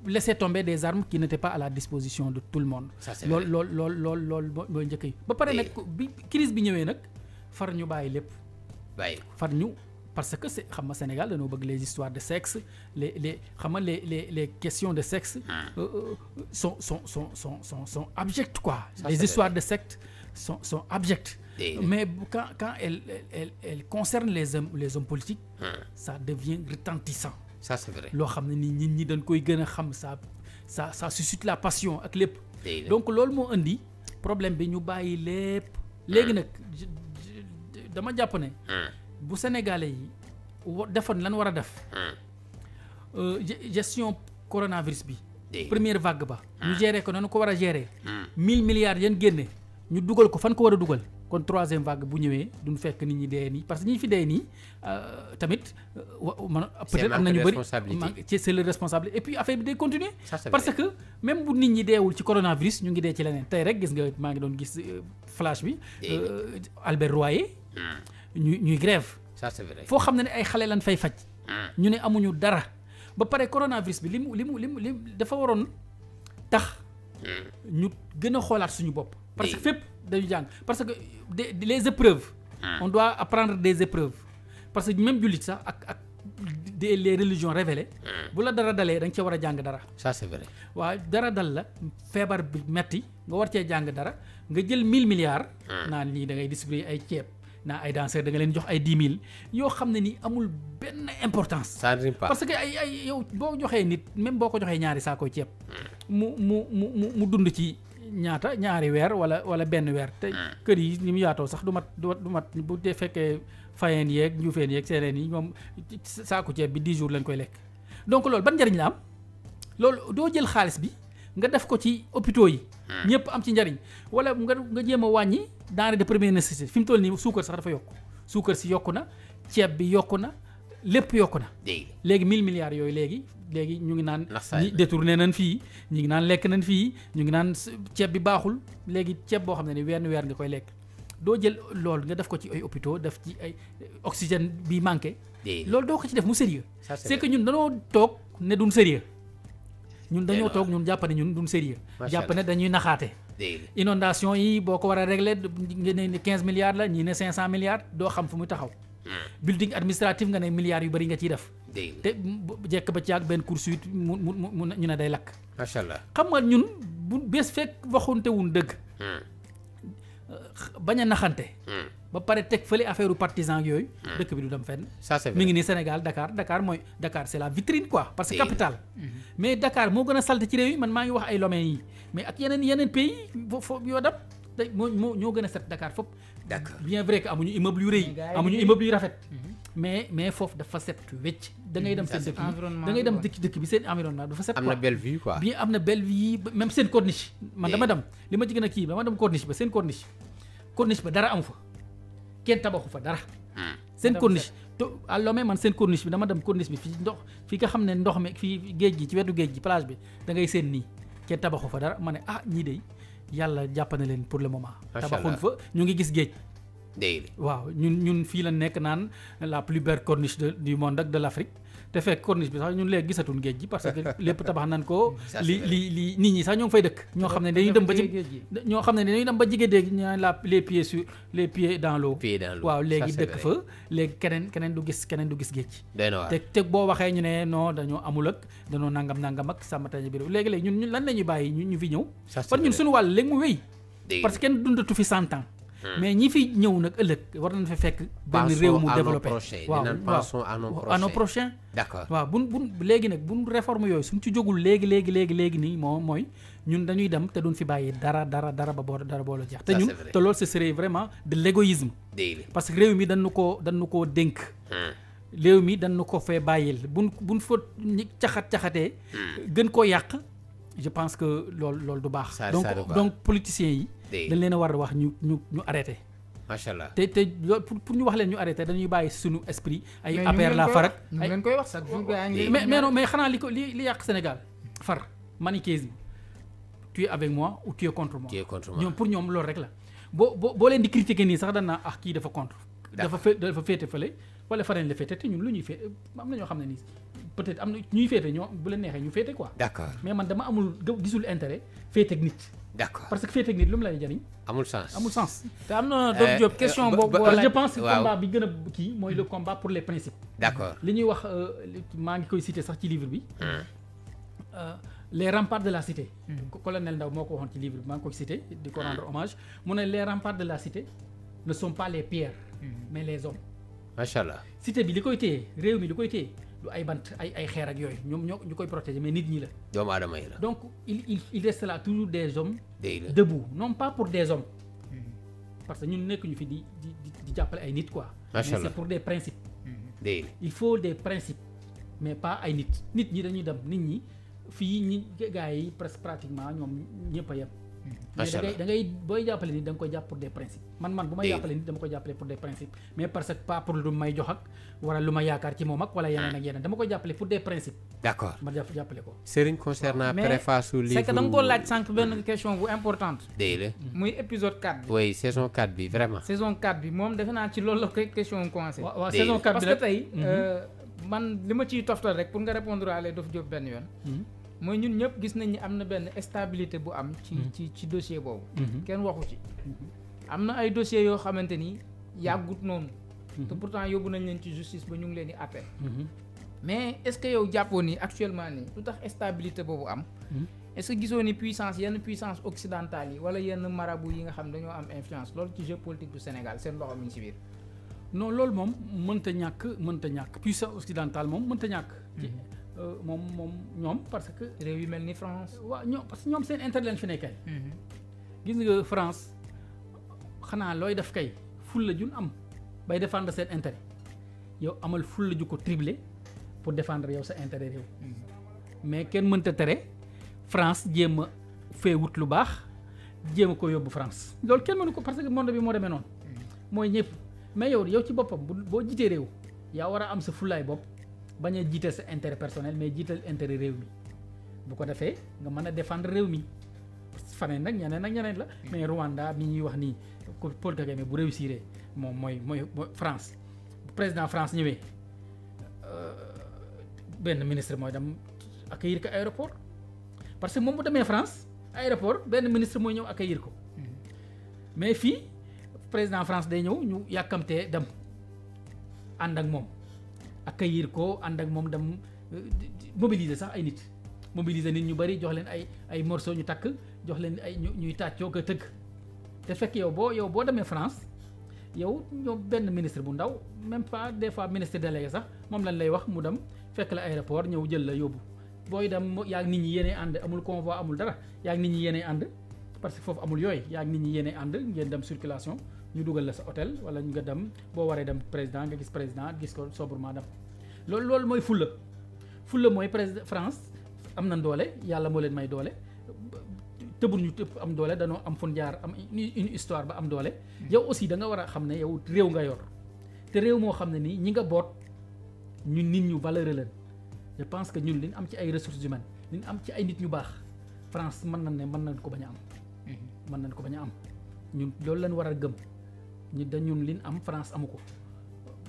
laissé tomber des armes qui n'étaient pas à la disposition de tout le monde lool mooy njëkk yi ba pare nag bi crise bi ñëwee nag far ñu bàyyi lépp far ñu parce que c'est xam nga Sénégal dañoo bëgg les histoires de sexe les xam nga les questions de sexe sont abjectes quoi les histoires de sexe sont abjectes mais quand elles concernent les hommes politiques ça devient retentissant ça c'est vrai loo xam ne ni nit ñi dañ koy gën a xam ça suscite la passion ak lépp donc loolu moo indi problème bi ñu bàyyi lépp léegi nag dama jàpp ne bu Sénégalais yi defoon lan war a def gestion coronavirus bi première vague ba ñu gérer ko noonu ko war a gérer 1000 milliards yan génne ñu dugal ko fan ko war a dugal kon troisième vague bu ñëwee duñ fekk nit ñi dee nii parce que ñi fi dee nii tamit peut-être am nañu bëri c'est le responsable et puis affaire bi day continuer parce que même bu nit ñi deewul ci coronavirus ñu ngi dee ci leneen tey rek gis nga maa ngi doon gis flash bi Albert Royer ñuy grève ça c'est vrai foo xam ne ay xale lan fay faj ñu ne amuñu dara ba pare coronavirus bi li mu dafa waroon tax ñu gën a xoolaat suñu bopp parce que fépp dañu jàng parce que les épreuves on doit apprendre des épreuves parce que même jullit sax ak les religions révélées bu la dara dalee da nga cee war a jàng dara ça c'est vrai waaw dara dal la feebar bi metti nga war cee jàng dara nga jël 1000 milliards naan ñii da ngay distribuer ay ceeb naa ay danseurs da nga leen jox ay 10 000 yoo xam ne ni amul benn importance. ça ne rime pas parce que ay yow boo joxee nit même boo ko joxee ñaari saako ceeb. mu dund ci ñaari weer wala benn weer. te kër yi ni mu yaatoo sax du mat bu dee fekkee fayeen yeeg njuufeen yeeg seeneen yi moom saako ceeb bi 10 jours lañ koy lekk. donc loolu ban njariñ la am loolu doo jël xaalis bi nga def ko ci hôpitaux yi. ñëpp am ci njariñ wala nga jéem a wàññi denrée de première nécessité fi mu toll nii suukar sax dafa yokk suukar si yokku na ceeb bi yokku na lépp yokku na. léegi 1000 milliards yooyu léegi ñu ngi naan. ñi détourné nañ fii ñu ngi naan lekk nañ fii ñu ngi naan ceeb bi baaxul léegi ceeb boo xam ne ni weer nga koy lekk doo jël loolu nga def ko ci ay hôpitaux def ci ay oxygène bi manqué. loolu doo ko ci def mu sérieux c'est que ñun dañoo toog ne duñ sérieux ñun dañoo toog ñun jàpp ne ñun duñ sérieux jàpp ne dañuy naxaate inondation yi boo ko war a régler nga ne 15 milliards la ñii ne 500 milliards doo xam fu muy taxaw building administratif nga ne milliards yu bëri nga ciy def te jekk ba ci ak benn poursuite mu ñu ne day lakk macha allah xam nga ñun bu bés fekk waxunte wuñ dëgg bañ a naxante ba pare teg fële affaire partisan yooyu dëkk bi du dem fenn mi ngi nii Sénégal Dakar c'est la vitrine quoi parce que capitale mais Dakar moo gën a salte ci réew yi man maa ngi wax ay Lomé yi mais ak yeneen pays fo yoo dem moo ñoo gën a set Dakar fop bien vrai que amuñu immeuble yu rëy amuñu immeuble yu rafet mais foofu dafa set wecc da ngay dem seen dëkk environnement da ngay dem dëkk bi seen environnement dafa set am na belle vue quoi. bi am na belle vue même seen corniche man dama dem li ma ci gën a kii dama dem corniche ba seen corniche ba dara amu fa kenn tabaxu fa dara seen corniche to à Lomé man seen corniche bi dama dem corniche bi fii ndox fii nga xam ne ndox mi fii géej gi ci wetu géej gi plage bi da ngay seen nii kenn tabaxu fa dara ma ne ñii de yàlla jàpp na leen pour le moment tabaxuñ fa ñu ngi gis géej waaw ñun fii la nekk naan la plus belle corniche du monde ak de l'Afrique te fekk corniche bi sax ñun léegi gisatuñ géej gi parce que lépp tabax nañ ko li nit ñi sax ñoo ngi fay dëkk ñoo xam ne dañuy dem ba ci ñoo xam ne dañuy dem ba jigéen dégg ñu les pieds dans l'eau waaw léegi dëkk fa léegi keneen du gis géej te boo waxee ñu ne non dañoo amul ak dañoo nangam ak sàmmatañu bi léegi ñun lan la ñuy bàyyi ñu fi ñëw parce que ñun suñu wàll léegi mu wéy parce que kenn dundatu fi 100 ans mais ñi fi ñëw nag ëllëg war nañ fa fekk benn réew mu développé waaw à nos prochains d'accord waaw buñ léegi nag buñ réforme yooyu suñ ci jógul léegi nii mooy ñun dañuy dem te duñ fi bàyyi dara ba dara boole jeex te ñun te loolu ce serait vraiment de l'égoïsme parce que réew mi dañu koo dénk réew mi dañu ko fee bàyyil buñ fa caxatee gën koo yàq je pense que loolu du baax donc politiciens yi dañ leen a war a wax ñu arrêté macha allah te pour ñu wax leen ñu arrêté dañuy bàyyi suñu esprit ay affaire la farak ñu leen koy wax sax mais non mais xanaa li yàq Sénégal far manichéisme tu es avec moi ou tu es contre moi ñoom pour ñoom loolu rek la boo leen di critiquer nii sax danaa kii dafa contre dafa féete fële wala faneen la féete te ñun lu ñuy féete am na ñoo xam ne nii peut-être am na ñuy féete ñoo bu leen neexee ñu féete quoi d'accord mais man dama gisul intérêt féete ak nit d'accord parce que féete ak nit lu mu lay jariñ amul sens te am na Dof Diop question boobu je pense que combat bi gën a kii mooy le combat pour les principes d'accord li ñuy wax maa ngi koy citer sax ci livre bi les remparts de la cité colonel Ndaw moo ko waxoon ci livre bi maa ngi koy citer di ko rendre hommage mu ne les remparts de la cité ne sont pas les pierres mais les hommes macha allah cité bi li koy téye réew mi li koy téye du ay bant ay xeer ak yooyu ñoom ñu koy protéger mais nit ñi la doomu aadama yi la donc il reste là toujours des hommes debout non pas pour des hommes parce que ñun nekk ñu fi di jàppale ay nit quoi mais c'est pour des principes il faut des principes mais pas ay nit ñi dañuy dem nit ñi fii ñi gars yi presque pratiquement ñoom ñëpp a yem mais da ngay booy jàppale nit da nga koy jàpp pour des principes man bu may jàppale nit dama koy jàppale pour des principes mais parce que pas pour lu may jox ak wala lu ma yaakaar ci moom ak wala yeneen ak yeneen dama koy jàppale pour des principes d'accord ma jàppale ko Serigne concernant préface su livre c'est que da nga ko laaj sànq benn question bu importante muy épisode 4 bi oui saison 4 bi vraiment saison 4 bi moom defe naa ci loolu la koy question commencé waaw saison 4 bi parce que tey man li ma ciy toftal rek pour nga répondre à Dof Diop benn yoon mooy ñun ñëpp gis nañ ni am na benn stabilité bu am ci dossier boobu kenn waxu ci am na ay dossiers yoo xamante ni yàggut noonu te pourtant yóbbu nañ leen ci justice ba ñu ngi leen di àtte mais est-ce que yow jàppoo ni actuellement nii lu tax stabilité boobu am est-ce que gisoo ni yenn puissance occidentale yi wala yenn marabout yi nga xam dañoo am influence loolu ci jeu politique du Sénégal seen loxo mi ngi ci biir non loolu moom mënta ñàkk puissance occidentale moom mënta ñàkk moom ñoom parce que réew yu mel ni France waaw ñoom parce que ñoom seen intérêt leen fi nekkee gis nga France xanaa looy def kay ful la jun am bay défendre seen intérêt yow amal ful la ju ko tripler pour défendre yow sa intérêt réew mais kenn mënta tere France jéem a fee wut lu baax jéem a ko yóbbu France loolu kenn mënu ko parce que monde bi moo demee noonu mooy ñëpp mais yow ci boppam boo jiitee réew yaa war a am sa fulaay bopp bañ a jiital sa intérêt personnel mais jiital intérêt réew mi bu ko defee nga mën a défendre réew mi faneen nag ñeneen la mais Rwanda mi ñuy wax nii Paul Kagame bu réussir moom mooy France bu président France ñëwee benn ministre mooy dem accueillir ko aéroport parce que moom bu demee France aéroport benn ministre mooy ñëw accueillir ko mais fii président France day ñëw ñu yàkkamtee dem ànd ak moom accueillir ko ànd ak moom dem mobiliser sax ay nit ñu bari jox leen ay morceaux ñu takk jox leen ay ñuy tàccoo ko tëgg te fekk yow boo demee France yow ñoom benn ministre bu ndaw même pas des fois ministre délégué sax moom lañ lay wax mu dem fekk la aéroport ñëw jël la yóbbu booy dem yaa ngi nit ñi yéenee ànd amul convoi amul dara yaa ngi nit ñi yéenee ànd parce que foofu amul yooyu yaa ngi nit ñi yéenee ànd ngeen dem circulation ñu dugal la sa hôtel wala nga dem boo waree dem président nga gis président gis ko sobrement dem loolu mooy fulla mooy président France am na doole yàlla moo leen may doole tëbul ñu tëb am doole danoo am fun jaar am une histoire ba am doole yow aussi da nga war a xam ne yow réew nga yor te réew moo xam ne nii ñi nga boot ñun nit ñu valeureux leen je pense que ñun liñ am ci ay ressources humaines liñ am ci ay nit ñu baax France mën nañ ko bañ a am mën nañ ko bañ a am ñun loolu lañ war a gëm ñun liñ am France amu ko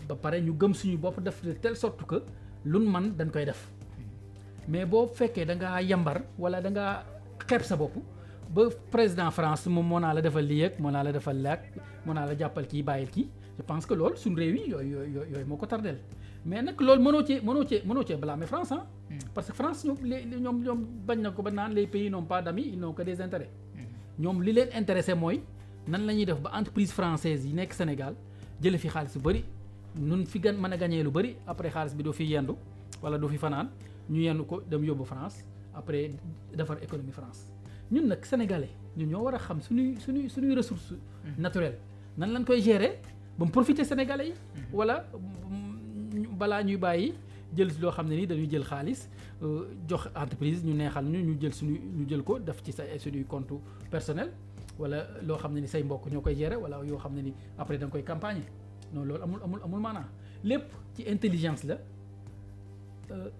ba pare ñu gëm suñu bopp def de telle sorte que luñ man dañ koy def mais boo fekkee da ngaa yambar wala da ngaa xeeb sa bopp ba président France moom moo naa la defal lii ak moo naa la defal laak moo naa la jàppal kii bàyyil kii je pense que loolu suñu réew yi yooyu moo ko tardeel mais nag loolu mënoo cee blâmer France ah parce que France ñoom bañ na ko ba naan les pays n'ont pas d'amis ils n'ont que des intérêts ñoom li leen intéressé mooy nan la ñuy def ba entreprise française yi nekk Sénégal jële fi xaalis bu bëri nun fi mën a gañee lu bëri après xaalis bi doo fi yendu wala doo fi fanaan ñu yendu ko dem yóbbu France après defar économie France ñun nag sénégalais ñun ñoo war a xam suñuy ressources naturelles nan lañ koy gérer ba mu profiter sénégalais yi wala balaa ñuy bàyyi jël loo xam ne ni dañuy jël xaalis jox entreprise ñu neexal ñu jël ko def ci suñuy compte personnel wala loo xam ne ni say mbokk ñoo koy gérer wala yoo xam ne ni après da nga koy campagne non loolu amul maanaa lépp ci intelligence la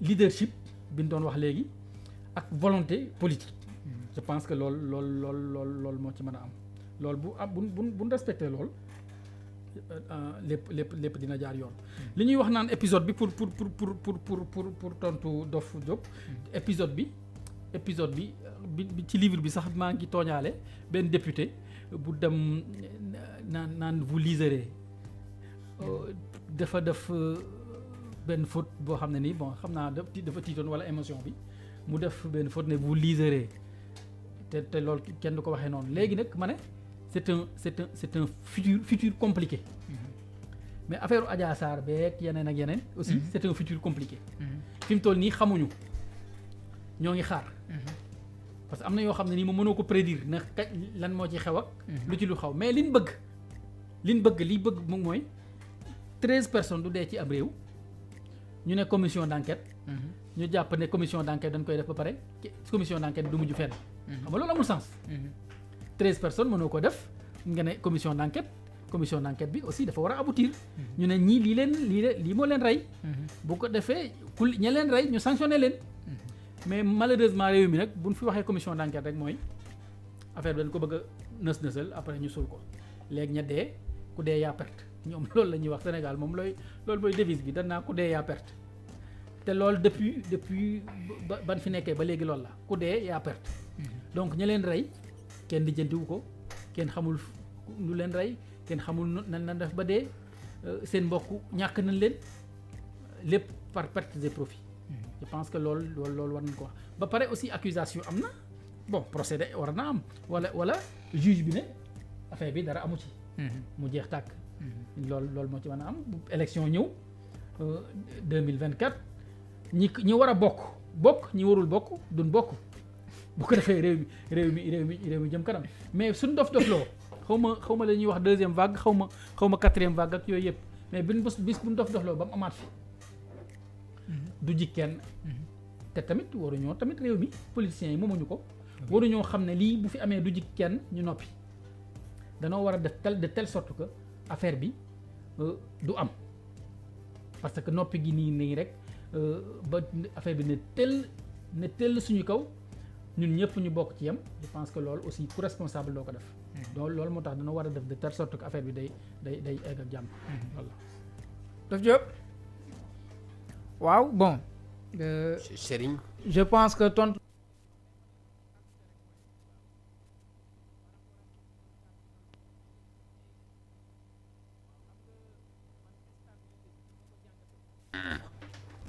leadership bi ñu doon wax léegi ak volonté politique je pense que loolu moo ci mën a am loolu bu respecté loolu lépp dina jaar yoon. li ñuy wax naan épisode bi pour tontu Dof Diop. épisode bi ci livre bi sax maa ngi tooñaale benn député bu dem naan vous liserez dafa def benn faute boo xam ne nii bon xam naa dafa tiitoon wala émotion bi mu def benn faute ne vous liserez te loolu kenn du ko waxee noonu léegi nag ma ne c'est un futur compliqué mais affaire Adja Sarr beeg yeneen ak yeneen aussi c'est un futur compliqué fi mu toll nii xamuñu ñoo ngi xaar parce que am na yoo xam ne nii moom mënoo ko prédire na lan moo ci xew ak lu ci lu xaw mais liñ bëgg moom mooy 13 personnes du dee ci ab réew ñu ne commission d'enquête ñu jàpp ne commission d'enquête dañ koy def ba pare commission d'enquête du mujj fenn xam nga loolu amul sens 13 personnes mënoo ko def nga ne commission d'enquête bi aussi dafa war a aboutir ñu ne ñii lii moo leen rey bu ko defee ña leen rey ñu sanctionné leen mais malheureusement réew mi nag buñ fi waxee commission d'enquête rek mooy affaire bi dañ ko bëgg a nës-nësal après ñu suul ko léegi ña dee ku dee yaa perte ñoom loolu la ñuy wax Sénégal moom loolu mooy devise bi danaa ku dee yaa perte te loolu depuis ban fi nekkee ba léegi loolu la ku dee yaa perte donc ña leen rey kenn lijjantiwu ko kenn xamul lu leen rey kenn xamul nan def ba dee seen mbokk ñàkk nañ leen lépp par perte des profits je pense que loolu war nañ ko wax ba pare aussi accusation am na bon procédé war na am wala juge bi ne affaire bi dara amu ci mu jeex tàkk loolu moo ci mën a am élection ñëw 2024 ñi war a bokk ñi warul bokk duñ bokk bu ko defee réew mi jëm kanam mais suñ dof loo xaw ma la ñuy wax deuxième vague xaw ma quatrième vague ak yooyu yëpp mais bis buñ dof loo ba mu amaat fi du jik kenn te tamit waruñoo tamit réew mi politiciens yi moomuñu ko waruñoo xam ne lii bu fi amee du jik kenn ñu noppi danoo war a def de telle sorte que affaire bi du am parce que noppi gi nii rek ba affaire bi ne tell suñu kaw ñun ñëpp ñu bokk ci yem je pense que loolu aussi ku responsable doo ko def loolu moo tax dana war a def de telle sorte que affaire bi day egg ak jàmm voilà Dof Diop waaw bon Serigne je pense que tontu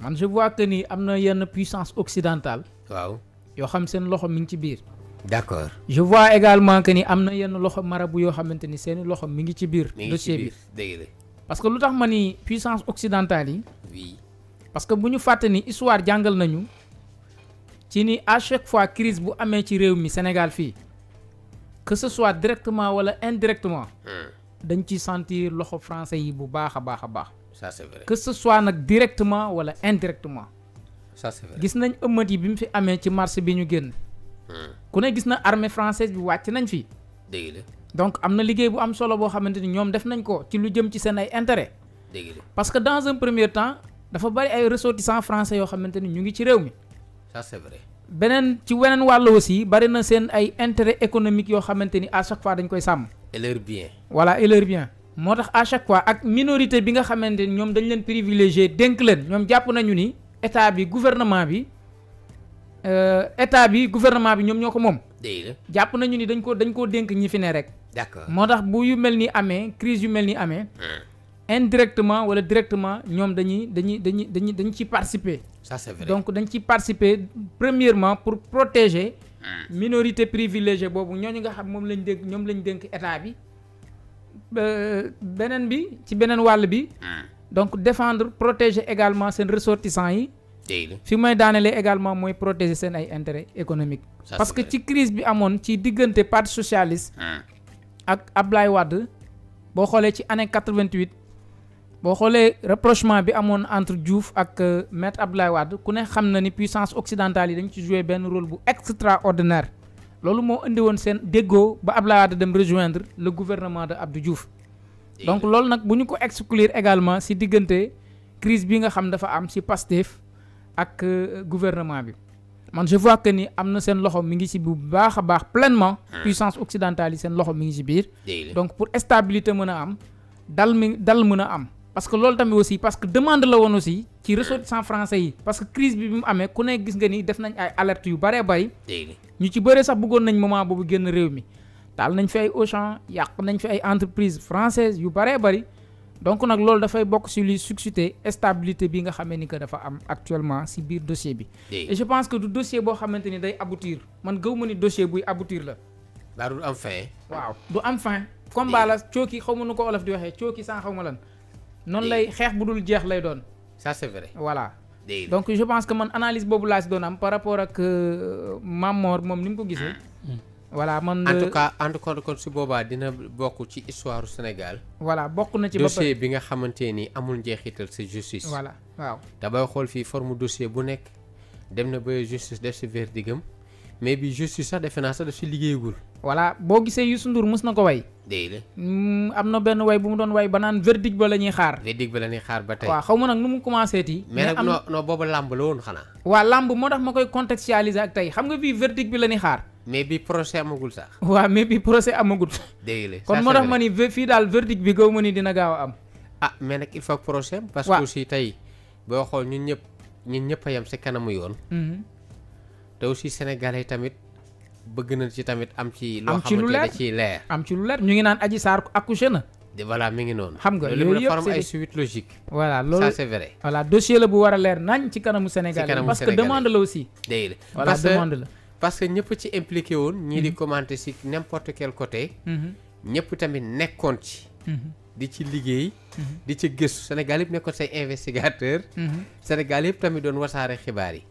man je vois que ni am na yenn puissance occidentale waaw yoo xam seen loxo mi ngi ci biir d'accord je vois également que ni am na yenn loxo marabu yoo xamante ni seeni loxo mi ngi ci biir dossier bi dëgg la parce que lu tax ma ni puissance occidentale yi oui parce que bu ñu fàtte ni histoire jàngal nañu ci ni à chaque fois crise bu amee ci réew mi Sénégal fii que ce soit directement wala indirectement dañ ci sentir loxo français yi bu baax a baax a baax. ça c'est vrai que ce soit nag directement wala indirectement. ça c'est vrai gis nañ ëmmat yi bi mu fi amee ci marché bi ñu génn. ku ne gis na armée française bi wàcc nañ fi. dëgg la donc am na liggéey bu am solo boo xamante ni ñoom def nañ ko ci lu jëm ci seen ay intérêt. dëgg la parce que dans un premier temps dafa bari ay ressortissants français yoo xamante ni ñu ngi ci réew mi. ça c'est vrai beneen ci weneen wàll aussi bari na seen ay intérêt économique yoo xamante ni à chaque fois dañ koy sàmm. et leur bien. voilà et leur bien. moo tax à chaque fois ak minorité bi nga xamante ni ñoom dañ leen privilégié dénk leen ñoom jàpp nañu ni état bi gouvernement bi ñoom ñoo ko moom. dëgg la jàpp nañu ni dañ koo dénk ñi fi ne rek. d'accord moo tax bu yu mel ni amee crise yu mel ni amee. indirectement wala directement ñoom dañuy ci participer. ça c'est vrai donc dañ ci participer premièrement pour protéger minorité privilégiée boobu ñooñu nga xam ñoom lañ dénk état bi beneen bi ci beneen wàll bi donc défendre protéger également seen ressortissants yi fi may daanelee également mooy protéger seen ay intérêts économiques parce que ci crise bi amoon ci diggante parti socialiste ak Ablaye Wade boo xoolee ci année 88 boo xoolee rapprochement bi amoon entre Diouf ak maître Abdoulaye Wade ku ne xam na ni puissance occidentale yi dañ ci jouer benn rôle bu extraordinaire loolu moo indi woon seen déggoo ba Abdoulaye Wade dem rejoindre le gouvernement de Abdou Diouf donc loolu nag bu ñu ko exclure également si diggante crise bi nga xam dafa am si Pastef ak gouvernement bi man je vois que ni am na seen loxo mi ngi si bu baax a baax pleinement puissance occidentale yi seen loxo mi ngi si biir donc pour stabilité mën a am dal mën a am parce que loolu tamit aussi parce que demande la woon aussi ci ressortissants français yi parce que crise bi mu amee ku ne gis nga ni def nañ ay alerte yu bëree bëri ñu ci bëre sax bëggoon nañ moment boobu génn réew mi taal nañ fi ay Auchan yàq nañ fi ay entreprises françaises yu bëree bëri donc nag loolu dafay bokk si luy susciter stabilité bi nga xamee ni que dafa am actuellement si biir dossier bi et je pense que du dossier boo xamante ni day aboutir man gëw ma ni dossier buy aboutir la daa du am fin waaw du am fin combat la cooki xaw ma nu ko olof di waxee cooki sans xaw ma lan noonu lay xeex bu dul jeex lay doon ça c'est vrai voilà donc je pense que man analyse boobu laa si doon am par rapport ak Mamor moom ni mu ko gisee voilà man en tout cas kon si boobaa dina bokk ci histoire Sénégal voilà bokk na ci ba dossier bi nga xamante ni amul njeexital si justice voilà waaw te bay xool fii forme dossier bu nekk dem na ba justice def si verdigam mais bi justice sax defe naa sax daf si liggéeyagul voilà boo gisee Youssou Ndour mës na ko way am na benn way bu mu doon way ba naan verdict ba la ñuy xaar ba tey waaw xaw ma nag nu mu commencé ti mais nag non booba làmb la woon xanaa waaw làmb moo tax ma koy contextualiser ak tey xam nga bii verdict bi la ñuy xaar mais bi procès amagul sax waaw mais bi procès amagul kon moo tax ma ni fii daal verdict bi gaw ma ni dina gaaw a am mais nag il faut procès parce que aussi tey boo xool ñun ñëpp a yem si kanamu yoon te aussi sénégalais tamit bëgg na ci tamit am ci loo xamante da ciy leer am ci lu leer ñu ngi naan Adji Sarr accouché na voilà mi ngi noonu xam nga loolu yëpp forme ay suite logique voilà loolu ça c'est vrai voilà dossier la bu war a leer nañ ci kanamu sénégalais parce que demande la aussi voilà demande la parce que ñëpp ci impliqué woon ñii di commenter si n'importe quel côté ñëpp tamit nekkoon ci di ci liggéey di ci gëstu Sénégal yëpp nekkoon say investigateur Sénégal yëpp tamit doon wasaare xibaar yi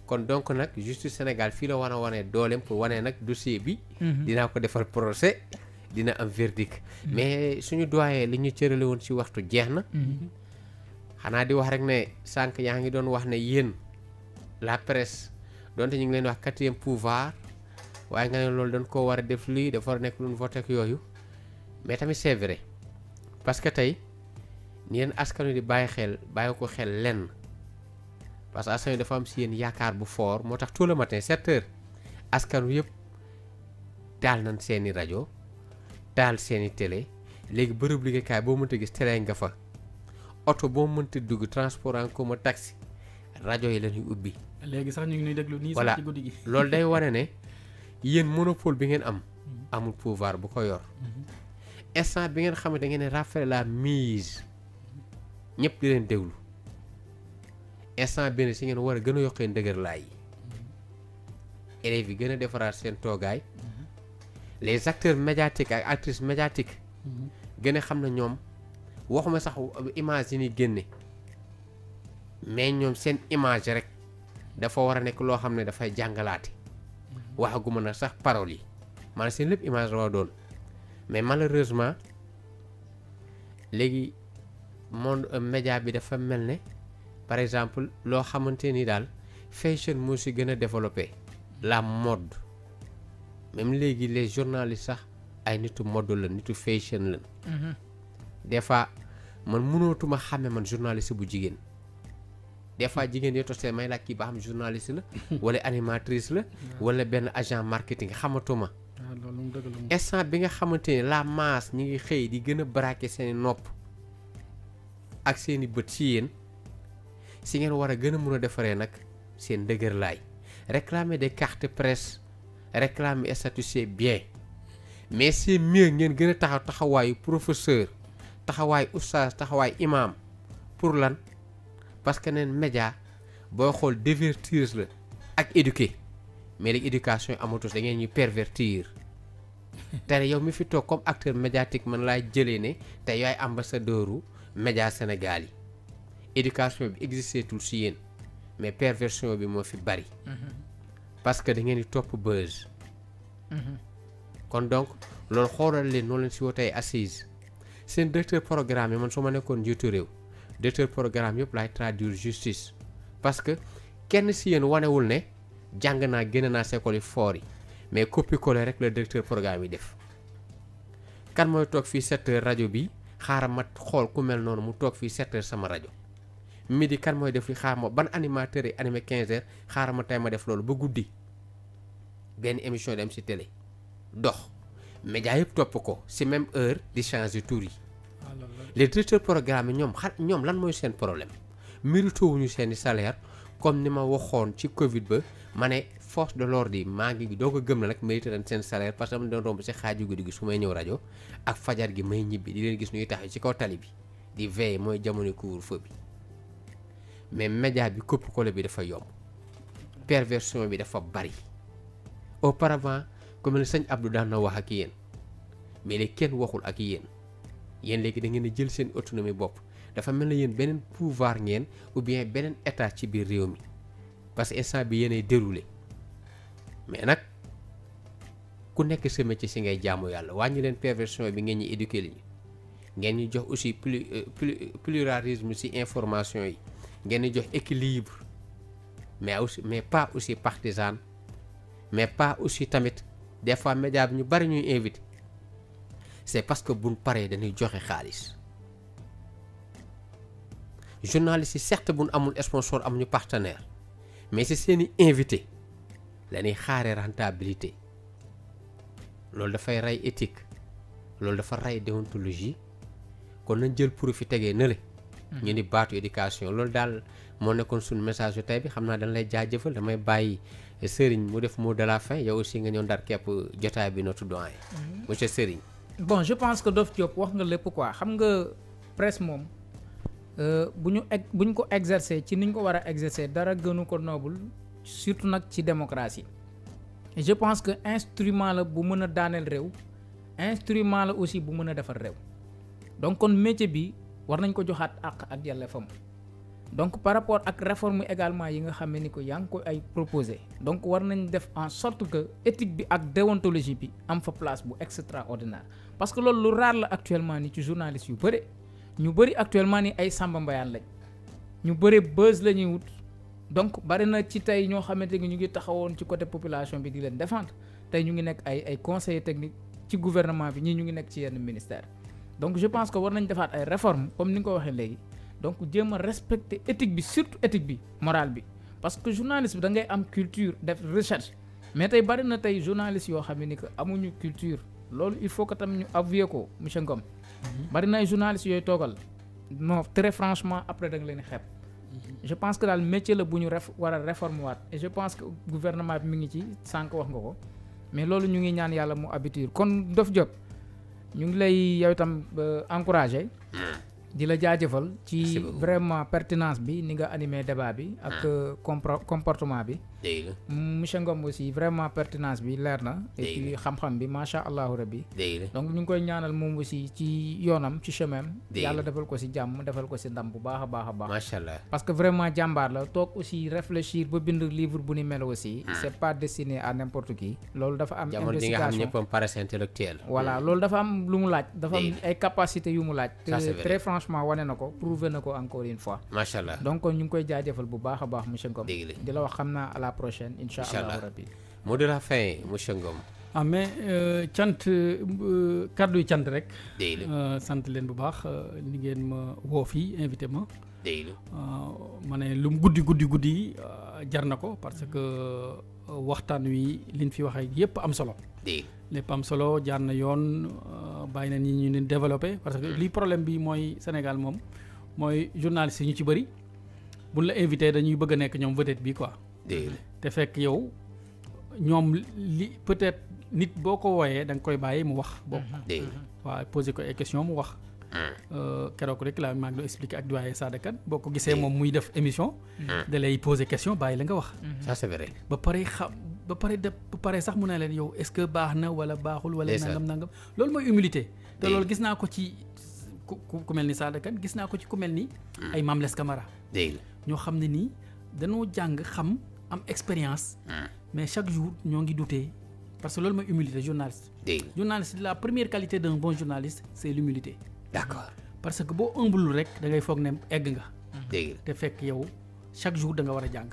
kon donc nag justice Sénégal fii la war a wane dooleem pour wane nag dossier bi dinaa ko defal procès dina am verdict mais suñu doyen li ñu cërale woon ci waxtu jeex na xanaa di wax rek ne sànq yaa ngi doon wax ne yéen la presse donte ñu ngi leen wax 4e pouvoir waaye nga ne loolu dañ koo war a def lii dafa war a nekk lu ñu voté ak yooyu mais tamit c'est vrai parce que tey ni yéen askan wi di bàyyi ko xel lenn parce que askan wi dafa am si yéen yaakaar bu fort moo tax tout le matin 7 heures askan wi yëpp taal nañ seeni rajo taal seeni télé léegi bërëb liggéeykaay boo mënta gis télé nga fa oto boo mënta dugg transport en commun taxi rajo yi la ñuy ubbi. léegi sax ñu ngi ñuy déglu nii sax ci guddi gi. loolu day wane ne yéen monopole bi ngeen am amul pouvoir bu ko yor instant bi ngeen xam ne da ngeen rafetlu la mise ñëpp di leen déglu instant benn si ngeen war a gën a yokkee ndëgër laay yi élèves yi gën a defaraat seen toogaay les acteurs médiatiques ak actrices médiatiques gën a xam ne ñoom waxuma sax image yi ni génne mais ñoom seen image rek dafa war a nekk loo xam ne dafay jàngalaate waxaguma na sax paroles yi maanaam seen lépp image la war doon mais malheureusement léegi monde média bi dafa mel ne par exemple loo xamante ni daal fashion moo si gën a développé la mode même léegi les journalistes sax ay nitu mode la nitu fashion la des fois man mënootuma xàmme man journaliste bu jigéen des fois jigéen yoo tosee may laaj kii ba xam journaliste la wala animatrice la wala benn agent marketing xamatuma instant bi nga xamante ni la masse ñi ngi xëy di gën a braqué seeni nopp ak seeni bët si yéen si ngeen war a gën a mun a defaree nag seen dëgër laay réclamer des cartes presse réclamer statut c'est bien mais c'est mieux ngeen gën a taxawaayu professeur taxawaay oustaz taxawaay imam pour lan parce que neen média booy xool divertir la ak éduquer mais léegi éducation yi amatus da ngeen ñuy pervertir te yow mi fi toog comme acteur médiatique man laay jëlee ne te yaay ambassadeur u média Sénégal yi éducation bi existé tul si yéen mais perversion bi moo fi bari parce que da ngeen di topp buzz kon donc loolu xoolal leen noonu leen si wootee assise seen directeur programme yi man su ma nekkoon njiitu réew directeur programme yëpp laay traduire justice parce que kenn si yéen wanewul ne jàng naa génn naa école yi fort yi mais copier-coller rek le directeur programme yi def kan mooy toog fii 7 heures rajo bi xaaral ma xool ku mel noonu mu toog fii 7 heures sama rajo midi kan mooy def li xaaral ma ban animateur yi animé 15 heures xaaral ma tey ma def loolu ba guddi benn émission dem si télé dox média yëpp topp ko si même heure di changer tour yi les directeurs programme yi ñoom lan mooy seen problème mérito wuñu seeni salaire comme ni ma waxoon ci Covid ba ma ne force de l'ordre yi maa ngi doo ko gëm na nag mérité nañ seen salaire parce que dama doon romb si xaaju guddi gi su may ñëw rajo ak fajar gi may ñibbi di leen gis ñuy taxaw ci kaw tali bi di veiller mooy jamono couvre-feu bi mais média bi copier-coller bi dafa yomb perversion bi dafa bari auparavant comme ne sëñ Abdou daan na wax ak yéen mais léegi kenn waxul ak yéen léegi da ngeen a jël seen autonomie bopp dafa mel na yéen beneen pouvoir ngeen ou bien beneen état ci biir réew mi parce que instant bi yéenay déroulé mais nag ku nekk sa métier si ngay jaamu yàlla wàññi leen perversion bi ngeen ñi éduquer li ngeen ñu jox aussi pluralisme si information yi ngeen ñu jox équilibre mais pas aussi partisan mais pas aussi tamit des fois média bi ñu bari ñuy invité c'est parce que buñ paree dañuy joxe xaalis journalistes yi certes buñ amul sponsor amuñu partenaire mais si seeni invité lañuy xaare rentabilité loolu dafay rey éthique loolu dafa rey déontologie kon nañ jël profit tegee na le ñu ni baatu éducation loolu daal moo nekkoon suñu message yu tey bi xam naa dañ lay jaajëfal damay bàyyi Serigne mu def mot de la fin yow aussi nga ñëw ndar képp jotaay bi notre doyen monsieur Serigne. Bon je pense que Dof Diop wax nga lépp quoi xam nga presse moom bu ñu ko exercer ci ni ñu ko war a exercer dara gënu ko noble surtout nag ci démocratie et je pense que instrument la bu mën a daaneel réew instrument la aussi bu mën a defar réew donc kon métier bi war nañ ko joxaat àq ak yelleefam donc par rapport ak réforme également yi nga xam ne ni ko yaa ngi ko ay proposé donc war nañ def en sorte que éthique bi ak déontologie bi am fa place bu extraordinaire parce que loolu lu raar la actuellement ni ci journalistes yu bëri ñu bëri actuellement ni ay Samba Mbayaan lañ ñu bëri buzz la ñuy wut donc bari na ci tey ñoo xamante ni ñu ngi taxawoon ci côté population bi di leen défendre tey ñu ngi nekk ay conseillers techniques ci gouvernement bi ñii ñu ngi nekk ci yenn ministère donc je pense que war nañ defaat ay réformes comme ni nga ko waxee léegi donc jéem a respecter éthique bi surtout éthique bi morale bi parce que journaliste bi da ngay am culture def recherche mais tey bari na tey journaliste yoo xam ne ni que amuñu culture loolu il faut que tam ñu avouer ko monsieur Ngom bari na ay journalistes yooyu toogal non très franchement après da nga leen xeeb je pense que daal métier la bu ñu war a réformer waat et je pense que gouvernement bi mi ngi ci sànq wax nga ko mais loolu ñu ngi ñaan yàlla mu habitude kon Dof Diop ñu ngi lay yow itam encourager di la jaajëfal ci Merci beaucoup. vraiment pertinence bi ni nga animé débat bi ak comportement bi dégg nga monsieur Ngom aussi vraiment pertinence bi leer na et Dégg puis xam-xam bi macha allahu rabbi dégg nga donc ñu ngi koy ñaanal moom aussi ci yoonam ci chemin Dégg yàlla nga. defal ko si jàmm defal ko si ndam bu baax a baax a baax macha allah parce que vraiment jàmbaar la toog aussi réfléchir ba bind livre bu ni mel aussi c'est pas destiné à n'importe qui loolu dafa am jamono ji nga xam investigation ñëpp am paresse intellectuelle voilà loolu dafa am lu mu laaj dafa am Dégg ay capacité yu mu laaj Ça, c'est te vrai. très franchement wane na ko prouvé na ko encore une fois macha allah donc ñu ngi koy jaajëfal bu baax a baax monsieur Ngom Dégg la. di la wax xam naa à la prochaine incha Incha allahu allah. rabbi mot de la fin monsieur Ngom ah mais cant kàddu yu cant rek dégg la sant leen bu baax li ngeen ma woo fii invité ma dégg la ma ne lu mu guddi jar na ko parce que waxtaan wi liñ fi waxee yépp am solo dégg lépp am solo jaar na yoon bàyyi na nit ñi ñu développé parce que lii problème bi mooy Sénégal moom mooy journaliste yi ñu ci bëri buñ la invité dañuy bëgg a nekk ñoom vedette bi quoi dégg la te fekk yow ñoom li peut-être nit boo ko wooyee da nga koy bàyyi mu wax bokk dégg la waaw posé ko ay question mu wax keroog rek la maa ngi doon expliqué ak doyen Sada Kane boo ko gisee moom muy def émission da lay posé question bàyyi la nga wax ça c'est vrai ba pare xam ba pare sax mu ne leen yow est-ce que baax na wala baaxul wala nangam loolu mooy humilité te loolu gis naa ko ci ku mel ni Sada Kane gis naa ko ci ku mel ni ay Mame Less Camara dégg la ñoo xam ne nii dañoo jàng xam am expérience mais chaque jour ñoo ngi douter parce que loolu mooy humilité journaliste dégg la journaliste la première qualité d'un bon journaliste c'est l'humilité d'accord parce que boo ëmbulul rek da ngay foog ne egg nga dégg te fekk yow chaque jour da nga war a jàng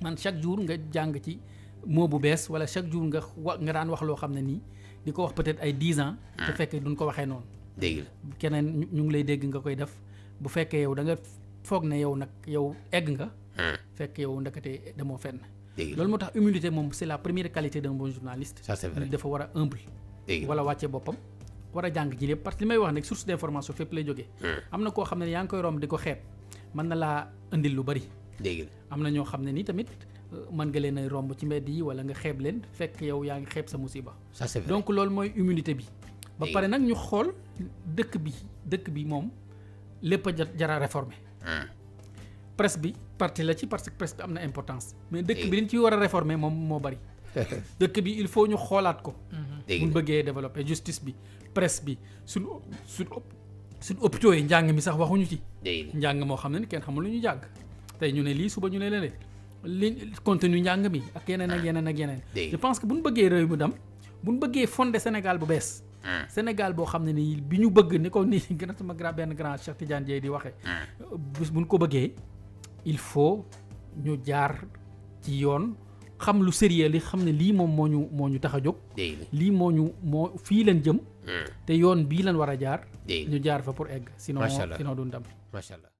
man chaque jour nga jàng ci mot bu bees wala chaque jour nga daan wax loo xam ne nii di ko wax peut-être ay 10 ans te fekk duñ ko waxee noonu dégg la keneen ñu ngi lay dégg nga koy def bu fekkee yow da nga foog ne yow nag yow egg nga fekk yow ndakate demoo fenn dégg la loolu moo tax humilité moom c'est la première qualité d'un bon journaliste ça c'est vrai dafa war a humble dégg la wala wàcce boppam war a jàng ji lépp parce que li may wax nag source d'information fépp lay jógee am na koo xam ne yaa ngi koy romb di ko xeeb mën na laa indil lu bari dégg la am na ñoo xam ne nii tamit mën nga leen a romb ci mbedd yi wala nga xeeb leen fekk yow yaa ngi xeeb sa musiba ça c'est vrai donc loolu mooy humilité bi ba pare nag ñu xool dëkk bi moom lépp a jara réformer presse bi partie la ci parce que presse bi am na importance mais dëkk bi liñ ci war a réformer moom moo bari dëkk bi il faut ñu xoolaat ko buñ bëggee développer justice bi presse bi suñ hôpitaux yi njàng mi sax waxuñu ci njàng moo xam ne ni kenn xamul lu ñu jàng tey ñu ne lii suba ñu ne leen li contenu njàng mi ak yeneen ak yeneen ak yeneen je pense que buñ bëggee réew mi dem buñ bëggee fonder Sénégal bu bees Sénégal boo xam ne nii bi ñu bëgg ni ko ni gën a sama benn grand Cheikh Tidiane Dièye di waxee buñ ko bëggee il faut ñu jaar ci yoon xam lu sérieux li xam ne lii moom moo ñu tax a jóg lii moo fii leen jëm te yoon bii leen war a jaar ñu jaar fa pour egg sinon duñ dem macha allah